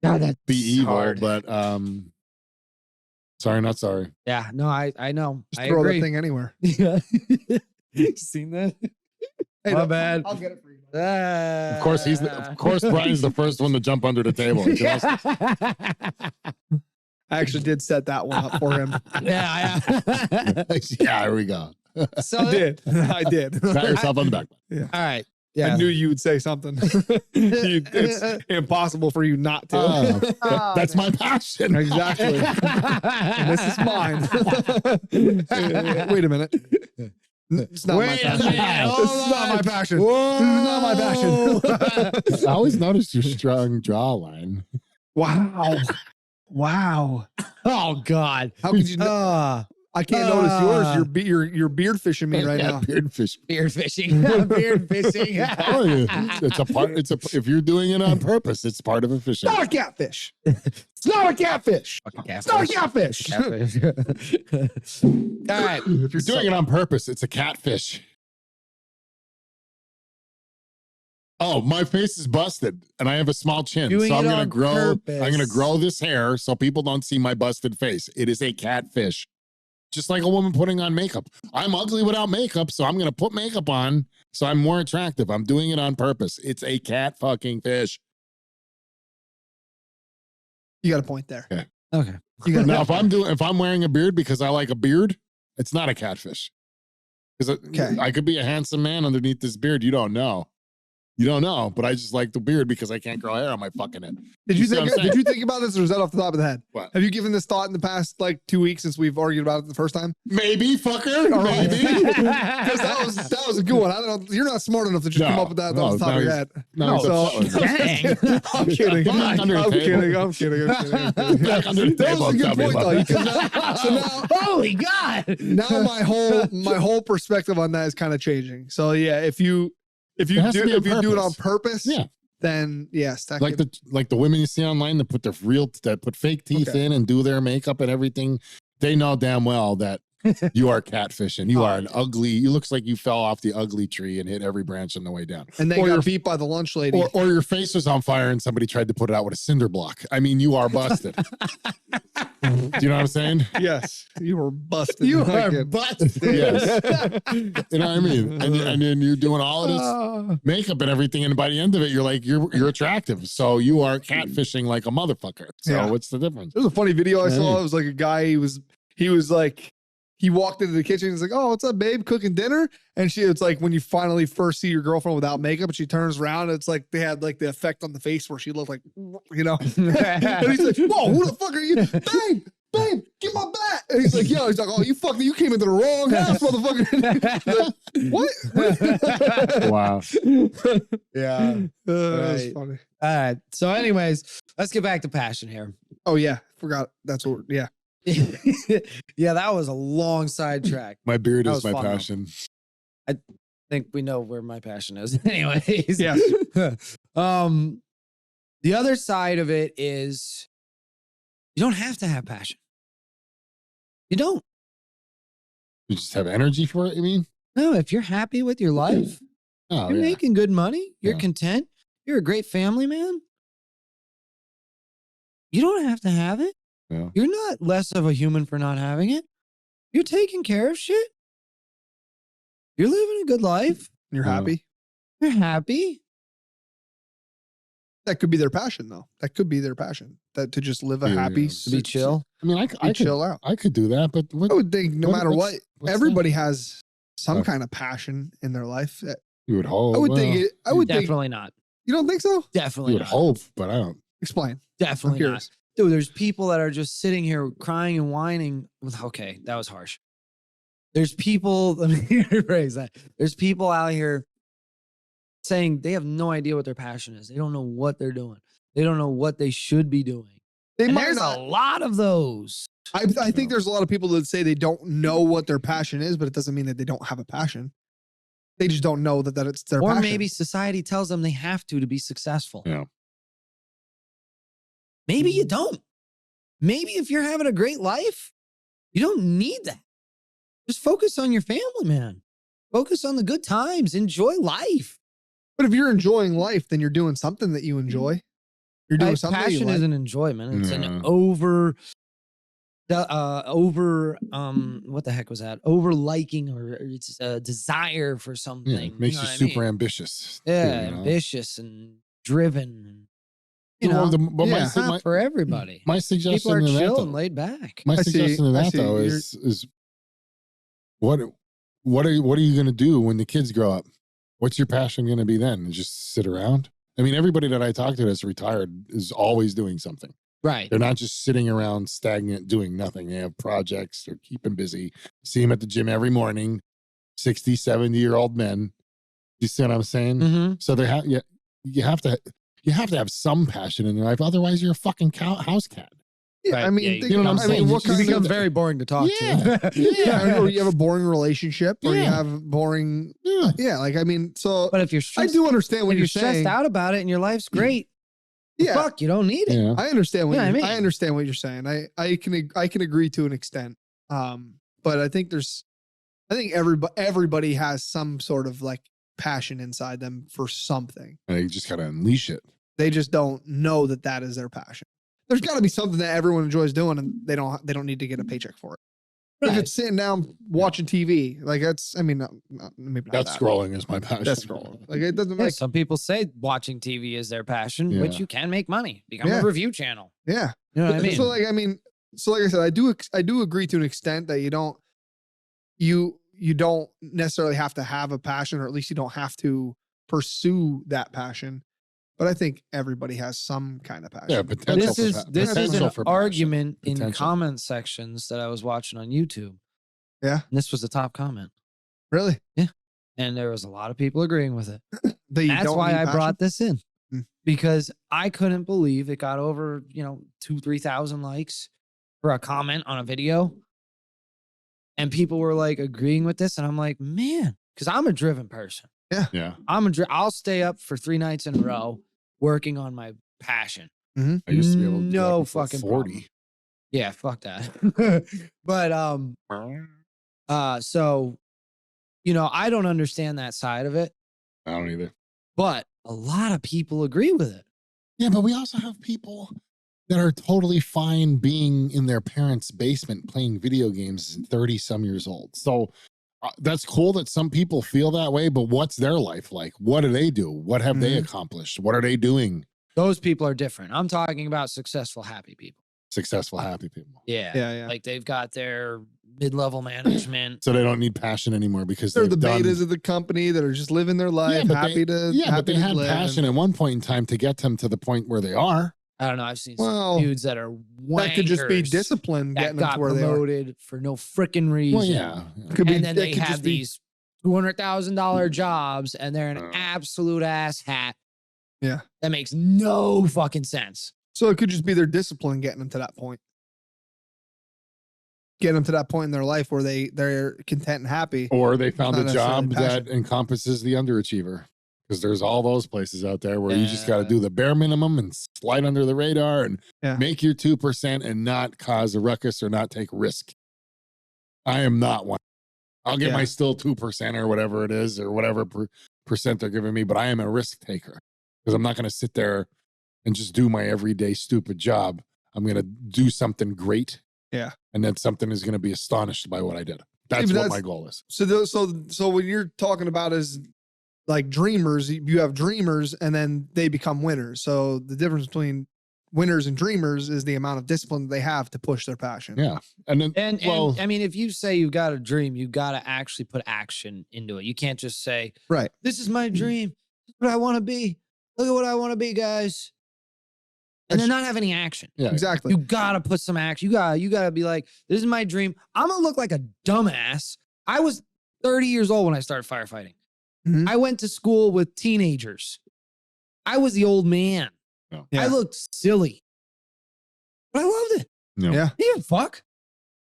[SPEAKER 1] God, that's
[SPEAKER 3] be evil,
[SPEAKER 1] hard.
[SPEAKER 3] but sorry, not sorry.
[SPEAKER 1] Yeah, no, I know.
[SPEAKER 2] Just
[SPEAKER 1] I
[SPEAKER 2] throw
[SPEAKER 1] agree.
[SPEAKER 2] that thing anywhere.
[SPEAKER 1] Yeah. Seen that?
[SPEAKER 2] Hey,
[SPEAKER 1] My
[SPEAKER 2] no,
[SPEAKER 1] bad.
[SPEAKER 2] I'll get it for you.
[SPEAKER 3] Of course, of course, Brian's the first one to jump under the table.
[SPEAKER 2] I actually did set that one up for him.
[SPEAKER 1] Yeah.
[SPEAKER 3] Yeah, here we go.
[SPEAKER 1] So
[SPEAKER 2] I did. I did.
[SPEAKER 3] Pat yourself on the back.
[SPEAKER 1] All right. Yeah.
[SPEAKER 2] I knew you would say something. It's impossible for you not to.
[SPEAKER 3] That's my passion.
[SPEAKER 2] Exactly. And this is mine. Wait a minute. It's not my passion. This is not my passion. This is not my passion.
[SPEAKER 3] I always noticed your strong jawline.
[SPEAKER 2] Wow. Wow.
[SPEAKER 1] Oh God.
[SPEAKER 2] How could you know? I can't notice yours. You're beard fishing me right
[SPEAKER 3] Yeah,
[SPEAKER 2] now.
[SPEAKER 3] beard fish.
[SPEAKER 1] Beard fishing. Beard fishing.
[SPEAKER 3] Oh, yeah. It's a part. If you're doing it on purpose, it's part of a fishing.
[SPEAKER 2] It's not a catfish. It's not a catfish. It's not a catfish.
[SPEAKER 1] All right.
[SPEAKER 3] If you're doing it on purpose, it's a catfish. Oh, my face is busted, and I have a small chin,
[SPEAKER 1] Doing
[SPEAKER 3] so I'm
[SPEAKER 1] it
[SPEAKER 3] gonna
[SPEAKER 1] on
[SPEAKER 3] grow.
[SPEAKER 1] purpose.
[SPEAKER 3] I'm gonna grow this hair so people don't see my busted face. It is a catfish, just like a woman putting on makeup. I'm ugly without makeup, so I'm gonna put makeup on so I'm more attractive. I'm doing it on purpose. It's a cat fucking fish.
[SPEAKER 2] You got a point there.
[SPEAKER 1] Okay.
[SPEAKER 2] You got
[SPEAKER 3] Now, if I'm wearing a beard because I like a beard, it's not a catfish. Because
[SPEAKER 2] Okay.
[SPEAKER 3] I could be a handsome man underneath this beard. You don't know. You don't know, but I just like the beard because I can't grow hair on my fucking head.
[SPEAKER 2] Did you
[SPEAKER 3] see what I'm saying?
[SPEAKER 2] Did you think about this, or is that off the top of the head?
[SPEAKER 3] What?
[SPEAKER 2] Have you given this thought in the past like 2 weeks since we've argued about it the first time?
[SPEAKER 3] Maybe, fucker.
[SPEAKER 2] All right.
[SPEAKER 3] Maybe.
[SPEAKER 2] Because that was a good one. I don't know. You're not smart enough to just
[SPEAKER 3] No,
[SPEAKER 2] come up with that
[SPEAKER 3] no,
[SPEAKER 2] off the top of your
[SPEAKER 3] now
[SPEAKER 2] head.
[SPEAKER 3] No, he's
[SPEAKER 2] So-
[SPEAKER 3] upset with me.
[SPEAKER 1] Dang.
[SPEAKER 2] I'm kidding.
[SPEAKER 3] Back under the
[SPEAKER 2] I'm
[SPEAKER 3] table.
[SPEAKER 2] kidding. I'm kidding. I'm kidding.
[SPEAKER 3] Back under the
[SPEAKER 2] That
[SPEAKER 3] table.
[SPEAKER 2] was a
[SPEAKER 3] Tell
[SPEAKER 2] good
[SPEAKER 3] me
[SPEAKER 2] point,
[SPEAKER 3] about
[SPEAKER 2] though.
[SPEAKER 3] that.
[SPEAKER 2] Because so now,
[SPEAKER 1] Holy God.
[SPEAKER 2] now my whole perspective on that is kind of changing. So yeah, if you
[SPEAKER 3] It has to be on
[SPEAKER 2] do it on
[SPEAKER 3] purpose.
[SPEAKER 2] purpose,
[SPEAKER 3] Yeah.
[SPEAKER 2] then yes, that
[SPEAKER 3] like
[SPEAKER 2] could,
[SPEAKER 3] the women you see online that put put fake teeth
[SPEAKER 2] Okay.
[SPEAKER 3] in and do their makeup and everything, they know damn well that you are catfishing. You are an ugly. You looks like you fell off the ugly tree and hit every branch on the way down.
[SPEAKER 2] and they
[SPEAKER 3] or
[SPEAKER 2] got
[SPEAKER 3] your-
[SPEAKER 2] beat by the lunch lady.
[SPEAKER 3] Or your face was on fire and somebody tried to put it out with a cinder block. I mean, you are busted. Do you know what I'm saying?
[SPEAKER 2] Yes, you were busted.
[SPEAKER 1] You
[SPEAKER 2] I
[SPEAKER 1] are
[SPEAKER 2] get-
[SPEAKER 1] busted.
[SPEAKER 3] Yes. You know what I mean? And then you're doing all of this makeup and everything, and by the end of it, you're like you're attractive. So you are catfishing like a motherfucker. So
[SPEAKER 2] Yeah.
[SPEAKER 3] what's the difference?
[SPEAKER 2] There was a funny video I saw.
[SPEAKER 3] Yeah.
[SPEAKER 2] It was like a guy. He was like, he walked into the kitchen. He's like, "Oh, what's up, babe? Cooking dinner?" And it's like when you finally first see your girlfriend without makeup, and she turns around. It's like they had like the effect on the face where she looked like, you know. And he's like, "Whoa, who the fuck are you, babe? Get my bat!" And he's like, "Yo," he's like, "Oh, you came into the wrong house, motherfucker." Like, what?
[SPEAKER 3] Wow.
[SPEAKER 1] Yeah.
[SPEAKER 2] That's
[SPEAKER 1] Right.
[SPEAKER 2] funny.
[SPEAKER 1] All right. So, anyways, let's get back to passion here.
[SPEAKER 2] Oh yeah, forgot. That's what. Yeah.
[SPEAKER 1] Yeah, that was a long sidetrack.
[SPEAKER 3] My beard
[SPEAKER 1] That
[SPEAKER 3] is
[SPEAKER 1] was
[SPEAKER 3] my
[SPEAKER 1] fun, though.
[SPEAKER 3] passion.
[SPEAKER 1] I think we know where my passion is. Anyways.
[SPEAKER 2] Yes.
[SPEAKER 1] The other side of it is you don't have to have passion. You don't.
[SPEAKER 3] You just have energy for it, you mean?
[SPEAKER 1] No, if you're happy with your life,
[SPEAKER 3] Oh,
[SPEAKER 1] you're
[SPEAKER 3] yeah.
[SPEAKER 1] making good money, you're
[SPEAKER 3] Yeah.
[SPEAKER 1] content, you're a great family man. You don't have to have it.
[SPEAKER 3] Yeah.
[SPEAKER 1] You're not less of a human for not having it. You're taking care of shit. You're living a good life.
[SPEAKER 2] You're
[SPEAKER 3] Yeah.
[SPEAKER 2] happy.
[SPEAKER 1] You're happy.
[SPEAKER 2] That could be their passion, though. That could be their passion. That to just live a
[SPEAKER 3] Yeah,
[SPEAKER 2] happy,
[SPEAKER 3] yeah.
[SPEAKER 1] To be chill.
[SPEAKER 3] I mean, I could
[SPEAKER 2] chill out.
[SPEAKER 3] I could do that, but what
[SPEAKER 2] I would think no matter what,
[SPEAKER 3] what's
[SPEAKER 2] everybody has some
[SPEAKER 3] Oh.
[SPEAKER 2] kind of passion in their life.
[SPEAKER 3] you would hope.
[SPEAKER 2] I would think
[SPEAKER 3] well,
[SPEAKER 2] it. I would think.
[SPEAKER 1] Definitely not.
[SPEAKER 2] You don't think so?
[SPEAKER 3] you
[SPEAKER 1] Definitely
[SPEAKER 3] would
[SPEAKER 1] not.
[SPEAKER 3] hope, but I don't.
[SPEAKER 2] Explain. I'm
[SPEAKER 1] Definitely not.
[SPEAKER 2] curious.
[SPEAKER 1] Dude, there's people that are just sitting here crying and whining. Okay, that was harsh. There's people, let me rephrase that. There's people out here saying they have no idea what their passion is. They don't know what they're doing. They don't know what they should be doing.
[SPEAKER 2] They
[SPEAKER 1] And
[SPEAKER 2] might
[SPEAKER 1] there's
[SPEAKER 2] not.
[SPEAKER 1] a lot of those.
[SPEAKER 2] I think there's a lot of people that say they don't know what their passion is, but it doesn't mean that they don't have a passion. They just don't know that it's their
[SPEAKER 1] Or
[SPEAKER 2] passion.
[SPEAKER 1] maybe society tells them they have to be successful.
[SPEAKER 3] Yeah.
[SPEAKER 1] Maybe you don't. Maybe if you're having a great life, you don't need that. Just focus on your family, man. Focus on the good times. Enjoy life.
[SPEAKER 2] But if you're enjoying life, then you're doing something that you enjoy. You're doing something that you
[SPEAKER 1] Passion
[SPEAKER 2] like.
[SPEAKER 1] isn't enjoyment. It's
[SPEAKER 3] Yeah.
[SPEAKER 1] an what the heck was that? Over liking, or it's a desire for something.
[SPEAKER 3] Yeah, makes you
[SPEAKER 1] know what I
[SPEAKER 3] super
[SPEAKER 1] mean?
[SPEAKER 3] ambitious.
[SPEAKER 1] Yeah,
[SPEAKER 3] too, you know?
[SPEAKER 1] ambitious and driven. And, you
[SPEAKER 3] Well,
[SPEAKER 1] know,
[SPEAKER 3] but
[SPEAKER 2] yeah,
[SPEAKER 1] it's not for everybody.
[SPEAKER 3] my
[SPEAKER 1] People
[SPEAKER 3] suggestion
[SPEAKER 1] are
[SPEAKER 3] to that,
[SPEAKER 1] chill
[SPEAKER 3] though,
[SPEAKER 1] and laid back.
[SPEAKER 3] my
[SPEAKER 2] I see-
[SPEAKER 3] suggestion to
[SPEAKER 2] I
[SPEAKER 3] that
[SPEAKER 2] see.
[SPEAKER 3] though is what are you going to do when the kids grow up? What's your passion going to be then? Just sit around? I mean, everybody that I talk to that's retired is always doing something.
[SPEAKER 1] Right.
[SPEAKER 3] They're not just sitting around stagnant doing nothing. They have projects. They're keeping busy. See them at the gym every morning. 60, 70-year-old men. You see what I'm saying?
[SPEAKER 1] Mm-hmm.
[SPEAKER 3] So you have to have some passion in your life. Otherwise, you're a fucking house cat.
[SPEAKER 2] Yeah,
[SPEAKER 1] Right.
[SPEAKER 2] I mean,
[SPEAKER 1] Yeah, you
[SPEAKER 2] think
[SPEAKER 3] know what I'm
[SPEAKER 2] about- I mean,
[SPEAKER 3] saying?
[SPEAKER 2] what
[SPEAKER 3] You
[SPEAKER 2] kind
[SPEAKER 1] become
[SPEAKER 2] of
[SPEAKER 1] very boring to talk
[SPEAKER 3] Yeah.
[SPEAKER 1] to.
[SPEAKER 2] yeah, or you have a boring relationship, or you
[SPEAKER 3] Yeah.
[SPEAKER 2] have boring.
[SPEAKER 3] Yeah.
[SPEAKER 2] Yeah, like I mean, so
[SPEAKER 1] But if you're
[SPEAKER 2] I
[SPEAKER 1] stressed,
[SPEAKER 2] do understand what
[SPEAKER 1] if
[SPEAKER 2] you're
[SPEAKER 1] you're stressed
[SPEAKER 2] saying.
[SPEAKER 1] out about it and your life's great,
[SPEAKER 2] Yeah,
[SPEAKER 1] fuck, you don't need it.
[SPEAKER 3] Yeah.
[SPEAKER 2] I understand what
[SPEAKER 1] Yeah, I
[SPEAKER 2] you're,
[SPEAKER 1] mean-
[SPEAKER 2] I understand what you're saying. I can agree to an extent. But I think everybody has some sort of like passion inside them for something.
[SPEAKER 3] And you just got to unleash it.
[SPEAKER 2] They just don't know that is their passion. There's got to be something that everyone enjoys doing, and they don't need to get a paycheck for it. If
[SPEAKER 1] Right.
[SPEAKER 2] it's sitting down watching TV, like that's, I mean, maybe not
[SPEAKER 3] That's
[SPEAKER 2] that.
[SPEAKER 3] scrolling is my passion.
[SPEAKER 2] That's scrolling. Like it doesn't
[SPEAKER 1] Yeah,
[SPEAKER 2] like,
[SPEAKER 1] some people say watching TV is their passion,
[SPEAKER 3] Yeah.
[SPEAKER 1] which you can make money. Become
[SPEAKER 2] Yeah.
[SPEAKER 1] a review channel.
[SPEAKER 2] yeah.
[SPEAKER 1] You know what I mean?
[SPEAKER 2] So like I said, I do agree to an extent that you don't necessarily have to have a passion, or at least you don't have to pursue that passion. But I think everybody has some kind of passion.
[SPEAKER 3] Yeah,
[SPEAKER 1] But
[SPEAKER 3] potential.
[SPEAKER 1] this is
[SPEAKER 3] for
[SPEAKER 1] this is
[SPEAKER 3] potential
[SPEAKER 1] an
[SPEAKER 3] for passion.
[SPEAKER 1] argument in
[SPEAKER 3] Potential.
[SPEAKER 1] comment sections that I was watching on YouTube.
[SPEAKER 2] Yeah.
[SPEAKER 1] And this was the top comment.
[SPEAKER 2] Really?
[SPEAKER 1] And there was a lot of people agreeing with it.
[SPEAKER 2] That you
[SPEAKER 1] That's
[SPEAKER 2] don't
[SPEAKER 1] why
[SPEAKER 2] need
[SPEAKER 1] I
[SPEAKER 2] passion?
[SPEAKER 1] brought this in.
[SPEAKER 2] Hmm.
[SPEAKER 1] Because I couldn't believe it got over, 2,000-3,000 likes for a comment on a video. And people were like agreeing with this. And I'm like, man, because I'm a driven person.
[SPEAKER 3] Yeah.
[SPEAKER 1] I'll stay up for 3 nights in a row working on my passion.
[SPEAKER 3] I used to be able to do
[SPEAKER 1] No
[SPEAKER 3] that before
[SPEAKER 1] fucking
[SPEAKER 3] 40.
[SPEAKER 1] problem. Yeah, fuck that. But so I don't understand that side of it,
[SPEAKER 3] I don't either.
[SPEAKER 1] but a lot of people agree with it.
[SPEAKER 3] Yeah, but we also have people that are totally fine being in their parents' basement playing video games at 30-some years old. So that's cool that some people feel that way, but what's their life like? What do they do? What have they accomplished? What are they doing?
[SPEAKER 1] Those people are different. I'm talking about successful, happy people.
[SPEAKER 3] Successful, happy people.
[SPEAKER 1] Yeah.
[SPEAKER 2] Yeah.
[SPEAKER 1] Like they've got their mid-level management.
[SPEAKER 3] So they don't need passion anymore because
[SPEAKER 2] They're the
[SPEAKER 3] they've done-
[SPEAKER 2] betas of the company that are just living their life,
[SPEAKER 3] but
[SPEAKER 2] happy to
[SPEAKER 3] but they
[SPEAKER 2] to
[SPEAKER 3] had
[SPEAKER 2] live
[SPEAKER 3] passion
[SPEAKER 2] and-
[SPEAKER 3] at one point in time to get them to the point where they are.
[SPEAKER 1] I don't know. I've seen
[SPEAKER 2] Well,
[SPEAKER 1] some dudes that are
[SPEAKER 2] That could just be
[SPEAKER 1] wankers
[SPEAKER 2] discipline
[SPEAKER 1] that
[SPEAKER 2] getting them
[SPEAKER 1] got
[SPEAKER 2] to where they are.
[SPEAKER 1] promoted for no freaking reason.
[SPEAKER 3] Well, yeah.
[SPEAKER 2] Could be,
[SPEAKER 1] And then
[SPEAKER 2] that
[SPEAKER 1] they
[SPEAKER 2] could
[SPEAKER 1] have
[SPEAKER 2] just be-
[SPEAKER 1] these $200,000 jobs and they're an absolute ass hat.
[SPEAKER 2] Yeah.
[SPEAKER 1] That makes no fucking sense.
[SPEAKER 2] So it could just be their discipline getting them to that point. Getting them to that point in their life where they're content and happy.
[SPEAKER 3] Or they found
[SPEAKER 2] Not
[SPEAKER 3] a job
[SPEAKER 2] necessarily
[SPEAKER 3] that encompasses the underachiever. Because there's all those places out there where you just got to
[SPEAKER 1] Yeah.
[SPEAKER 3] do the bare minimum and slide under the radar and
[SPEAKER 2] Yeah.
[SPEAKER 3] make your 2% and not cause a ruckus or not take risk. I am not one. I'll get
[SPEAKER 2] Yeah.
[SPEAKER 3] my still 2% or whatever it is or whatever percent they're giving me, but I am a risk taker because I'm not going to sit there and just do my everyday stupid job. I'm going to do something great.
[SPEAKER 2] Yeah.
[SPEAKER 3] And then something is going to be astonished by what I did. That's
[SPEAKER 2] but
[SPEAKER 3] what
[SPEAKER 2] that's-
[SPEAKER 3] my goal is.
[SPEAKER 2] So what you're talking about is like dreamers. You have dreamers and then they become winners. So the difference between winners and dreamers is the amount of discipline they have to push their passion.
[SPEAKER 3] Yeah. And then,
[SPEAKER 1] And
[SPEAKER 3] well,
[SPEAKER 1] I mean, if you say you've got a dream, you've got to actually put action into it. You can't just say,
[SPEAKER 2] Right.
[SPEAKER 1] this is my dream. This is what I want to be. Look at what I want to be, guys. And then not have any action.
[SPEAKER 3] yeah.
[SPEAKER 2] Exactly.
[SPEAKER 1] You gotta put some action. You gotta be like, this is my dream. I'm gonna look like a dumbass. I was 30 years old when I started firefighting.
[SPEAKER 2] Mhm.
[SPEAKER 1] I went to school with teenagers. I was the old man.
[SPEAKER 3] No.
[SPEAKER 2] Yeah.
[SPEAKER 1] I looked silly. But I loved it.
[SPEAKER 3] No.
[SPEAKER 2] Yeah.
[SPEAKER 1] I didn't give a fuck.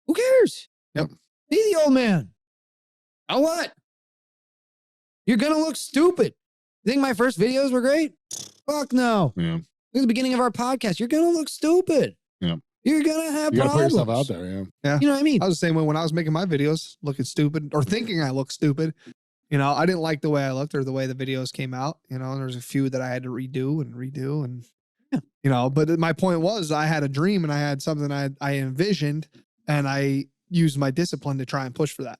[SPEAKER 1] Who cares?
[SPEAKER 2] Yep.
[SPEAKER 1] Be the old man. Now what? You're going to look stupid. You think my first videos were great? Fuck no.
[SPEAKER 3] Yeah.
[SPEAKER 1] Look at the beginning of our podcast. You're going to look stupid.
[SPEAKER 3] Yeah.
[SPEAKER 1] You're going to have
[SPEAKER 3] You got to put
[SPEAKER 1] problems.
[SPEAKER 3] yourself out there. Yeah.
[SPEAKER 2] Yeah.
[SPEAKER 1] You know what I mean?
[SPEAKER 2] I was the same way when I was making my videos, looking stupid or thinking I looked stupid. You know, I didn't like the way I looked or the way the videos came out. You know, there's a few that I had to redo and you know, but my point was I had a dream and I had something I envisioned and I used my discipline to try and push for that.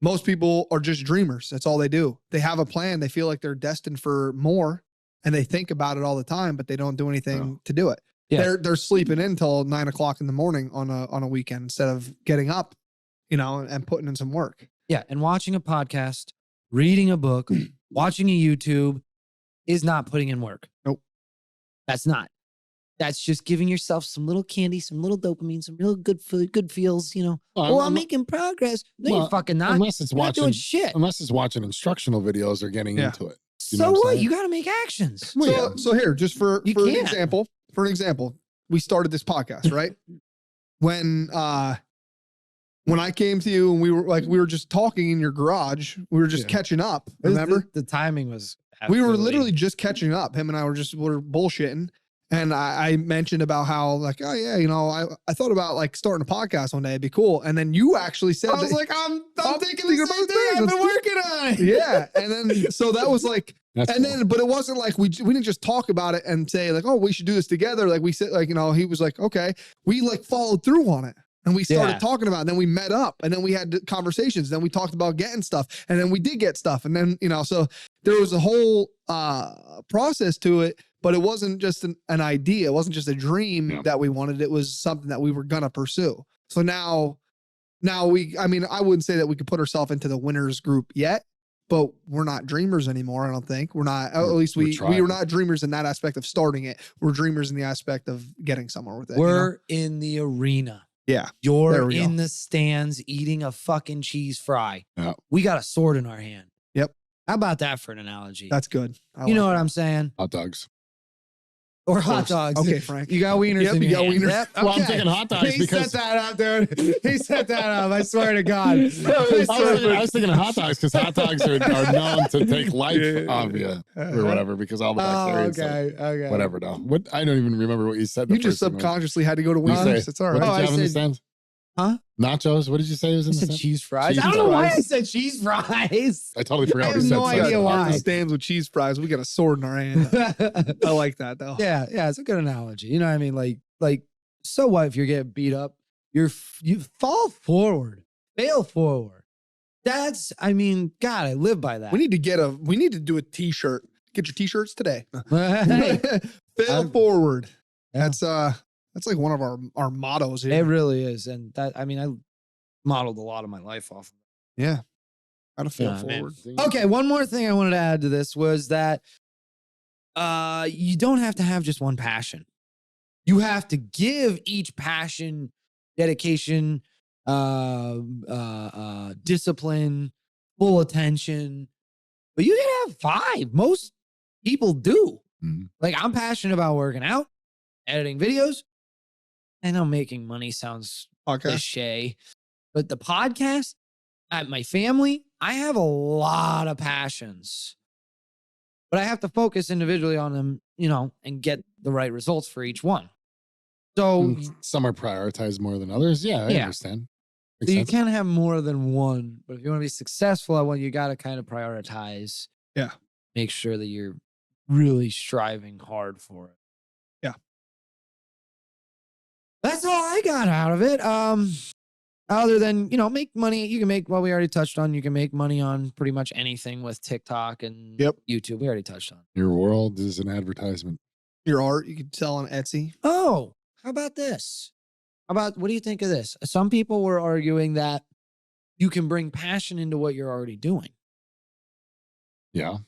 [SPEAKER 2] Most people are just dreamers. That's all they do. They have a plan. They feel like they're destined for more and they think about it all the time, but they don't do anything to do it.
[SPEAKER 1] Yeah.
[SPEAKER 2] They're sleeping in until 9 o'clock in the morning on a weekend instead of getting up, you know, and putting in some work.
[SPEAKER 1] Yeah. And watching a podcast, reading a book, watching a YouTube is not putting in work.
[SPEAKER 2] Nope.
[SPEAKER 1] That's not. That's just giving yourself some little candy, some little dopamine, some real good food, good feels, you know.
[SPEAKER 3] Well,
[SPEAKER 1] I'm making progress. No, you're fucking not.
[SPEAKER 3] Unless it's
[SPEAKER 1] You're not doing
[SPEAKER 3] watching
[SPEAKER 1] shit.
[SPEAKER 3] Unless it's watching instructional videos or getting into it. You know
[SPEAKER 1] So
[SPEAKER 3] what I'm
[SPEAKER 1] what?
[SPEAKER 3] saying?
[SPEAKER 1] You got to make actions.
[SPEAKER 3] Well, yeah.
[SPEAKER 2] So here, just for
[SPEAKER 1] You
[SPEAKER 2] an
[SPEAKER 1] can't.
[SPEAKER 2] example, we started this podcast, right? When I came to you and we were just talking in your garage, we were just catching up. Remember?
[SPEAKER 1] The timing was.
[SPEAKER 2] We were
[SPEAKER 1] absolutely-
[SPEAKER 2] literally just catching up. Him and I were bullshitting. And I mentioned about how like, oh yeah, you know, I thought about like starting a podcast one day. It'd be cool. And then you actually said,
[SPEAKER 1] I was
[SPEAKER 2] that-
[SPEAKER 1] like, I'm thinking
[SPEAKER 2] thinking
[SPEAKER 1] the
[SPEAKER 2] about
[SPEAKER 1] same thing.
[SPEAKER 2] things.
[SPEAKER 1] I've been working on it.
[SPEAKER 2] yeah. And then, so that was like,
[SPEAKER 3] That's
[SPEAKER 2] and
[SPEAKER 3] cool.
[SPEAKER 2] then, but it wasn't like we didn't just talk about it and say like, oh, we should do this together. Like we said, like, you know, he was like, okay, we like followed through on it and we started
[SPEAKER 1] Yeah.
[SPEAKER 2] talking about it. And then we met up and then we had conversations. Then we talked about getting stuff and then we did get stuff. And then, you know, so there was a whole process to it, but it wasn't just an idea. It wasn't just a dream that we wanted. It was something that we were going to pursue. So now I mean, I wouldn't say that we could put ourselves into the winners group yet, but we're not dreamers anymore. I don't think we're not, at least we were not dreamers in that aspect of starting it. We're dreamers in the aspect of getting somewhere with it.
[SPEAKER 1] We're in the arena.
[SPEAKER 2] Yeah. There
[SPEAKER 1] You're
[SPEAKER 2] we
[SPEAKER 1] in
[SPEAKER 2] go.
[SPEAKER 1] the stands eating a fucking cheese fry.
[SPEAKER 3] Yeah.
[SPEAKER 1] We got a sword in our hand.
[SPEAKER 2] Yep.
[SPEAKER 1] How about that for an analogy?
[SPEAKER 2] That's good.
[SPEAKER 1] You know what I'm saying?
[SPEAKER 3] Hot dogs.
[SPEAKER 1] Or
[SPEAKER 2] Of
[SPEAKER 1] hot
[SPEAKER 2] course.
[SPEAKER 1] dogs.
[SPEAKER 2] Okay, Frank.
[SPEAKER 1] You got wieners
[SPEAKER 2] Yep,
[SPEAKER 1] in
[SPEAKER 2] you
[SPEAKER 1] your
[SPEAKER 2] got
[SPEAKER 1] hand.
[SPEAKER 2] wieners.
[SPEAKER 1] Yep,
[SPEAKER 3] Well, I'm
[SPEAKER 1] okay.
[SPEAKER 3] thinking hot dogs
[SPEAKER 1] He
[SPEAKER 3] because
[SPEAKER 1] set that up, dude. He set that up. I swear to God.
[SPEAKER 3] I was thinking of hot dogs because hot dogs are known to take life off you or whatever because all the
[SPEAKER 1] Oh,
[SPEAKER 3] bacteria. and stuff.
[SPEAKER 1] okay.
[SPEAKER 3] Whatever. No. What? I don't even remember what you said.
[SPEAKER 2] You just subconsciously had to go to wieners. It's all
[SPEAKER 3] What did
[SPEAKER 2] right.
[SPEAKER 3] you
[SPEAKER 1] I
[SPEAKER 3] have in the
[SPEAKER 1] said-
[SPEAKER 3] stands?
[SPEAKER 1] Huh?
[SPEAKER 3] Nachos. What did you say was
[SPEAKER 1] I
[SPEAKER 3] in the
[SPEAKER 1] said
[SPEAKER 3] stands?
[SPEAKER 1] cheese fries.
[SPEAKER 3] Cheese
[SPEAKER 1] I don't know why I
[SPEAKER 2] fries.
[SPEAKER 1] said cheese fries.
[SPEAKER 3] I totally forgot
[SPEAKER 1] I
[SPEAKER 3] what
[SPEAKER 1] have
[SPEAKER 3] you said.
[SPEAKER 1] no idea
[SPEAKER 3] so-
[SPEAKER 1] why.
[SPEAKER 2] The stands with cheese fries. We got a sword in our hand. I like that though.
[SPEAKER 1] Yeah, it's a good analogy. You know what I mean? Like, so what if you're getting beat up? You fall forward, fail forward. That's, I mean, God, I live by that.
[SPEAKER 2] We need to do a t-shirt. Get your t-shirts today.
[SPEAKER 1] Hey,
[SPEAKER 2] Fail forward.
[SPEAKER 1] Yeah.
[SPEAKER 2] That's like one of our mottos here.
[SPEAKER 1] it really is, and that, I mean, I modeled a lot of my life off of it.
[SPEAKER 2] Yeah. Gotta fail
[SPEAKER 1] Yeah, man.
[SPEAKER 2] forward.
[SPEAKER 1] Okay, one more thing I wanted to add to this was that you don't have to have just one passion. You have to give each passion dedication, discipline, full attention. But you can have 5. Most people do.
[SPEAKER 3] Mhm.
[SPEAKER 1] Like, I'm passionate about working out, editing videos. I know making money sounds
[SPEAKER 2] Okay.
[SPEAKER 1] cliche, but the podcast, my family, I have a lot of passions, but I have to focus individually on them, you know, and get the right results for each one. So,
[SPEAKER 3] Some are prioritized more than others. Yeah, I
[SPEAKER 1] Yeah.
[SPEAKER 3] understand.
[SPEAKER 1] so
[SPEAKER 3] Makes
[SPEAKER 1] you
[SPEAKER 3] sense.
[SPEAKER 1] can have more than one, but if you want to be successful at one, you got to kind of prioritize.
[SPEAKER 2] Yeah.
[SPEAKER 1] Make sure that you're really striving hard for it.
[SPEAKER 2] Yeah.
[SPEAKER 1] That's all I got out of it. Other than, you know, make money. You can make, well, we already touched on, you can make money on pretty much anything with TikTok and
[SPEAKER 2] Yep.
[SPEAKER 1] YouTube. We already touched on.
[SPEAKER 3] Your world is an advertisement.
[SPEAKER 2] Your art you could sell on Etsy.
[SPEAKER 1] Oh, how about this? What do you think of this? Some people were arguing that you can bring passion into what you're already doing.
[SPEAKER 3] Yeah.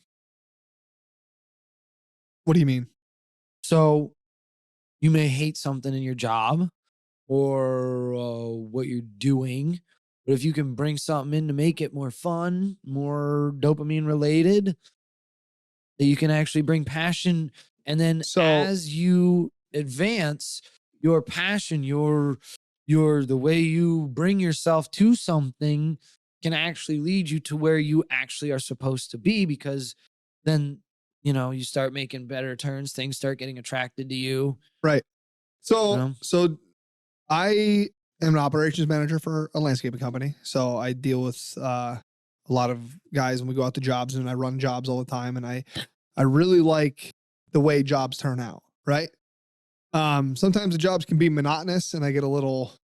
[SPEAKER 2] What do you mean?
[SPEAKER 1] So you may hate something in your job or what you're doing, but if you can bring something in to make it more fun, more dopamine related, that you can actually bring passion. And then
[SPEAKER 2] So-
[SPEAKER 1] as you advance your passion, your the way you bring yourself to something can actually lead you to where you actually are supposed to be, because then, you start making better turns, things start getting attracted to you.
[SPEAKER 2] Right. So,
[SPEAKER 1] know?
[SPEAKER 2] so I am an operations manager for a landscaping company. So I deal with a lot of guys when we go out to jobs, and I run jobs all the time. And I really like the way jobs turn out. Right. Sometimes the jobs can be monotonous and I get a little,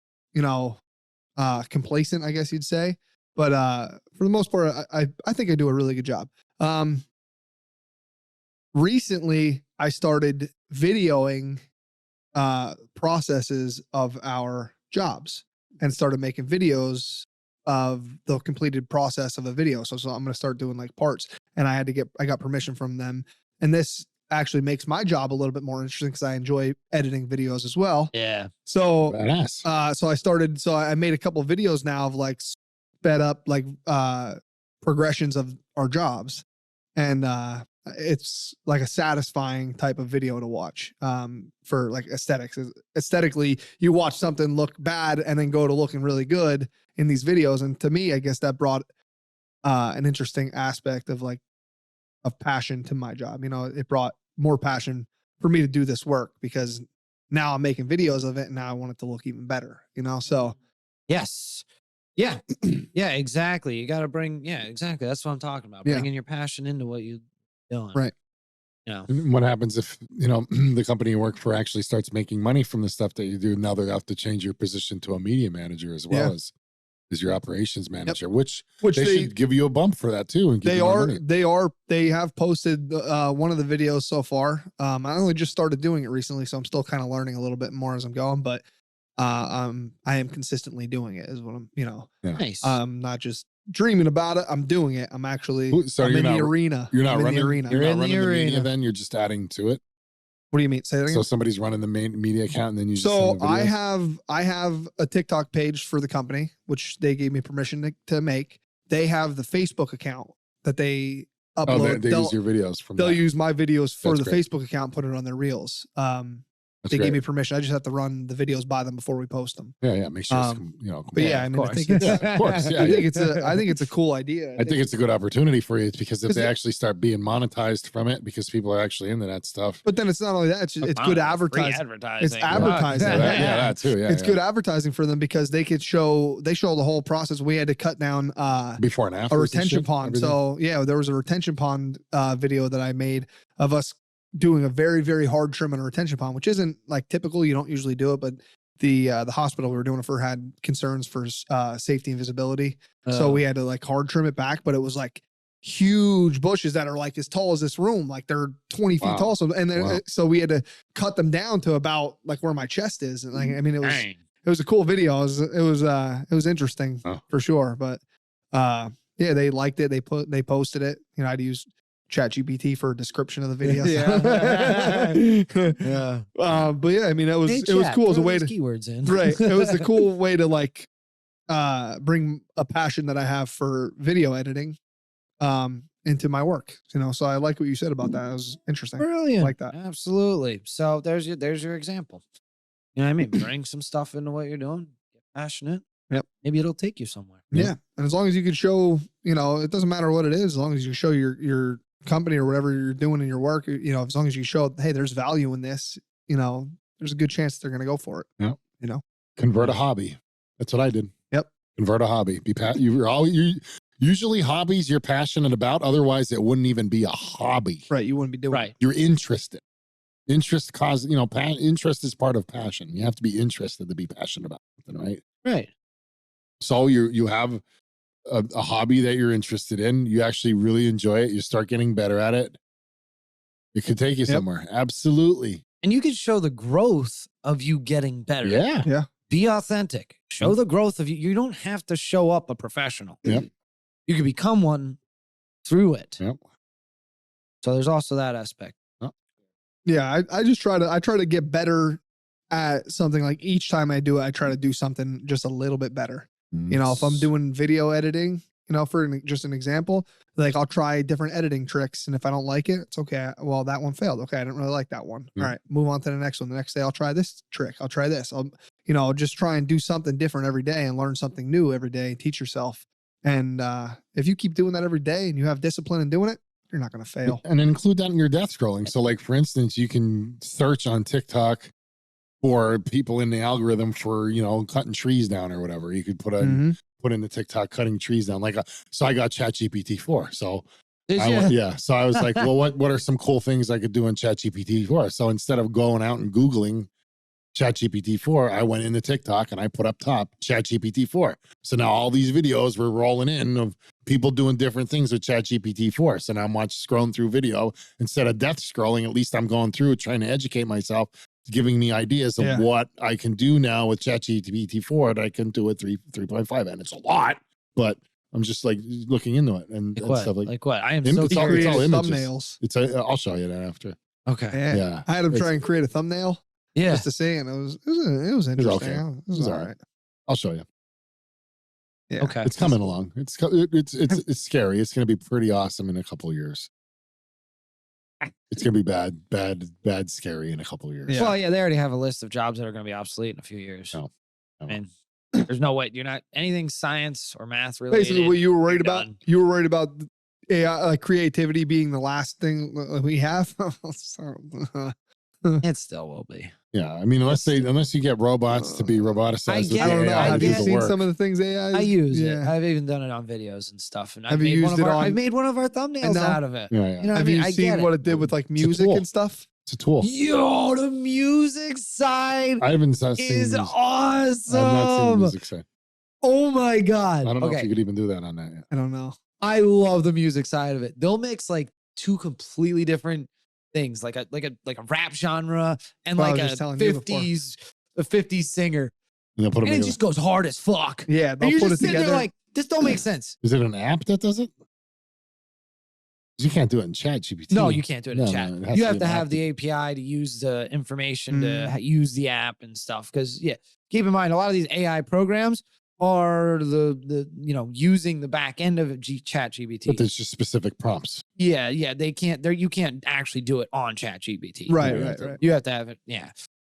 [SPEAKER 2] complacent, I guess you'd say. But for the most part, I think I do a really good job. Recently, I started videoing processes of our jobs and started making videos of the completed process of a video. So I'm going to start doing like parts, and I got permission from them. And this actually makes my job a little bit more interesting because I enjoy editing videos as well.
[SPEAKER 1] Yeah.
[SPEAKER 2] So,
[SPEAKER 3] Badass.
[SPEAKER 2] so I made a couple of videos now of like sped up, like, progressions of our jobs. And, it's like a satisfying type of video to watch, for like aesthetics. Aesthetically, you watch something look bad and then go to looking really good in these videos. And to me, I guess that brought, an interesting aspect of passion to my job. It brought more passion for me to do this work because now I'm making videos of it and now I want it to look even better, so.
[SPEAKER 1] Yes. Yeah. Yeah, exactly. You got to exactly. That's what I'm talking about.
[SPEAKER 2] Yeah.
[SPEAKER 1] Bringing your passion into what you're doing.
[SPEAKER 2] Right.
[SPEAKER 3] What happens if, the company you work for actually starts making money from the stuff that you do? Now they have to change your position to a media manager as well as your operations manager, which they should give you a bump for that too. And give you more money.
[SPEAKER 2] They have posted one of the videos so far. I only just started doing it recently, so I'm still kind of learning a little bit more as I'm going, but I am consistently doing it is what I'm,
[SPEAKER 1] Nice.
[SPEAKER 2] not just dreaming about it. I'm doing it. I'm actually
[SPEAKER 3] So
[SPEAKER 2] I'm
[SPEAKER 3] you're
[SPEAKER 2] in
[SPEAKER 3] not-
[SPEAKER 2] the arena.
[SPEAKER 3] You're not
[SPEAKER 2] I'm
[SPEAKER 3] running
[SPEAKER 2] in the arena.
[SPEAKER 3] You're
[SPEAKER 1] You're
[SPEAKER 3] not
[SPEAKER 1] in the
[SPEAKER 3] running the media.
[SPEAKER 1] arena.
[SPEAKER 3] Then you're just adding to it.
[SPEAKER 2] What do you mean? Say that again.
[SPEAKER 3] So somebody's running the main media account, and then you just
[SPEAKER 2] So
[SPEAKER 3] send the videos?
[SPEAKER 2] I have a TikTok page for the company, which they gave me permission to make. They have the Facebook account that they upload.
[SPEAKER 3] Oh, they use your videos from
[SPEAKER 2] They'll
[SPEAKER 3] that.
[SPEAKER 2] use my videos for
[SPEAKER 3] That's
[SPEAKER 2] the
[SPEAKER 3] great.
[SPEAKER 2] Facebook account, put it on their reels.
[SPEAKER 3] That's
[SPEAKER 2] They
[SPEAKER 3] great.
[SPEAKER 2] gave me permission. I just have to run the videos by them before we post them.
[SPEAKER 3] Yeah. Make sure it's,
[SPEAKER 2] But yeah, I mean, I
[SPEAKER 1] course.
[SPEAKER 2] think it's,
[SPEAKER 3] Yeah, of course. Yeah,
[SPEAKER 2] I think it's a cool idea.
[SPEAKER 3] I think it's a good opportunity for you because if
[SPEAKER 2] Because
[SPEAKER 3] they
[SPEAKER 2] it-
[SPEAKER 3] actually start being monetized from it, because people are actually into that stuff.
[SPEAKER 2] But then it's not only that; it's good
[SPEAKER 1] Free
[SPEAKER 2] advertising.
[SPEAKER 1] advertising.
[SPEAKER 2] It's advertising.
[SPEAKER 3] Yeah, that too. Yeah,
[SPEAKER 2] It's good advertising for them because they show the whole process. We had to cut down
[SPEAKER 3] before and after
[SPEAKER 2] a retention pond. So yeah, there was a retention pond video that I made of us doing a very, very hard trim on a retention pond, which isn't like typical. You don't usually do it, but the hospital we were doing it for had concerns for safety and visibility. So we had to like hard trim it back, but it was like huge bushes that are like as tall as this room, like they're 20 feet tall. So, and then, so we had to cut them down to about like where my chest is. And like, I mean, it was a cool video. It was interesting for sure. But yeah, they liked it. They posted it. I'd use ChatGPT for a description of the video. But yeah, I mean, it was cool as a way to
[SPEAKER 1] keywords in.
[SPEAKER 2] right. It was a cool way to like bring a passion that I have for video editing into my work. So I like what you said about that. It was interesting.
[SPEAKER 1] Brilliant.
[SPEAKER 2] I like that.
[SPEAKER 1] Absolutely. So there's your example. You know what I mean? Bring some stuff into what you're doing. Get passionate.
[SPEAKER 2] Yep.
[SPEAKER 1] Maybe it'll take you somewhere.
[SPEAKER 2] Yeah. And as long as you can show, it doesn't matter what it is, as long as you show your company or whatever you're doing in your work, as long as you show, hey, there's value in this, there's a good chance they're going to go for it.
[SPEAKER 3] Yeah. Convert a hobby. That's what I did.
[SPEAKER 2] Yep.
[SPEAKER 3] Convert a hobby. Usually hobbies you're passionate about. Otherwise it wouldn't even be a hobby.
[SPEAKER 2] Right. You wouldn't be doing it.
[SPEAKER 3] You're interested. Interest interest is part of passion. You have to be interested to be passionate about something, right?
[SPEAKER 1] Right.
[SPEAKER 3] So you have a hobby that you're interested in. You actually really enjoy it. You start getting better at it. It could take you somewhere. Absolutely.
[SPEAKER 1] And you can show the growth of you getting better.
[SPEAKER 3] Yeah.
[SPEAKER 2] Yeah.
[SPEAKER 1] Be authentic. Show the growth of you. You don't have to show up a professional.
[SPEAKER 3] Yep.
[SPEAKER 1] You can become one through it.
[SPEAKER 3] Yep.
[SPEAKER 1] So there's also that aspect.
[SPEAKER 2] Yeah. I just try to get better at something. Like each time I do it, I try to do something just a little bit better. If I'm doing video editing, for just an example, like I'll try different editing tricks. And if I don't like it, it's okay. Well, that one failed. Okay. I didn't really like that one. All right. Move on to the next one. The next day I'll try this trick. I'll try this. just try and do something different every day and learn something new every day and teach yourself. And if you keep doing that every day and you have discipline in doing it, you're not going to fail.
[SPEAKER 3] And include that in your death scrolling. So like, for instance, you can search on TikTok for people in the algorithm for, cutting trees down or whatever. You could put in the TikTok cutting trees down. So I got ChatGPT 4. So so I was like, well, what are some cool things I could do in ChatGPT 4? So instead of going out and Googling ChatGPT 4, I went into TikTok and I put up top ChatGPT 4. So now all these videos were rolling in of people doing different things with ChatGPT 4. So now I'm scrolling through video instead of death scrolling. At least I'm going through trying to educate myself, giving me ideas of what I can do now with ChatGPT 4 that I can do with 3.5. And it's a lot, but I'm just like looking into it and stuff
[SPEAKER 1] like what? I am
[SPEAKER 3] so
[SPEAKER 2] He
[SPEAKER 3] curious.
[SPEAKER 2] created thumbnails.
[SPEAKER 3] I'll show you that after.
[SPEAKER 1] Okay.
[SPEAKER 3] Yeah.
[SPEAKER 2] I had him try and create a thumbnail.
[SPEAKER 1] Yeah.
[SPEAKER 2] Just to see, and it was interesting.
[SPEAKER 3] Okay.
[SPEAKER 2] It was all right.
[SPEAKER 3] I'll show you.
[SPEAKER 2] Yeah.
[SPEAKER 1] Okay.
[SPEAKER 3] It's coming along. It's scary. It's going to be pretty awesome in a couple of years. It's going to be bad, scary in a couple of years.
[SPEAKER 1] Yeah. Well, they already have a list of jobs that are going to be obsolete in a few years.
[SPEAKER 3] No.
[SPEAKER 1] I mean, there's no way. You're not anything science or math related.
[SPEAKER 2] Basically, what you were worried about. You were worried about AI, like creativity being the last thing we have.
[SPEAKER 1] It still will be.
[SPEAKER 3] Yeah, I mean, unless you get robots to be roboticized,
[SPEAKER 1] I don't know.
[SPEAKER 2] Have you seen
[SPEAKER 3] work.
[SPEAKER 2] some of the things AI?
[SPEAKER 1] I use it. I've even done it on videos and stuff. And
[SPEAKER 2] Have you used it on?
[SPEAKER 1] I've made one of our thumbnails out of it.
[SPEAKER 3] Yeah.
[SPEAKER 1] You know
[SPEAKER 2] have you seen what it did with like music and stuff?
[SPEAKER 3] It's a tool.
[SPEAKER 1] Yo, the music side
[SPEAKER 3] I haven't seen
[SPEAKER 1] is
[SPEAKER 3] music.
[SPEAKER 1] awesome.
[SPEAKER 3] I've not seen the music side.
[SPEAKER 1] Oh my God.
[SPEAKER 3] I don't know if you could even do that on that yet.
[SPEAKER 2] I don't know.
[SPEAKER 1] I love the music side of it. They'll mix like two completely different things, like a rap genre and like a 50s singer.
[SPEAKER 3] And
[SPEAKER 1] it just goes hard as fuck.
[SPEAKER 2] Yeah,
[SPEAKER 1] and you're just sitting there like, this don't make sense.
[SPEAKER 3] Is it an app that does it? You can't do it in ChatGPT.
[SPEAKER 1] No, you can't do it in chat.
[SPEAKER 3] No,
[SPEAKER 1] you have to have the API to use the information to use the app and stuff. Because keep in mind, a lot of these AI programs are the using the back end of ChatGPT.
[SPEAKER 3] But there's just specific prompts.
[SPEAKER 1] Yeah, they can't. You can't actually do it on ChatGPT.
[SPEAKER 2] Right.
[SPEAKER 1] You have to have it. Yeah.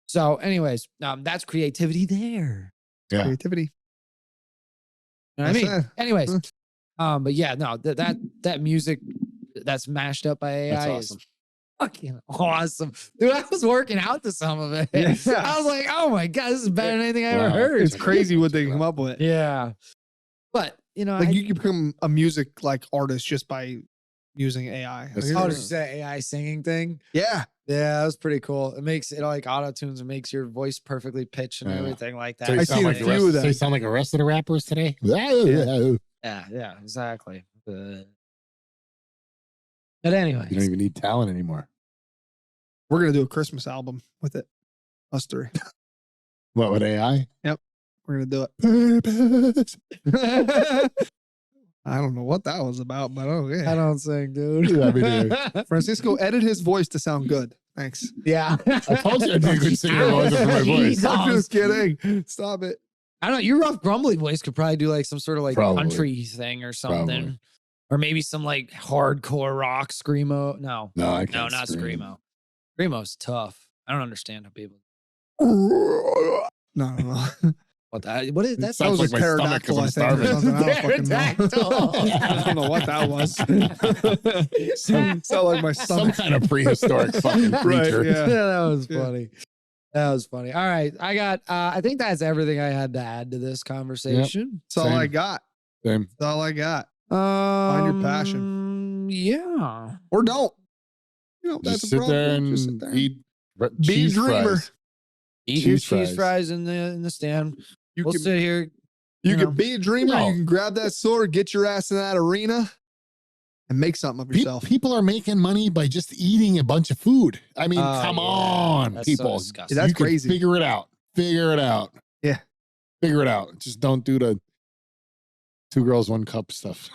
[SPEAKER 1] So, anyways, that's creativity there.
[SPEAKER 3] Yeah.
[SPEAKER 2] Creativity.
[SPEAKER 1] You know what I mean? Anyways, but yeah, no, that music that's mashed up by AI is fucking awesome. Dude, I was working out to some of it.
[SPEAKER 2] Yeah.
[SPEAKER 1] I was like, oh my God, this is better than anything I ever heard.
[SPEAKER 2] It's crazy what they come up with.
[SPEAKER 1] Yeah. But,
[SPEAKER 2] you can become a music artist just by using AI.
[SPEAKER 1] Did you say AI singing thing?
[SPEAKER 2] Yeah.
[SPEAKER 1] Yeah, that was pretty cool. It makes it like auto tunes and makes your voice perfectly pitched and everything like that.
[SPEAKER 3] So
[SPEAKER 2] I've seen a few of them.
[SPEAKER 3] So you sound like the rest of the rappers today?
[SPEAKER 1] Yeah, exactly. But anyway,
[SPEAKER 3] you don't even need talent anymore.
[SPEAKER 2] We're gonna do a Christmas album with it. Us three.
[SPEAKER 3] What, with AI?
[SPEAKER 2] Yep. We're gonna do it. I don't know what that was about, but
[SPEAKER 1] I don't sing, dude.
[SPEAKER 3] Yeah, me neither.
[SPEAKER 2] Francisco, edit his voice to sound good. Thanks.
[SPEAKER 1] Yeah.
[SPEAKER 3] I told you I'd be a good singer. I wasn't for my voice.
[SPEAKER 2] I'm just kidding. Stop it.
[SPEAKER 1] I don't know. Your rough, grumbly voice could probably do like some sort of country thing or something.
[SPEAKER 3] Probably.
[SPEAKER 1] Or maybe some like hardcore rock screamo. No,
[SPEAKER 3] I can't.
[SPEAKER 1] No, not
[SPEAKER 3] scream.
[SPEAKER 1] screamo. Screamo's tough. I don't understand how people.
[SPEAKER 2] No.
[SPEAKER 1] What is that?
[SPEAKER 2] That was
[SPEAKER 3] like
[SPEAKER 2] a pterodactyl, I think, or something. I don't fucking know. I don't know what that was. Sound like my
[SPEAKER 3] Some
[SPEAKER 2] stomach.
[SPEAKER 3] kind of prehistoric fucking creature.
[SPEAKER 2] Right, yeah.
[SPEAKER 1] That was funny. That was funny. All right. I got, I think that's everything I had to add to this conversation.
[SPEAKER 2] That's all I got.
[SPEAKER 3] Same.
[SPEAKER 2] That's all I got. Find your passion.
[SPEAKER 1] Yeah.
[SPEAKER 2] Or don't. That's
[SPEAKER 3] Just
[SPEAKER 2] a
[SPEAKER 3] sit
[SPEAKER 2] problem.
[SPEAKER 3] there and
[SPEAKER 2] Just sit there.
[SPEAKER 3] eat
[SPEAKER 2] Be a
[SPEAKER 3] cheese
[SPEAKER 2] dreamer.
[SPEAKER 3] fries.
[SPEAKER 1] Eat your cheese fries in the stand. We'll sit here.
[SPEAKER 2] You can be a dreamer.
[SPEAKER 3] No.
[SPEAKER 2] You can grab that sword, get your ass in that arena, and make something of yourself.
[SPEAKER 3] People are making money by just eating a bunch of food. I mean, come on,
[SPEAKER 1] That's
[SPEAKER 3] people.
[SPEAKER 1] so disgusting.
[SPEAKER 2] Yeah, that's
[SPEAKER 3] You can
[SPEAKER 2] crazy.
[SPEAKER 3] Figure it out. Figure it out.
[SPEAKER 2] Yeah.
[SPEAKER 3] Figure it out. Just don't do the 2 girls, 1 cup stuff.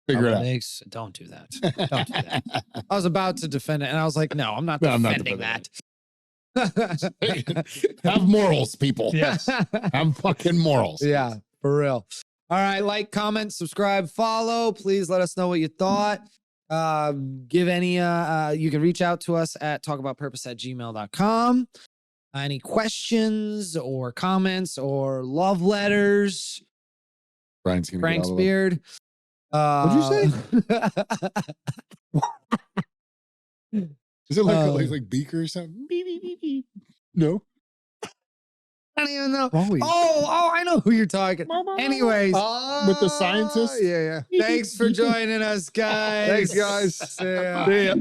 [SPEAKER 3] Figure it out.
[SPEAKER 1] Don't do that. Don't do that. I was about to defend it, and I was like, no, I'm not defending that.
[SPEAKER 3] Have morals, people.
[SPEAKER 1] Yes.
[SPEAKER 3] Have fucking morals.
[SPEAKER 1] Yeah, for real. All right, like, comment, subscribe, follow. Please let us know what you thought. Give any you can reach out to us at talkaboutpurpose@gmail.com. Any questions or comments or love letters?
[SPEAKER 3] Brian's gonna get
[SPEAKER 1] Frank's
[SPEAKER 3] all of them.
[SPEAKER 1] beard.
[SPEAKER 2] What'd
[SPEAKER 1] you
[SPEAKER 3] Is it like
[SPEAKER 1] Oh.
[SPEAKER 3] like beaker or something? Beep, beep, beep, beep. No.
[SPEAKER 1] I don't even know.
[SPEAKER 2] Wrong with you?
[SPEAKER 1] Oh, I know who you're talking. Anyways,
[SPEAKER 3] With the scientist?
[SPEAKER 2] Yeah, yeah.
[SPEAKER 1] thanks for joining us, guys.
[SPEAKER 2] Thanks, guys.
[SPEAKER 1] See ya.
[SPEAKER 2] See ya.